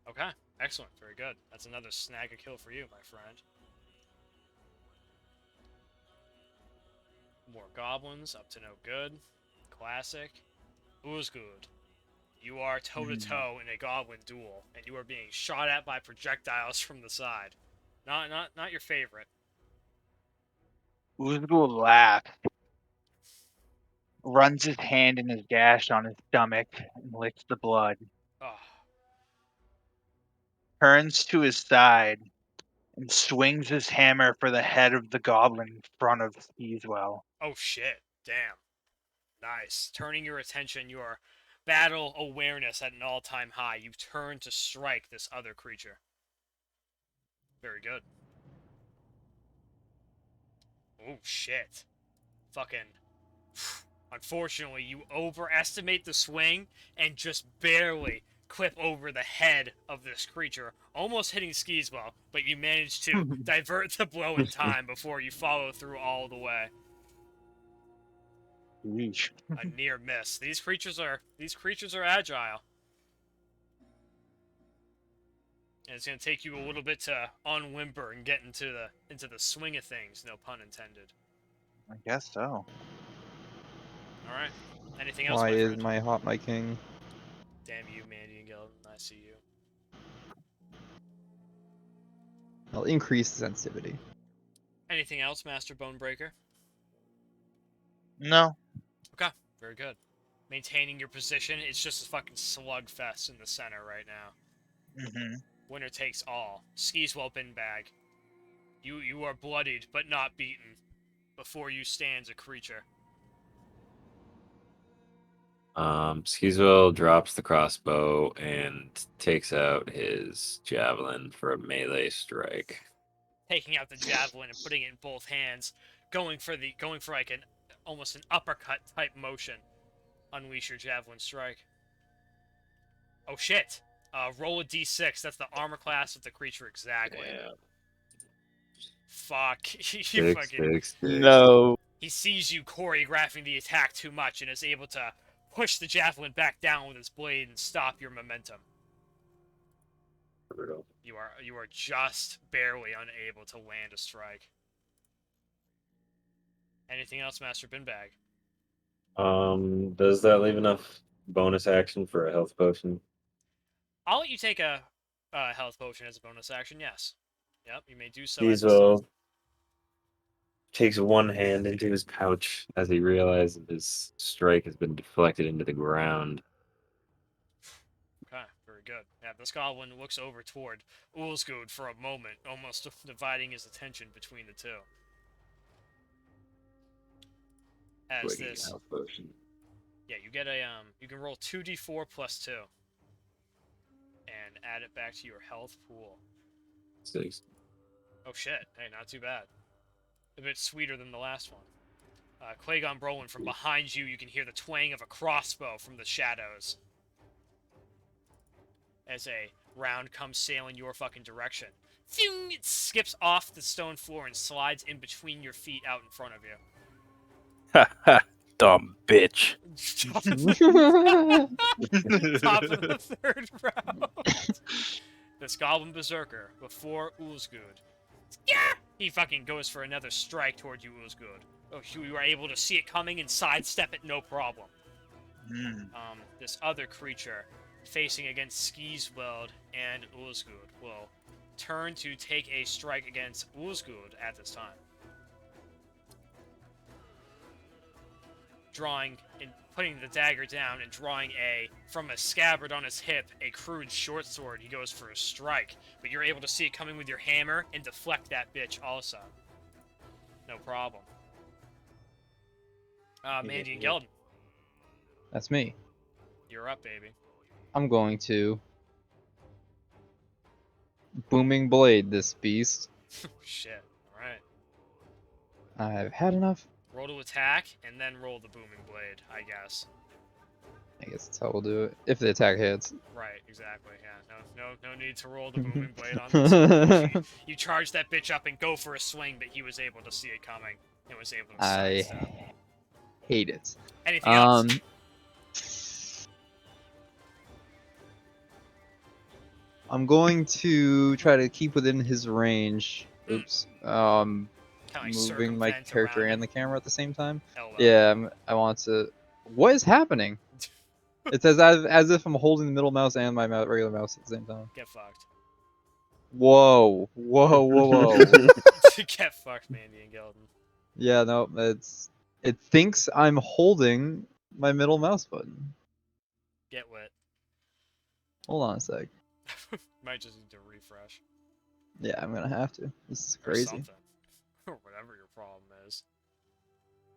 Okay, excellent, very good. That's another snag a kill for you, my friend. More goblins, up to no good. Classic. Uzgud. You are toe-to-toe in a goblin duel, and you are being shot at by projectiles from the side. Not your favorite. Uzgul laughs, runs his hand in his gash on his stomach, and licks the blood. Oh, Turns to his side and swings his hammer for the head of the goblin in front of Skeezewell. oh shit. Damn. Nice. Turning your attention, your battle awareness at an all-time high. You turn to strike this other creature. Very good. Oh shit. Fucking... Unfortunately, you overestimate the swing and just barely clip over the head of this creature, almost hitting Skeezewell, but you manage to divert the blow in time before you follow through all the way. Yeesh. A near miss. These creatures are agile. And it's gonna take you a little bit to unwhimper and get into the swing of things, no pun intended. I guess so. Alright. Anything else, Why my is friend? my hot my king? Damn you, Mandion Gelden. I see you. I'll increase sensitivity. Anything else, Master Bonebreaker? No. Okay, very good. Maintaining your position, it's just a fucking slugfest in the center right now. Mm-hmm. Winner takes all. Skeezewell Binbag. You are bloodied, but not beaten. Before you stands a creature. Skeezewell drops the crossbow and takes out his javelin for a melee strike. Taking out the javelin and putting it in both hands, going for like almost an uppercut type motion. Unleash your javelin strike. Oh shit! Roll a d6. That's the armor class of the creature exactly. Yeah. Fuck. Six. No. He sees you choreographing the attack too much and is able to push the javelin back down with his blade and stop your momentum. Brutal. You are just barely unable to land a strike. Anything else, Master Binbag? Does that leave enough bonus action for a health potion? I'll let you take a health potion as a bonus action, yes. Yep, you may do so. Skeezewell takes one hand into his pouch as he realizes his strike has been deflected into the ground. Okay, very Very good. Yeah, this goblin looks over toward Ulsgood for a moment, almost dividing his attention between the two. As Twiggy this, health potion. yeah, you get a you can roll 2d4 plus 2, and add it back to your health pool. 6. Oh shit! Hey, not too bad. A bit sweeter than the last one. Clagone Brolin, from behind you, you can hear the twang of a crossbow from the shadows. As a round comes sailing your fucking direction. Phew! It skips off the stone floor and slides in between your feet out in front of you. Ha ha, dumb bitch. Top of the third round. This Goblin Berserker, before Ulsgood. Yeah! He fucking goes for another strike toward you, Ulsgood. Oh, you were able to see it coming and sidestep it, no problem. This other creature, facing against Skeezewell and Ulsgood, will turn to take a strike against Ulsgood at this time. Drawing and putting the dagger down and drawing from a scabbard on his hip, a crude short sword, he goes for a strike. But you're able to see it coming with your hammer and deflect that bitch also. No problem. Mandion Gelden, That's me. you're up, baby. I'm going to booming blade this beast. Shit. Alright. I've had enough. Roll to attack, and then roll the booming blade, I guess. I guess that's how we'll do it. If the attack hits. Right, exactly, yeah. No need to roll the booming blade on this. You charge that bitch up and go for a swing, but he was able to see it coming and was able to I sidestep. hate it. Anything else? I'm going to try to keep within his range. Oops. Kinda like Moving my circumvent character around and it. the camera at the same time. LOL. Yeah, I want to. What is happening? It's as if I'm holding the middle mouse and my regular mouse at the same time. Get fucked. Whoa. Get fucked, Mandion Gelden. Yeah, no, it thinks I'm holding my middle mouse button. Get wet. Hold on a sec. Might just need to refresh. Yeah, I'm gonna have to. This is Or crazy. something. Or whatever your problem is.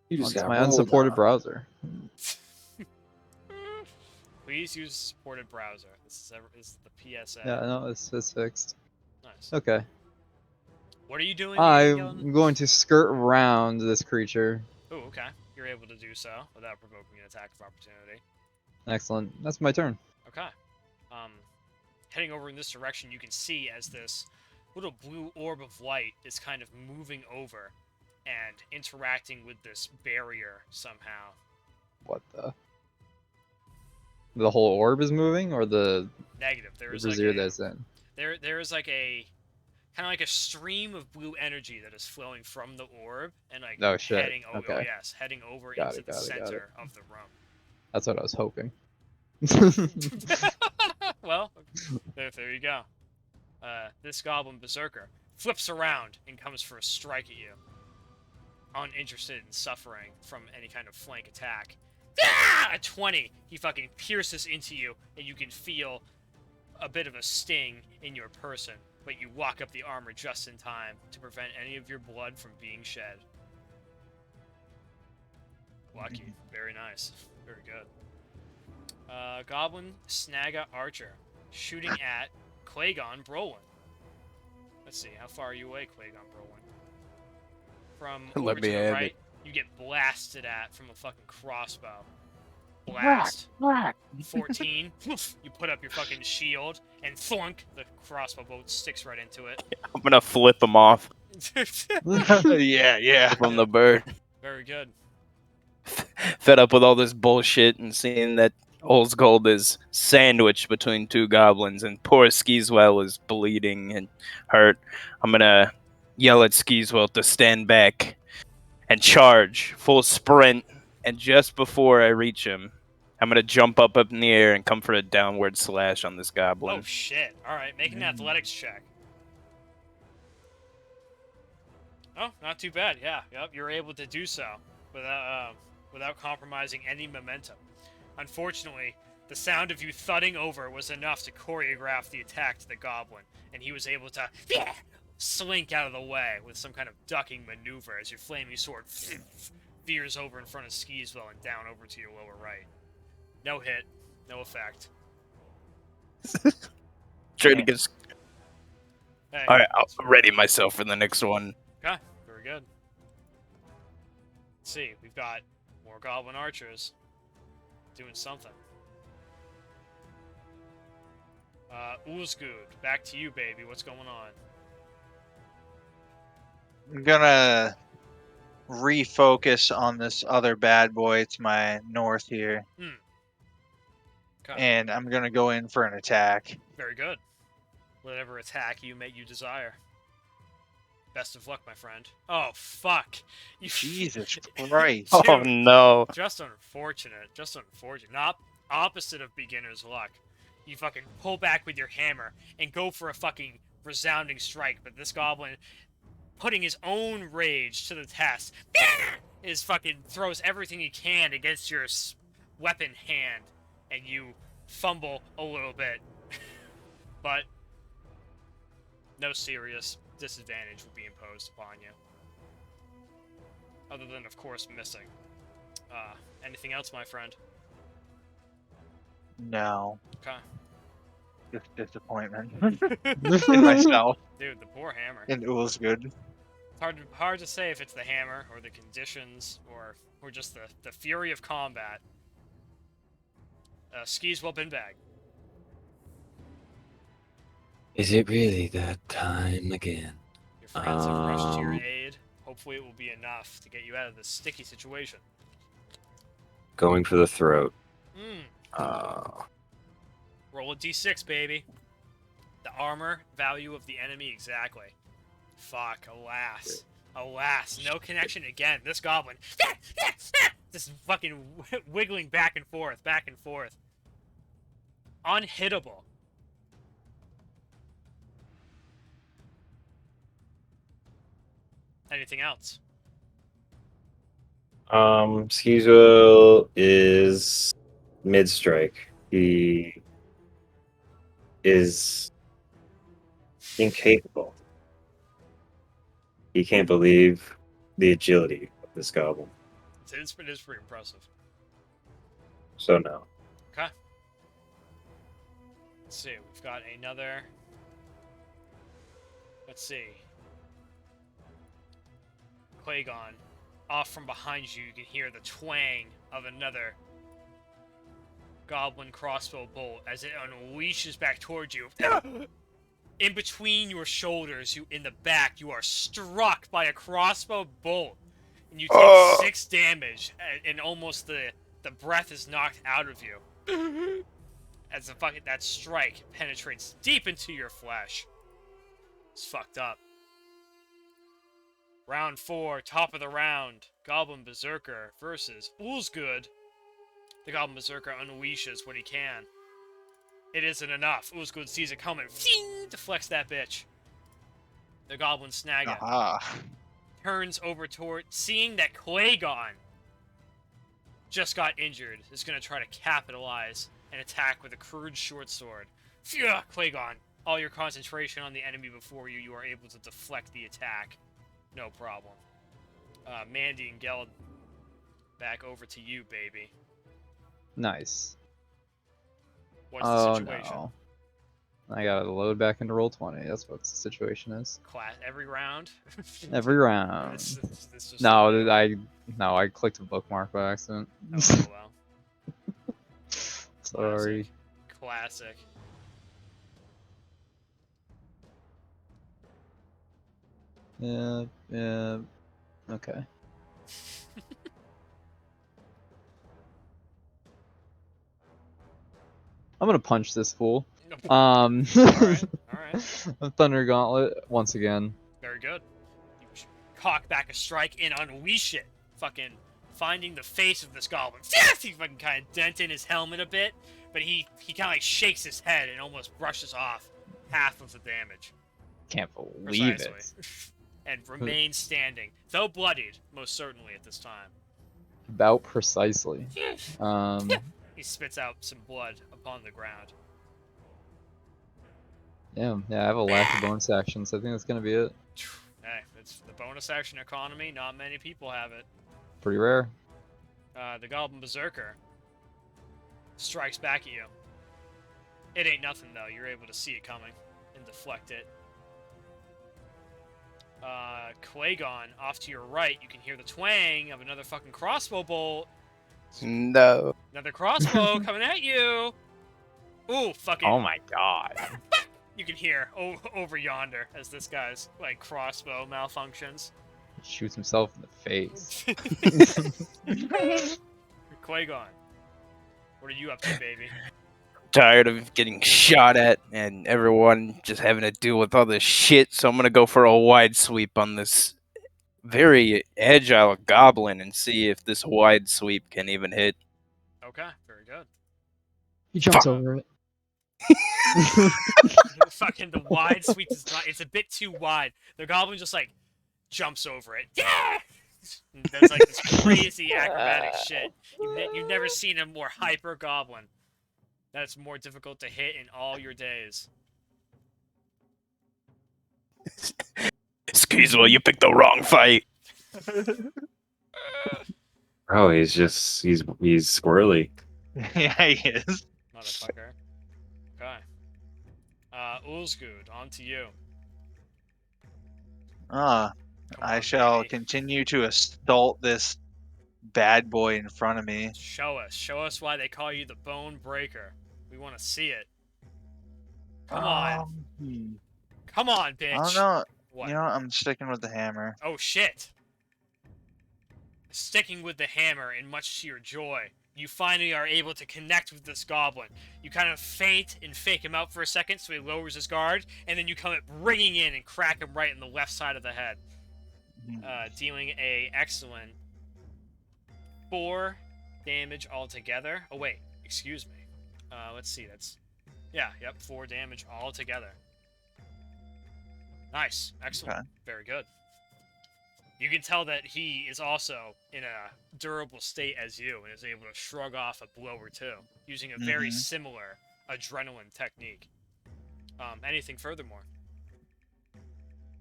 You It's just got my rolled unsupported on. browser. Please use a supported browser. This is the PSA. Yeah, no, it's fixed. Nice. Okay. What are you doing, Mandion Gelden? I'm going to skirt around this creature. Oh, okay. You're able to do so without provoking an attack of opportunity. Excellent. That's my turn. Okay. Heading over in this direction, you can see as this little blue orb of light is kind of moving over and interacting with this barrier somehow. What the? The whole orb is moving, or the Negative. There is brazier like that's in? there is like a kind of like a stream of blue energy that is flowing from the orb and like Oh, shit. heading over. Okay. Oh yes, heading over Got into it, the got it, got it. center of the room. That's what I was hoping. Well, there you go. This Goblin Berserker flips around and comes for a strike at you. Uninterested in suffering from any kind of flank attack. Ah! A 20! He fucking pierces into you, and you can feel a bit of a sting in your person, but you walk up the armor just in time to prevent any of your blood from being shed. Lucky. Very nice. Very good. Goblin Snaga Archer, shooting at Clagone Brolin. Let's see, how far are you away, Clagone Brolin? From over Let to me the have right, it. you get blasted at from a fucking crossbow. Blast. 14. You put up your fucking shield, and thunk, the crossbow bolt sticks right into it. I'm gonna flip him off yeah. from the bird. Very good. Fed up with all this bullshit and seeing that Oldsgold is sandwiched between two goblins and poor Skeezewell is bleeding and hurt, I'm gonna yell at Skeezewell to stand back and charge, full sprint, and just before I reach him, I'm gonna jump up in the air and come for a downward slash on this goblin. Oh shit. Alright, make an athletics check. Oh, not too bad, yeah. Yep, you're able to do so without compromising any momentum. Unfortunately, The sound of you thudding over was enough to choreograph the attack to the goblin, and he was able to slink out of the way with some kind of ducking maneuver as your flaming sword veers over in front of Skeezewell and down over to your lower right. No hit, no effect. Trying to get. Hey, All right, I'll ready myself for the next one. okay, very good. Let's see, we've got more goblin archers doing something. Uzgud, back to you, baby. What's going on? I'm gonna refocus on this other bad boy to my north here, Okay, and I'm gonna go in for an attack. very good. Whatever attack you desire. Best of luck, my friend. Oh, fuck. You Jesus Christ. Oh Dude, no! just unfortunate. Just unfortunate. Not opposite of beginner's luck. You fucking pull back with your hammer and go for a fucking resounding strike, but this goblin, putting his own rage to the test, is fucking throws everything he can against your weapon hand, and you fumble a little bit. But no serious disadvantage will be imposed upon you. Other than, of course, missing. Anything else, my friend? No. Okay. Just disappointment in myself. Dude, the poor hammer. And it was good. It's hard to say if it's the hammer, or the conditions, or just the fury of combat. Skeezewell Binbag. Is it really that time again? Your friends have rushed to your aid. Hopefully it will be enough to get you out of this sticky situation. Going for the throat. Roll a d6, baby. The armor value of the enemy exactly. Fuck, alas. Alas, no connection again. This goblin. Just fucking wiggling back and forth, back and forth. Unhittable. Anything else? Skeezewell is mid-strike. He is incapable. He can't believe the agility of this goblin. It is pretty impressive. So no. Okay. Let's see. We've got another. Let's see. Clagone. Off from behind you, you can hear the twang of another goblin crossbow bolt as it unleashes back towards you. In between your shoulders, in the back, you are struck by a crossbow bolt, and you take 6 damage, and almost the breath is knocked out of you as that strike penetrates deep into your flesh. It's fucked up. Round 4, top of the round. Goblin Berserker versus Uzgud. The Goblin Berserker unleashes what he can. It isn't enough. Uzgud sees it coming. Deflects that bitch. The Goblin snag it. Aha. Turns over toward... Seeing that Clagone just got injured, is going to try to capitalize and attack with a crude short sword. Phew, Clagone. All your concentration on the enemy before you, you are able to deflect the attack. No problem. Mandion Gelden, back over to you, baby. Nice. What's the situation? No. I gotta load back into Roll20. That's what the situation is. Every round? Every round. This just No, I clicked a bookmark by accident. Oh, well. Sorry. Classic. Yeah, okay. I'm gonna punch this fool. Alright. Thunder Gauntlet once again. Very good. You cock back a strike and unleash it. Fucking finding the face of this goblin. He fucking kind of dent in his helmet a bit, but he kind of like shakes his head and almost brushes off half of the damage. Can't believe it. And remains standing, though bloodied, most certainly at this time. About precisely. He spits out some blood upon the ground. Yeah, I have a lack of bonus actions. I think that's gonna be it. Hey, it's the bonus action economy. Not many people have it. Pretty rare. The Goblin Berserker strikes back at you. It ain't nothing, though. You're able to see it coming and deflect it. Clagone, off to your right, you can hear the twang of another fucking crossbow bolt. No. Another crossbow coming at you. Ooh, fucking. Oh my god. You can hear over yonder as this guy's, like, crossbow malfunctions. He shoots himself in the face. Clagone, what are you up to, baby? Tired of getting shot at and everyone just having to deal with all this shit, so I'm gonna go for a wide sweep on this very agile goblin and see if this wide sweep can even hit. Okay, very good. He jumps Fuck. over it. Fucking the wide sweep is not. It's a bit too wide. The goblin just like jumps over it. Yeah. There's like this crazy acrobatic shit. You've never seen a more hyper goblin. That's more difficult to hit in all your days. Skeezewell, you picked the wrong fight. Oh, he's squirrely. Yeah, he is. Motherfucker. Okay. Ulzgood, on to you. Ah, Come I on, shall baby. continue to assault this bad boy in front of me. Show us why they call you the Bone Breaker. We want to see it. Come on. Come on, bitch. I don't know. What? You know, I'm sticking with the hammer. Oh shit. Sticking with the hammer, and much to your joy, you finally are able to connect with this goblin. You kind of feint and fake him out for a second so he lowers his guard, and then you come ringing in and crack him right in the left side of the head. Dealing a excellent 4 damage altogether. Oh wait, excuse me. Let's see, that's... Yeah, yep, 4 damage altogether. Nice, excellent, Okay. very good. You can tell that he is also in a durable state as you and is able to shrug off a blow or two, using a very similar adrenaline technique. Anything furthermore?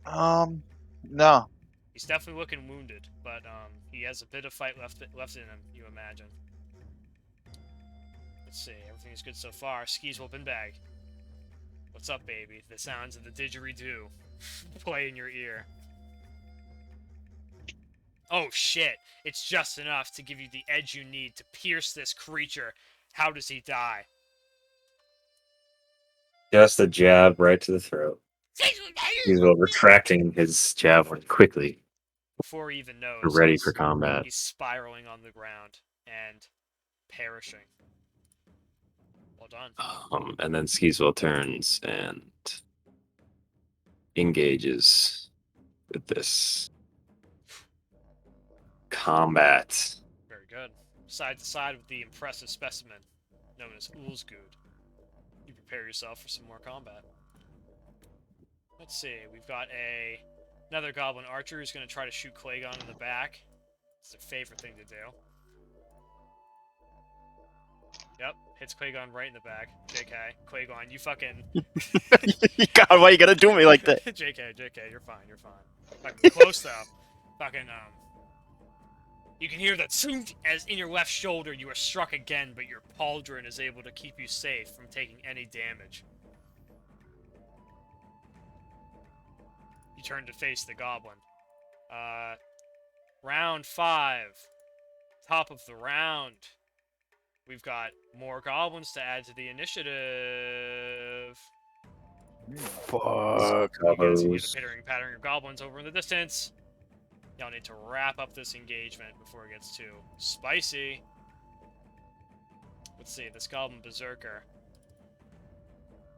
No. He's definitely looking wounded, but he has a bit of fight left in him, you imagine. Let's see, everything's good so far. Skeezewell Binbag. What's up, baby? The sounds of the didgeridoo play in your ear. Oh shit, it's just enough to give you the edge you need to pierce this creature. How does he die? Just a jab right to the throat. He's retracting his javelin quickly, Before he even knows, ready for combat. he's spiraling on the ground and perishing. Well done. And then Skeezewell turns and engages with this combat. Very good. Side to side with the impressive specimen known as Ulzgood. You prepare yourself for some more combat. Let's see, we've got another goblin archer who's going to try to shoot Clagone in the back. It's a favorite thing to do. Yep, hits Clagone right in the back. JK, Clagone, you fucking... God, why you gotta do me like that? JK, you're fine. Fucking close though. Fucking, you can hear the tsunk as in your left shoulder you are struck again, but your pauldron is able to keep you safe from taking any damage. You turn to face the goblin. Round 5. Top of the round. We've got more goblins to add to the initiative. Fuck. You guys can hear the pittering pattering of goblins over in the distance. Y'all need to wrap up this engagement before it gets too spicy. Let's see, this Goblin Berserker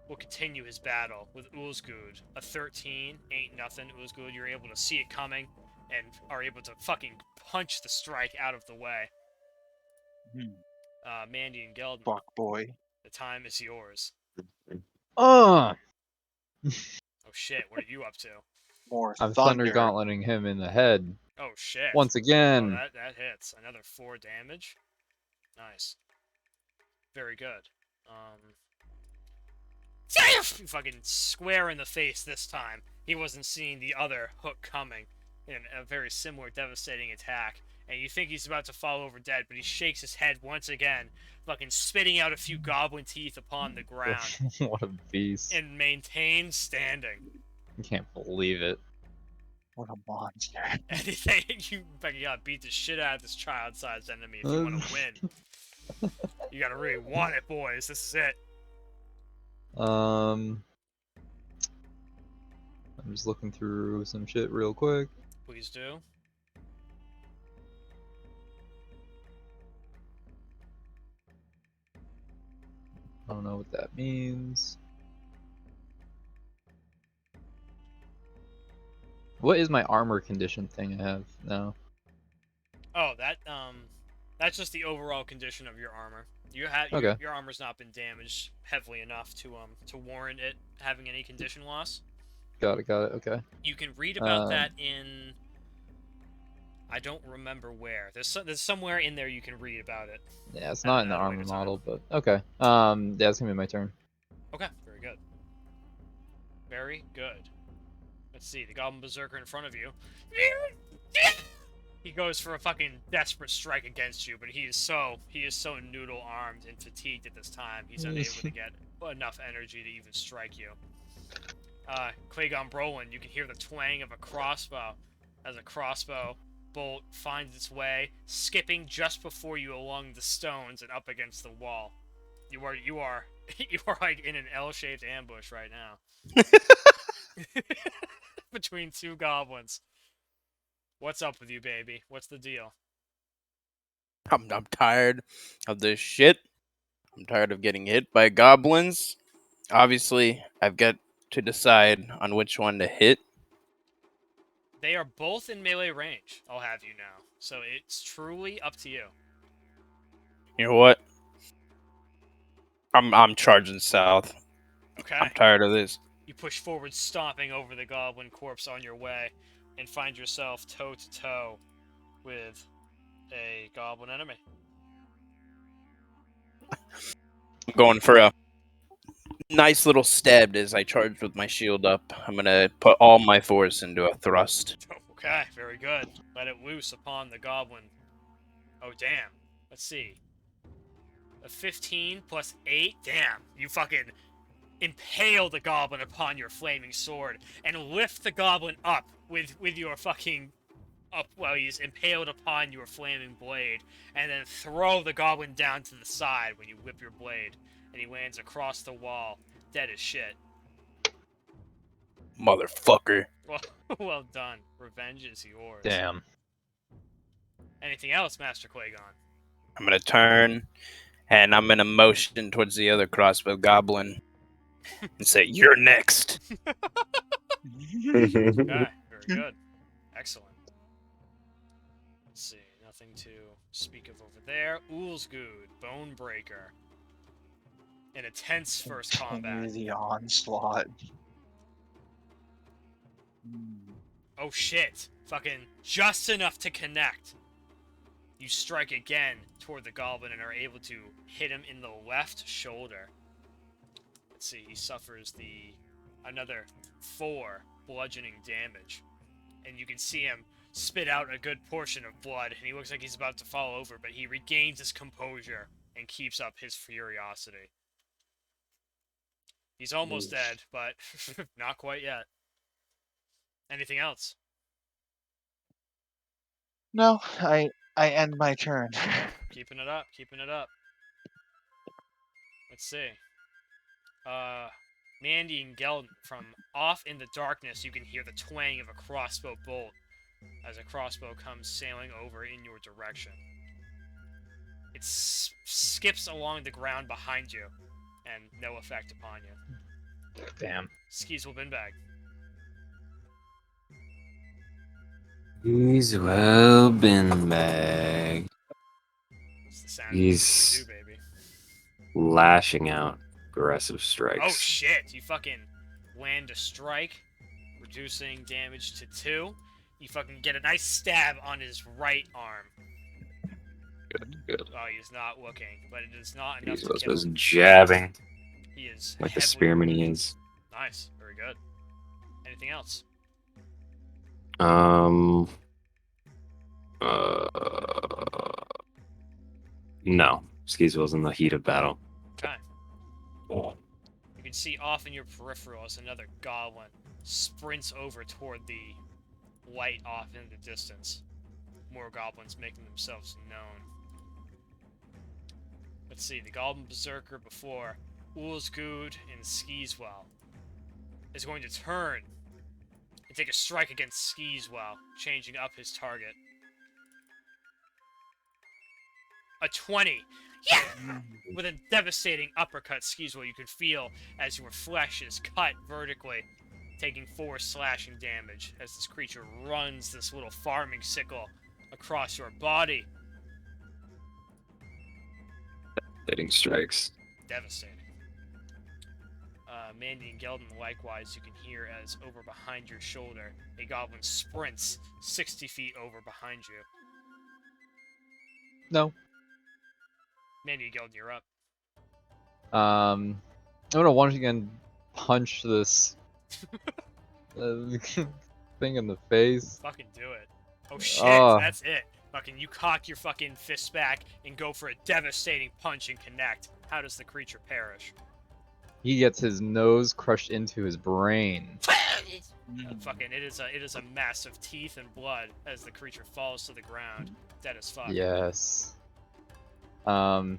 will continue his battle with Ulzgood. A 13 ain't nothing. Ulzgood, you're able to see it coming and are able to fucking punch the strike out of the way. Mandion Gelden, Fuck boy. the time is yours. Oh, shit, what are you up to? More I'm thunder. thunder gauntleting him in the head Oh shit. once again. Oh, that hits. Another 4 damage. Nice. Very good. Fucking square in the face this time. He wasn't seeing the other hook coming in a very similar devastating attack. And you think he's about to fall over dead, but he shakes his head once again, fucking spitting out a few goblin teeth upon the ground, What a beast. and maintains standing. I can't believe it. What a monster. Anything you fucking gotta beat the shit out of this child-sized enemy if you want to win. You gotta really want it, boys. This is it. I'm just looking through some shit real quick. Please do. I don't know what that means. What is my armor condition thing I have now? Oh, that's just the overall condition of your armor. You have Okay. your armor's not been damaged heavily enough to warrant it having any condition loss. Got it, okay. You can read about that in, I don't remember where. There's somewhere in there you can read about it. Yeah, it's not in the at a armor later time. model, but okay. Yeah, it's gonna be my turn. Okay, very good. Very good. Let's see, the Goblin Berserker in front of you. He goes for a fucking desperate strike against you, but he is so noodle armed and fatigued at this time. He's unable to get enough energy to even strike you. Clagone Brolin, you can hear the twang of a crossbow as a crossbow bolt finds its way, skipping just before you along the stones and up against the wall. You are like in an L-shaped ambush right now. Between two goblins. What's up with you, baby? What's the deal? I'm tired of this shit. I'm tired of getting hit by goblins. Obviously, I've got to decide on which one to hit. They are both in melee range, I'll have you know. So it's truly up to you. You know what? I'm charging south. Okay. I'm tired of this. You push forward, stomping over the goblin corpse on your way, and find yourself toe-to-toe with a goblin enemy. I'm going for a nice little stab as I charge with my shield up. I'm gonna put all my force into a thrust. Okay, very good. Let it loose upon the goblin. Oh, damn. Let's see. A 15 plus 8? Damn. You fucking impale the goblin upon your flaming sword and lift the goblin up with your fucking while he's impaled upon your flaming blade, and then throw the goblin down to the side when you whip your blade, and he lands across the wall, dead as shit. Motherfucker. Well done. Revenge is yours. Damn. Anything else, Master Clagone? I'm gonna turn and I'm gonna motion towards the other crossbow goblin and say, "You're next." Okay, very good. Excellent. Let's see, nothing to speak of over there. Oolsgood, Bonebreaker. In a tense first combat. Continue the onslaught. Oh shit! Fucking just enough to connect. You strike again toward the goblin and are able to hit him in the left shoulder. Let's see, he suffers another 4 bludgeoning damage. And you can see him spit out a good portion of blood, and he looks like he's about to fall over, but he regains his composure and keeps up his furiosity. He's almost dead, but not quite yet. Anything else? No, I end my turn. Keeping it up, keeping it up. Let's see. Mandion Gelden, from off in the darkness, you can hear the twang of a crossbow bolt as a crossbow comes sailing over in your direction. It skips along the ground behind you, and no effect upon you. Damn. Skeezewell Binbag. Skeezewell Binbag. It's the sound He's you do, baby. lashing out aggressive strikes. Oh shit! You fucking land a strike, reducing damage to 2. You fucking get a nice stab on his right arm. Good. Oh, he's not looking, but it is not enough He to kill was him. jabbing He is like the heavily- spearman he is. Nice, very good. Anything else? No. Skeezewell's in the heat of battle. Okay. You can see off in your peripheral as another goblin sprints over toward the light off in the distance. More goblins making themselves known. Let's see, the goblin berserker before Ulsgood and Skeezewell is going to turn and take a strike against Skeezewell, changing up his target. A 20. Yeah! With a devastating uppercut, Skeezewell, you can feel as your flesh is cut vertically, taking 4 slashing damage as this creature runs this little farming sickle across your body. Hitting strikes. Devastating. Mandion Gelden, likewise, you can hear as over behind your shoulder, a goblin sprints 60 feet over behind you. No. Mandion Gelden, you're up. I'm gonna once again punch this thing in the face. Fucking do it. Oh shit, Oh. that's it. Fucking you cock your fucking fists back and go for a devastating punch and connect. How does the creature perish? He gets his nose crushed into his brain. Fucking it is a mess of teeth and blood as the creature falls to the ground, dead as fuck. Yes. I'm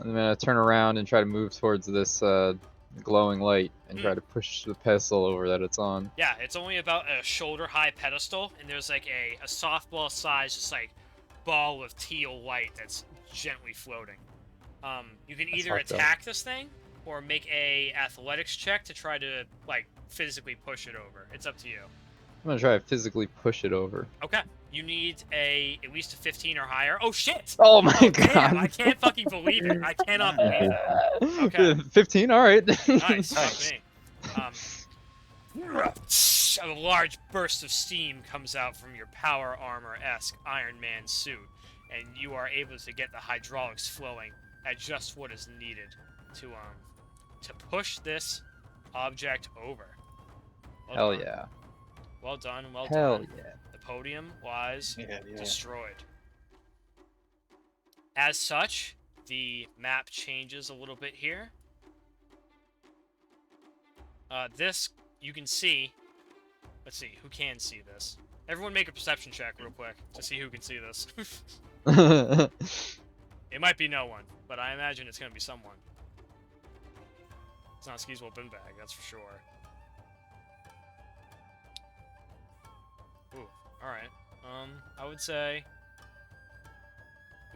gonna turn around and try to move towards this glowing light and try to push the pedestal over that it's on. Yeah, it's only about a shoulder-high pedestal, and there's like a softball-sized, just like ball of teal light that's gently floating. You can That's either fucked up. attack this thing or make a athletics check to try to like physically push it over. It's up to you. I'm gonna try to physically push it over. Okay. You need at least a 15 or higher. Oh shit! Oh my Damn, god! I can't fucking believe it. I cannot believe it. Okay. 15. All right. Nice. Fuck me. A large burst of steam comes out from your power armor-esque Iron Man suit, and you are able to get the hydraulics flowing at just what is needed to push this object over. Well Hell done. yeah. Well done. Well Hell done. yeah. The podium lies Yeah. destroyed. As such, the map changes a little bit here. This, you can see... Let's see, who can see this? Everyone make a perception check real quick to see who can see this. It might be no one, but I imagine it's gonna be someone. It's not Skeezewell Binbag, that's for sure. Ooh, alright. I would say...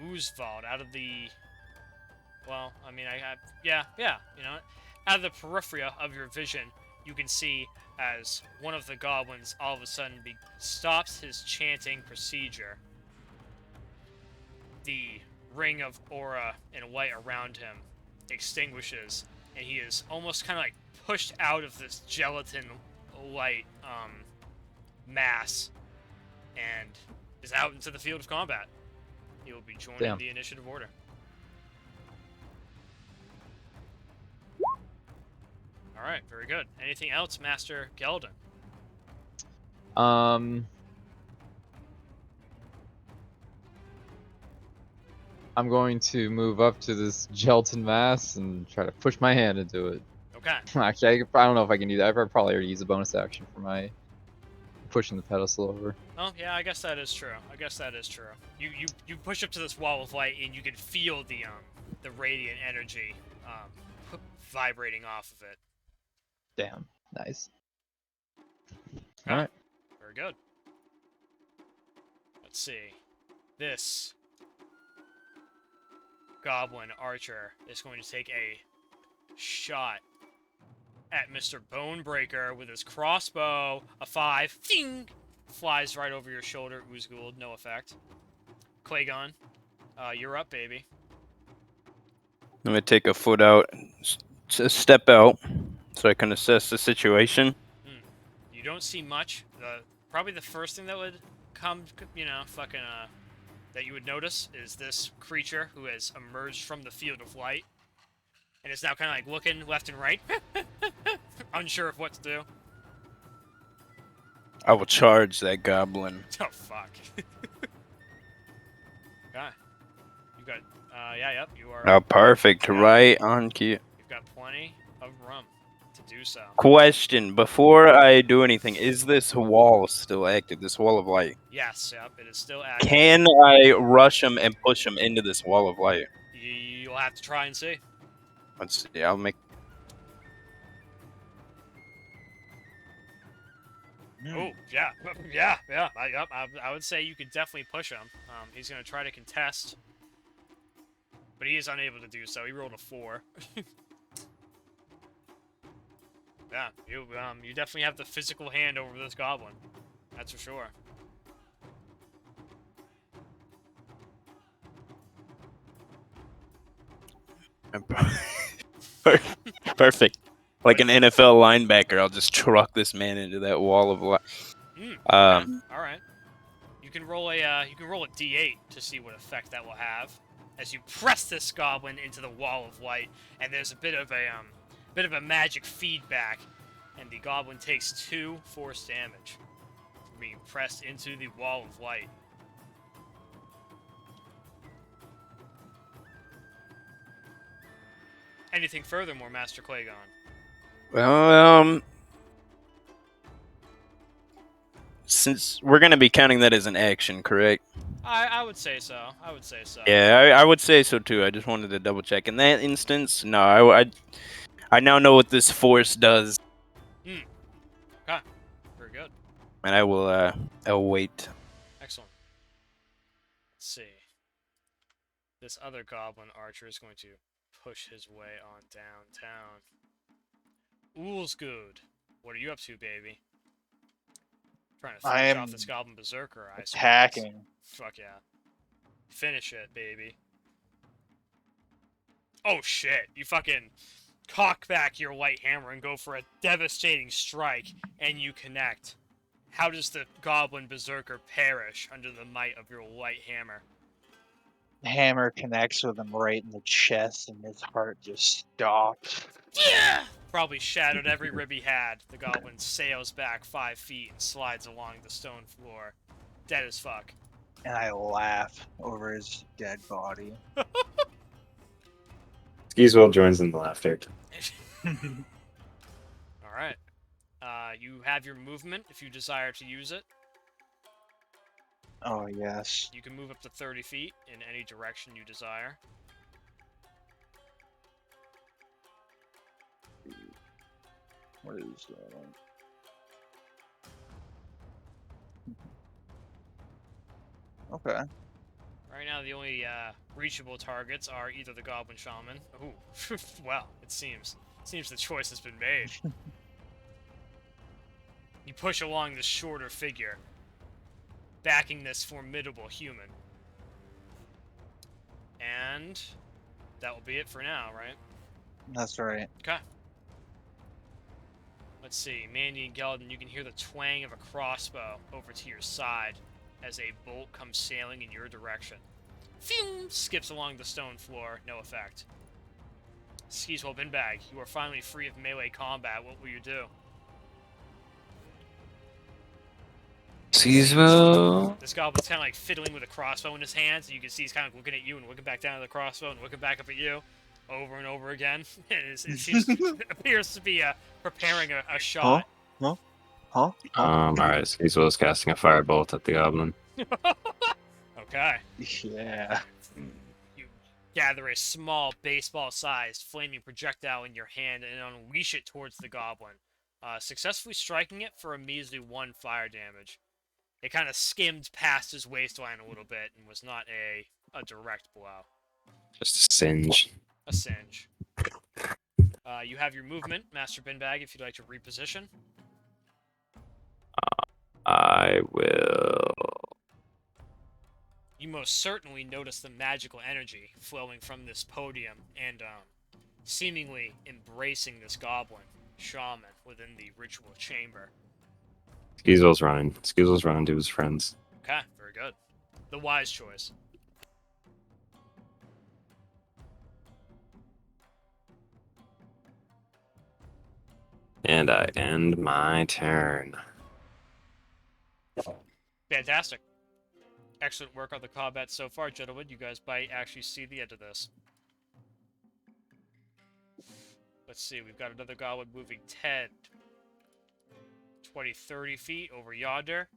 Oozvald, out of the... Well, I mean, yeah, you know what? Out of the periphery of your vision, you can see as one of the goblins all of a sudden stops his chanting procedure. The ring of aura and light around him extinguishes, and he is almost kind of like pushed out of this gelatin light mass and is out into the field of combat. He will be joining Damn. the initiative order. Alright, very good. Anything else, Master Gelden? I'm going to move up to this gelatin mass and try to push my hand into it. Okay. Actually, I don't know if I can do that. I probably already use a bonus action for my pushing the pedestal over. Oh, yeah, I guess that is true. You push up to this wall of light, and you can feel the radiant energy vibrating off of it. Damn. Nice. Okay. Alright. Very good. Let's see. This goblin archer is going to take a shot at Mr. Bonebreaker with his crossbow. A 5. Ding! Flies right over your shoulder. Oozgould, no effect. Clagone, you're up, baby. I'm gonna take a foot out, step out, so I can assess the situation. You don't see much. Probably the first thing that would come, fucking, that you would notice is this creature who has emerged from the field of light and is now kind of like looking left and right, unsure of what to do. I will charge that goblin. Oh fuck. Okay. You got. Yep. You are. Oh, perfect. Yeah. Right on cue. You've got plenty of room to do so. Question: before I do anything, is this wall still active? This wall of light? Yes. Yep. It is still active. Can I rush him and push him into this wall of light? You'll have to try and see. Let's see. I'll make. Oh, yeah. I would say you could definitely push him. He's going to try to contest, but he is unable to do so. He rolled a 4. Yeah, you definitely have the physical hand over this goblin. That's for sure. Perfect. Like an NFL linebacker, I'll just truck this man into that wall of light. All right. You can roll a D8 to see what effect that will have as you press this goblin into the wall of light, and there's a bit of a magic feedback, and the goblin takes 2 force damage from being pressed into the wall of light. Anything furthermore, Master Clagone? Well, since we're gonna be counting that as an action, correct? I would say so. Yeah, I would say so too. I just wanted to double check. In that instance, no, I now know what this force does, Okay. Very good. and I'll wait. Excellent. Let's see. This other goblin archer is going to push his way on downtown. Oolsgood, what are you up to, baby? Trying to I finish am off this goblin berserker, I suppose. attacking. Fuck yeah. Finish it, baby. Oh shit, you fucking cock back your light hammer and go for a devastating strike, and you connect. How does the goblin berserker perish under the might of your light hammer? Hammer connects with him right in the chest, and his heart just stops. Yeah! Probably shattered every rib he had. The goblin sails back 5 feet and slides along the stone floor. Dead as fuck. And I laugh over his dead body. Skeezewell joins in the laughter. Alright. You have your movement if you desire to use it. Oh, yes. You can move up to 30 feet in any direction you desire. What is that? Okay. Right now, the only reachable targets are either the Goblin Shaman. Ooh, well, it seems the choice has been made. You push along this shorter figure, backing this formidable human. And that will be it for now, right? That's right. Okay. Let's see, Mandion Gelden, you can hear the twang of a crossbow over to your side as a bolt comes sailing in your direction. Phew! Skips along the stone floor, no effect. Skeezewell Binbag, you are finally free of melee combat. What will you do? Skeezewell. This goblin's kind of like fiddling with a crossbow in his hands, and you can see he's kind of looking at you and looking back down at the crossbow and looking back up at you over and over again. It appears to be preparing a shot. Huh? Alright, Skeezewell's casting a firebolt at the goblin. Okay. Yeah. You gather a small baseball-sized flaming projectile in your hand and unleash it towards the goblin, successfully striking it for a measly 1 fire damage. It kind of skimmed past his waistline a little bit and was not a direct blow. Just a singe. A singe. You have your movement, Master Binbag, if you'd like to reposition. I will. You most certainly notice the magical energy flowing from this podium and seemingly embracing this goblin shaman within the ritual chamber. Skeezewell's running. Skeezewell's running to his friends. Okay, very good. The wise choice. And I end my turn. Fantastic. Excellent work on the combat so far, gentlemen. You guys might actually see the end of this. Let's see, we've got another goblin moving 10, 20, 30 feet over yonder.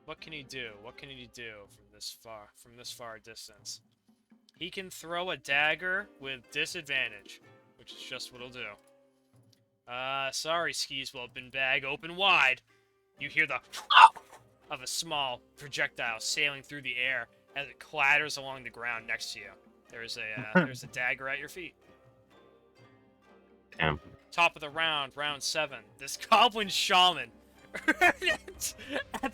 What can he do? What can he do from this far distance? He can throw a dagger with disadvantage, which is just what he'll do. Sorry, Skeezewell Binbag, open wide. You hear the of a small projectile sailing through the air as it clatters along the ground next to you. There's a dagger at your feet. Damn. Top of the round, round 7. This goblin shaman,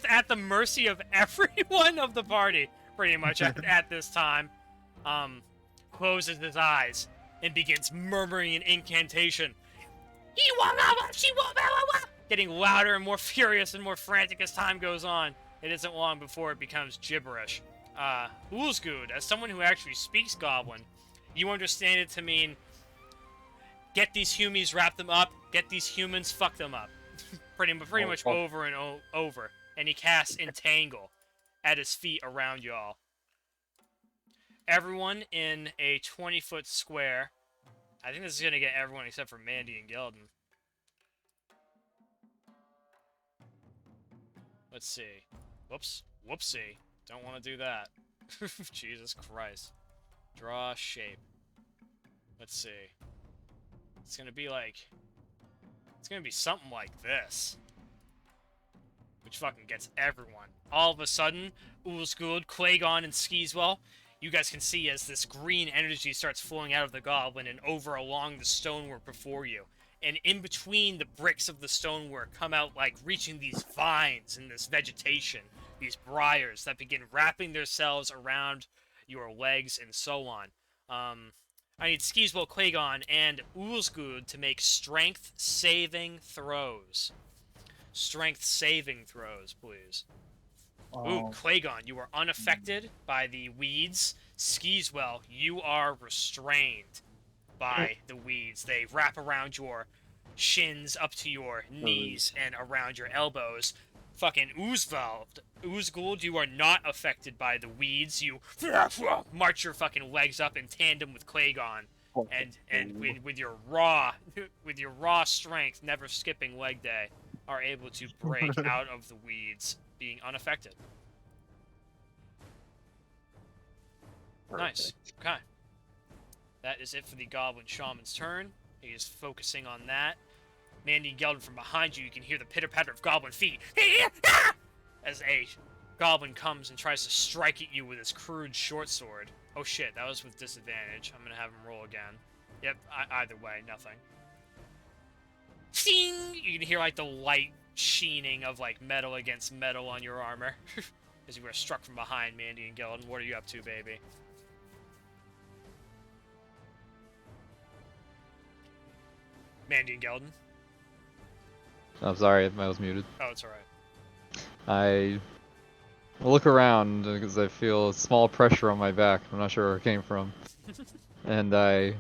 at the mercy of everyone of the party, pretty much at this time, closes his eyes and begins murmuring an incantation. Getting louder and more furious and more frantic as time goes on. It isn't long before it becomes gibberish. Oolsgood, as someone who actually speaks Goblin, you understand it to mean, get these humies, wrap them up, get these humans, fuck them up. pretty much over and over. And he casts Entangle at his feet around y'all. Everyone in a 20-foot square. I think this is going to get everyone except for Mandion Gelden. Let's see. Whoops. Whoopsie. Don't want to do that. Jesus Christ. Draw shape. Let's see. It's gonna be like... It's gonna be something like this. Which fucking gets everyone. All of a sudden, Oolsgood, Clagone, and Skeezewell, you guys can see as this green energy starts flowing out of the goblin and over along the stonework before you. And in between the bricks of the stonework come out, like, reaching these vines and this vegetation, these briars that begin wrapping themselves around your legs and so on. I need Skeezewell, Clagone, and Oolsgood to make strength saving throws. Strength saving throws, please. Ooh, Clagone, you are unaffected by the weeds. Skeezewell, you are restrained by the weeds. They wrap around your shins up to your knees and around your elbows. Fucking Oolsgood, you are not affected by the weeds. You march your fucking legs up in tandem with Clagone, and with your raw strength, never skipping leg day, are able to break out of the weeds, being unaffected. Nice. Okay. That is it for the Goblin Shaman's turn. He is focusing on that. Mandion Gelden, from behind you, you can hear the pitter-patter of goblin feet. As a goblin comes and tries to strike at you with his crude short sword. Oh shit, that was with disadvantage. I'm gonna have him roll again. Yep, either way, nothing. Sing! You can hear like the light sheening of like metal against metal on your armor. As you were struck from behind, Mandion Gelden. What are you up to, baby? Mandion Gelden. I'm sorry, I was muted. Oh, it's alright. I look around because I feel a small pressure on my back. I'm not sure where it came from. And I'm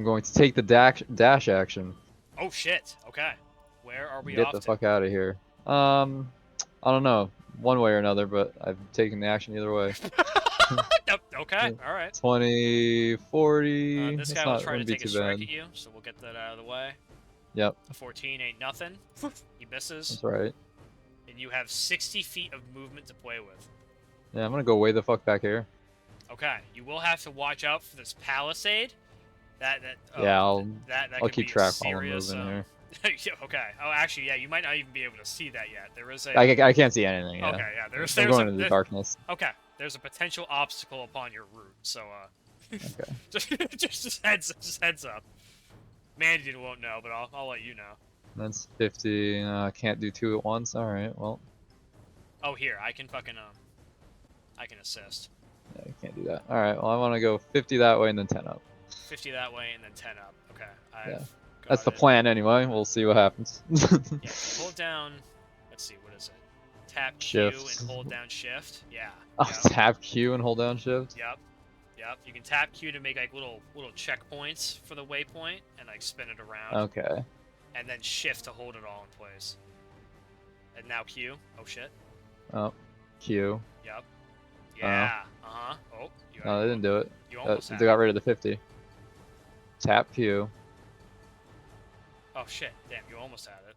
going to take the dash action. Oh shit, okay. Where are we Get off the to? fuck out of here. I don't know. One way or another, but I've taken the action either way. Okay, alright. 20, 40. This It's guy will not try to wouldn't be take a too strike bad. at you, so we'll get that out of the way. Yep, A 14 ain't nothing. He misses. that's right. And you have 60 feet of movement to play with. Yeah, I'm gonna go way the fuck back here. Okay, you will have to watch out for this palisade. Yeah, I'll could keep be a track while I'm serious, moving here. Yeah, okay. Oh, actually, yeah, you might not even be able to see that yet. There is a. I can't see anything. Yeah. Okay, yeah. There's I'm going a, into the darkness. Okay, there's a potential obstacle upon your route, so Okay. just heads up. Mandion won't know, but I'll let you know. That's 50. I can't do two at once. All right. Well. Oh, here I can fucking I can assist. Yeah, you can't do that. All right. Well, I want to go 50 that way and then 10 up. 50 that way and then 10 up. Okay. Yeah. Got That's the it. plan anyway. We'll see what happens. Yeah. Hold down. Let's see. What is it? Tap Q Shift. and hold down Shift. Yeah. Oh, Yep. tap Q and hold down Shift. Yep. Yep. You can tap Q to make like little checkpoints for the waypoint and like spin it around. Okay. And then shift to hold it all in place. And now Q. Oh shit. Oh, Q. Yep. Yeah. Oh. No, they didn't do it. You almost They had got it. rid of the 50. Tap Q. Oh shit! Damn, you almost had it.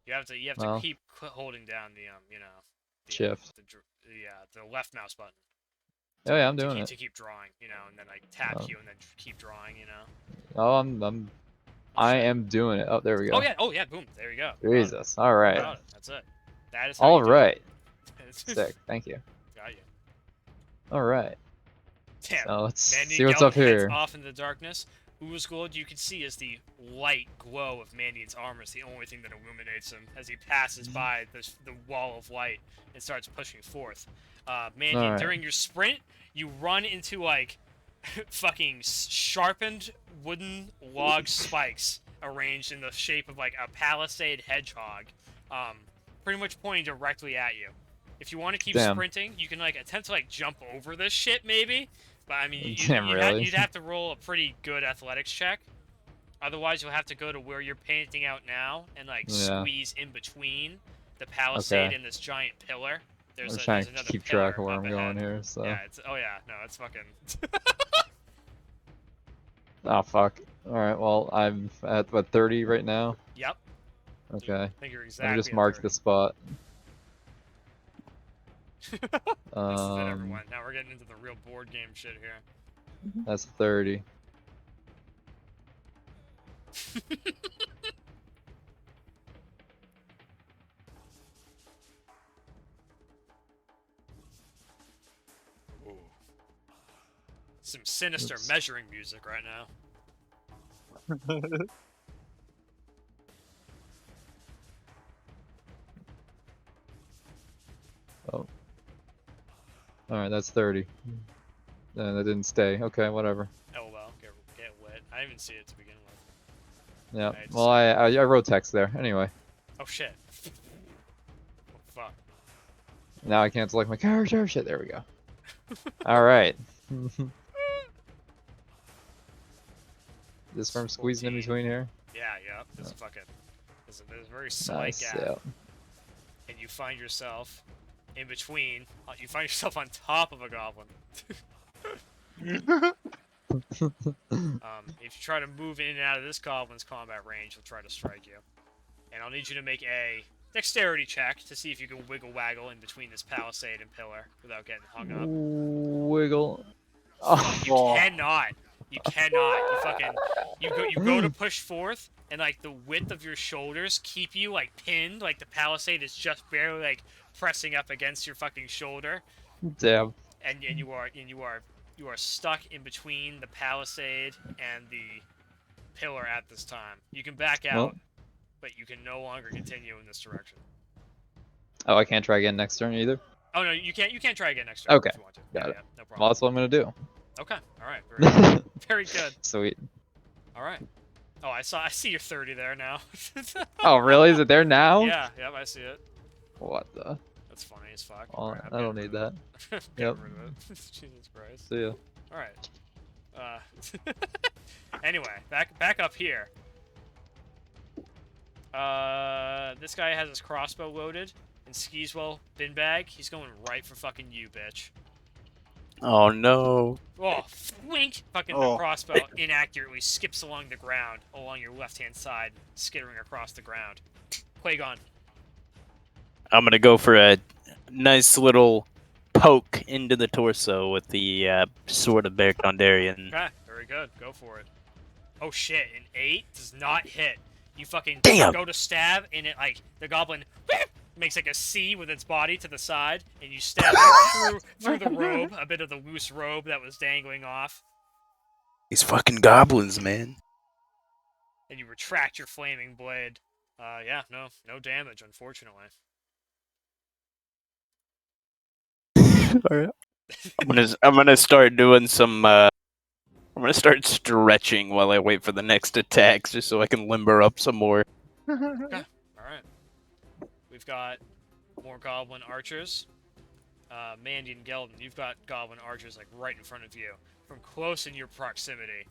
You have to Well. keep holding down the the, Shift. the left mouse button. Oh yeah, I'm doing it. To keep drawing, and then like tap Oh. Q and then keep drawing, Oh, I am doing it. Oh, there we go. Oh yeah, boom, there you go. Jesus. All right. Got it. That's it. That is how All you do right. it. Sick. Thank you. Got you. All right. Damn. So let's Mandion see what's Gelden up here. heads off in the darkness. Ooze gold you can see as the light glow of Mandion's armor is the only thing that illuminates him as he passes by the wall of light and starts pushing forth. Mandion, Alright. during your sprint, you run into like fucking sharpened wooden log spikes arranged in the shape of like a palisade hedgehog, pretty much pointing directly at you. If you want to keep Damn. sprinting, you can like attempt to like jump over this shit maybe. But I mean, Really? you'd have to roll a pretty good athletics check. Otherwise, you'll have to go to where you're painting out now and like Yeah. squeeze in between the palisade Okay. and this giant pillar. I'm There's trying another to keep pillar track of where up I'm ahead. going here. So. Yeah, it's it's fucking. Oh fuck. All right. Well, I'm at what 30 right now. Yep. Okay. I think you're exactly. Let me just at mark 30. the spot. This is it, everyone. Now we're getting into the real board game shit here. That's 30. Ooh. Some sinister Oops. measuring music right now. Oh. Alright, that's 30. That didn't stay. Okay, whatever. Oh well, get lit. I didn't even see it to begin with. Yeah. Right, Well, so- I wrote text there. Anyway. Oh shit. Oh, fuck. Now I can't select my character. Shit, there we go. Alright. This firm squeezing in 14. between here. Yeah, This is fucking. There's a very slight Nice. gap, Yeah. and you find yourself in between. You find yourself on top of a goblin. If you try to move in and out of this goblin's combat range, he'll try to strike you. And I'll need you to make a dexterity check to see if you can wiggle waggle in between this palisade and pillar without getting hung up. Wiggle. You Oh. cannot. You cannot. You fucking. You go to push forth, and like the width of your shoulders keep you like pinned. Like the palisade is just barely like pressing up against your fucking shoulder, Damn. and you are stuck in between the palisade and the pillar at this time. You can back out, Well. but you can no longer continue in this direction. Oh, I can't try again next turn either. Oh no, you can't. You can't try again next turn Okay, if you want to. got Yeah, it. yeah, no Well, problem. that's what I'm gonna do. Okay, all right, very good. Very good. Sweet. All right. Oh, I see your 30 there now. Oh, really? Is it there now? Yeah, yep, I see it. What the? That's funny as fuck. Well, Alright, I'm I don't getting need rid that. of it. Getting rid of it. Jesus Christ. See ya. Alright. Anyway, back up here. This guy has his crossbow loaded, and Skeezewell Binbag, he's going right for fucking you, bitch. Oh no. Oh, wink! Fucking the Oh. crossbow inaccurately skips along the ground, along your left-hand side, skittering across the ground. Clagone. I'm gonna go for a nice little poke into the torso with the sword of Bear Condarian. Okay, very good. Go for it. Oh shit, an 8 does not hit. You fucking Damn. go to stab, and it like the goblin makes like a C with its body to the side, and you stab it through the robe, a bit of the loose robe that was dangling off, These fucking goblins, man. and you retract your flaming blade. Yeah, no damage, unfortunately. Alright. I'm gonna start doing some I'm gonna start stretching while I wait for the next attacks just so I can limber up some more. Okay, alright. We've got more goblin archers. Mandion Gelden, you've got goblin archers like right in front of you. From close in your proximity,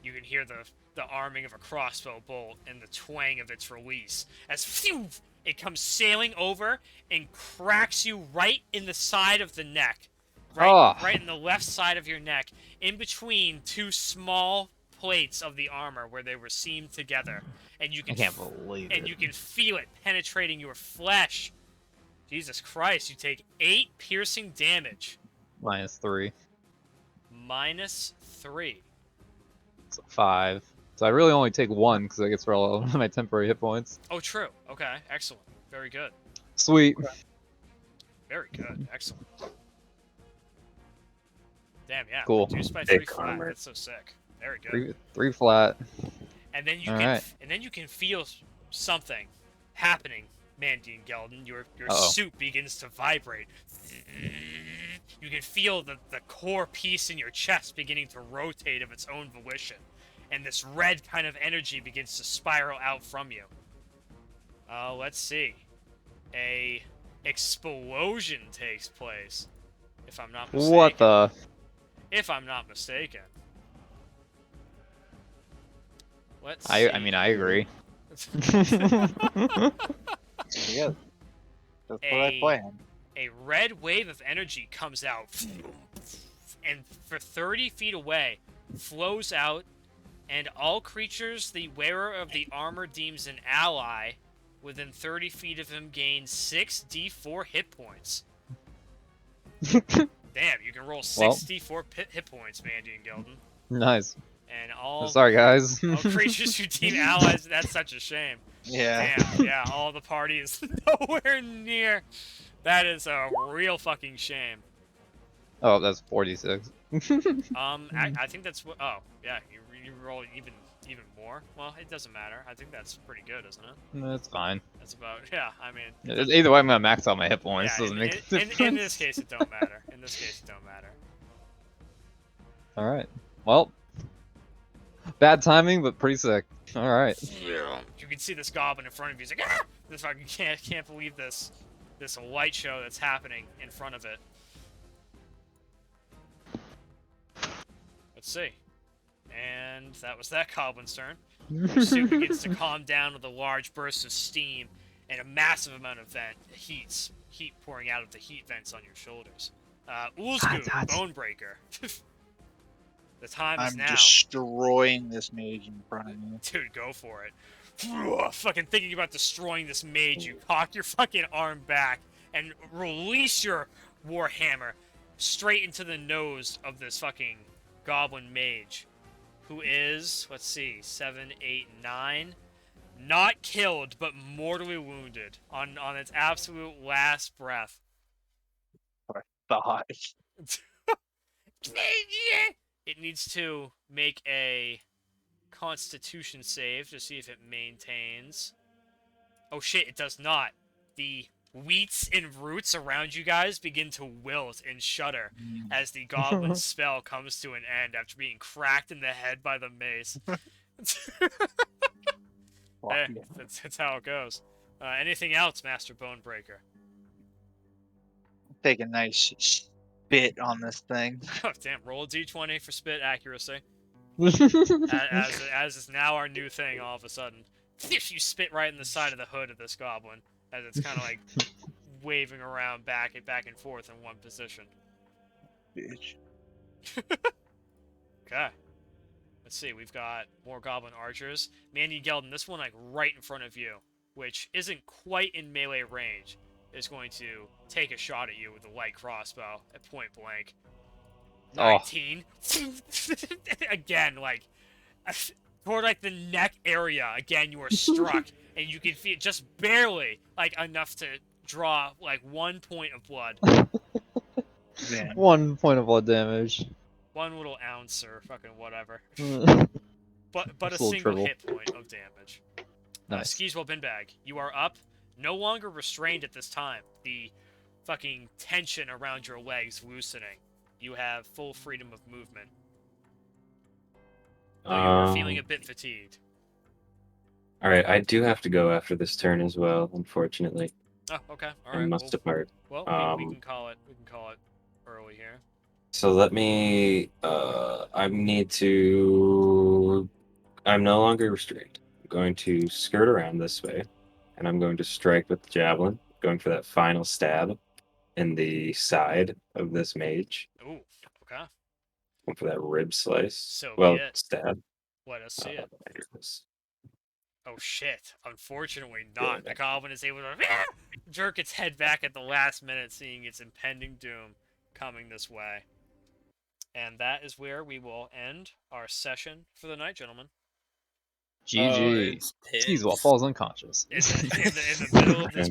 you can hear the arming of a crossbow bolt and the twang of its release as phew, it comes sailing over and cracks you right in the side of the neck. Right in the left side of your neck, in between two small plates of the armor where they were seamed together, and you I can can't believe it. you can feel it penetrating your flesh. Jesus Christ! You take 8 piercing damage. -3. -3. So 5. So I really only take 1 because I get for all of my temporary hit points. Oh, true. Okay, excellent. Very good. Sweet. Very good. Excellent. Damn, yeah. Cool. Reduced by Big 3 flat. armor. That's so sick. Very good. Three flat. And then you All can right. and then you can feel something happening, Mandion Gelden. Your Uh-oh. suit begins to vibrate. You can feel the core piece in your chest beginning to rotate of its own volition. And this red kind of energy begins to spiral out from you. Let's see. A explosion takes place. If I'm not mistaken. What the? If I'm not mistaken. Let's I see. mean, I agree. Yeah. That's what I planned. A red wave of energy comes out and for 30 feet away flows out, and all creatures the wearer of the armor deems an ally within 30 feet of him gain 6d4 hit points. Damn, you can roll 6d4 hit points, Mandion Gelden. Nice. And all Sorry, guys. all creatures you deem allies, that's such a shame. Yeah. Damn, yeah, all the party is nowhere near. That is a real fucking shame. Oh, that's 46. I think that's what. Oh, yeah, you roll even more. Well, it doesn't matter. I think that's pretty good, isn't it? That's fine. That's about. Yeah, I mean. Either way, I'm gonna max out my hit points. Yeah, Doesn't make a difference. in this case, it don't matter. In this case, it don't matter. All right. Well, bad timing, but pretty sick. All right. You can see this goblin in front of you. He's like, ah! This fucking can't believe this light show that's happening in front of it. Let's see. And that was that goblin's turn. Your suit begins to calm down with a large burst of steam and a massive amount of heat pouring out of the heat vents on your shoulders. Ulzgu, Bonebreaker. The time is I'm now. destroying this mage in front of me. Dude, go for it. Fucking thinking about destroying this mage, you cock your fucking arm back and release your warhammer straight into the nose of this fucking goblin mage, who is, let's see, 7, 8, 9, not killed, but mortally wounded on its absolute last breath. Thought. It needs to make a Constitution save to see if it maintains. Oh shit, it does not. The wheats and roots around you guys begin to wilt and shudder as the goblin spell comes to an end after being cracked in the head by the mace. Hey, that's how it goes. Anything else, Master Bonebreaker? Take a nice spit on this thing. Oh, damn, roll a d20 for spit accuracy. That's As is now our new thing all of a sudden. You spit right in the side of the hood of this goblin as it's kind of like waving around back and forth in one position. Bitch. Okay. Let's see, we've got more goblin archers. Mandion Gelden, this one like right in front of you, which isn't quite in melee range, is going to take a shot at you with a light crossbow at point blank. 19. Again, like toward like the neck area. Again, you are struck, and you can feel just barely like enough to draw like 1 point of blood. Man. 1 point of blood damage. 1 little ounce or fucking whatever. Nice. But a Just a little single dribble. hit point of damage. Skeezewell Binbag, you are up, no longer restrained at this time. The fucking tension around your legs loosening. You have full freedom of movement. Though you are feeling a bit fatigued. All right, I do have to go after this turn as well, unfortunately. Oh, okay. All and right. must depart. Well, we can call it. We can call it early here. So let me. I need to. I'm no longer restrained. I'm going to skirt around this way, and I'm going to strike with the javelin, going for that final stab in the side of this mage. Ooh. Okay. Going for that rib slice. So be Well, it. stab. Let us see it. Here it is. Oh shit! Unfortunately, not. The goblin is able to jerk its head back at the last minute, seeing its impending doom coming this way. And that is where we will end our session for the night, gentlemen. GG. it's Skeezewell tense. falls unconscious. In the middle of this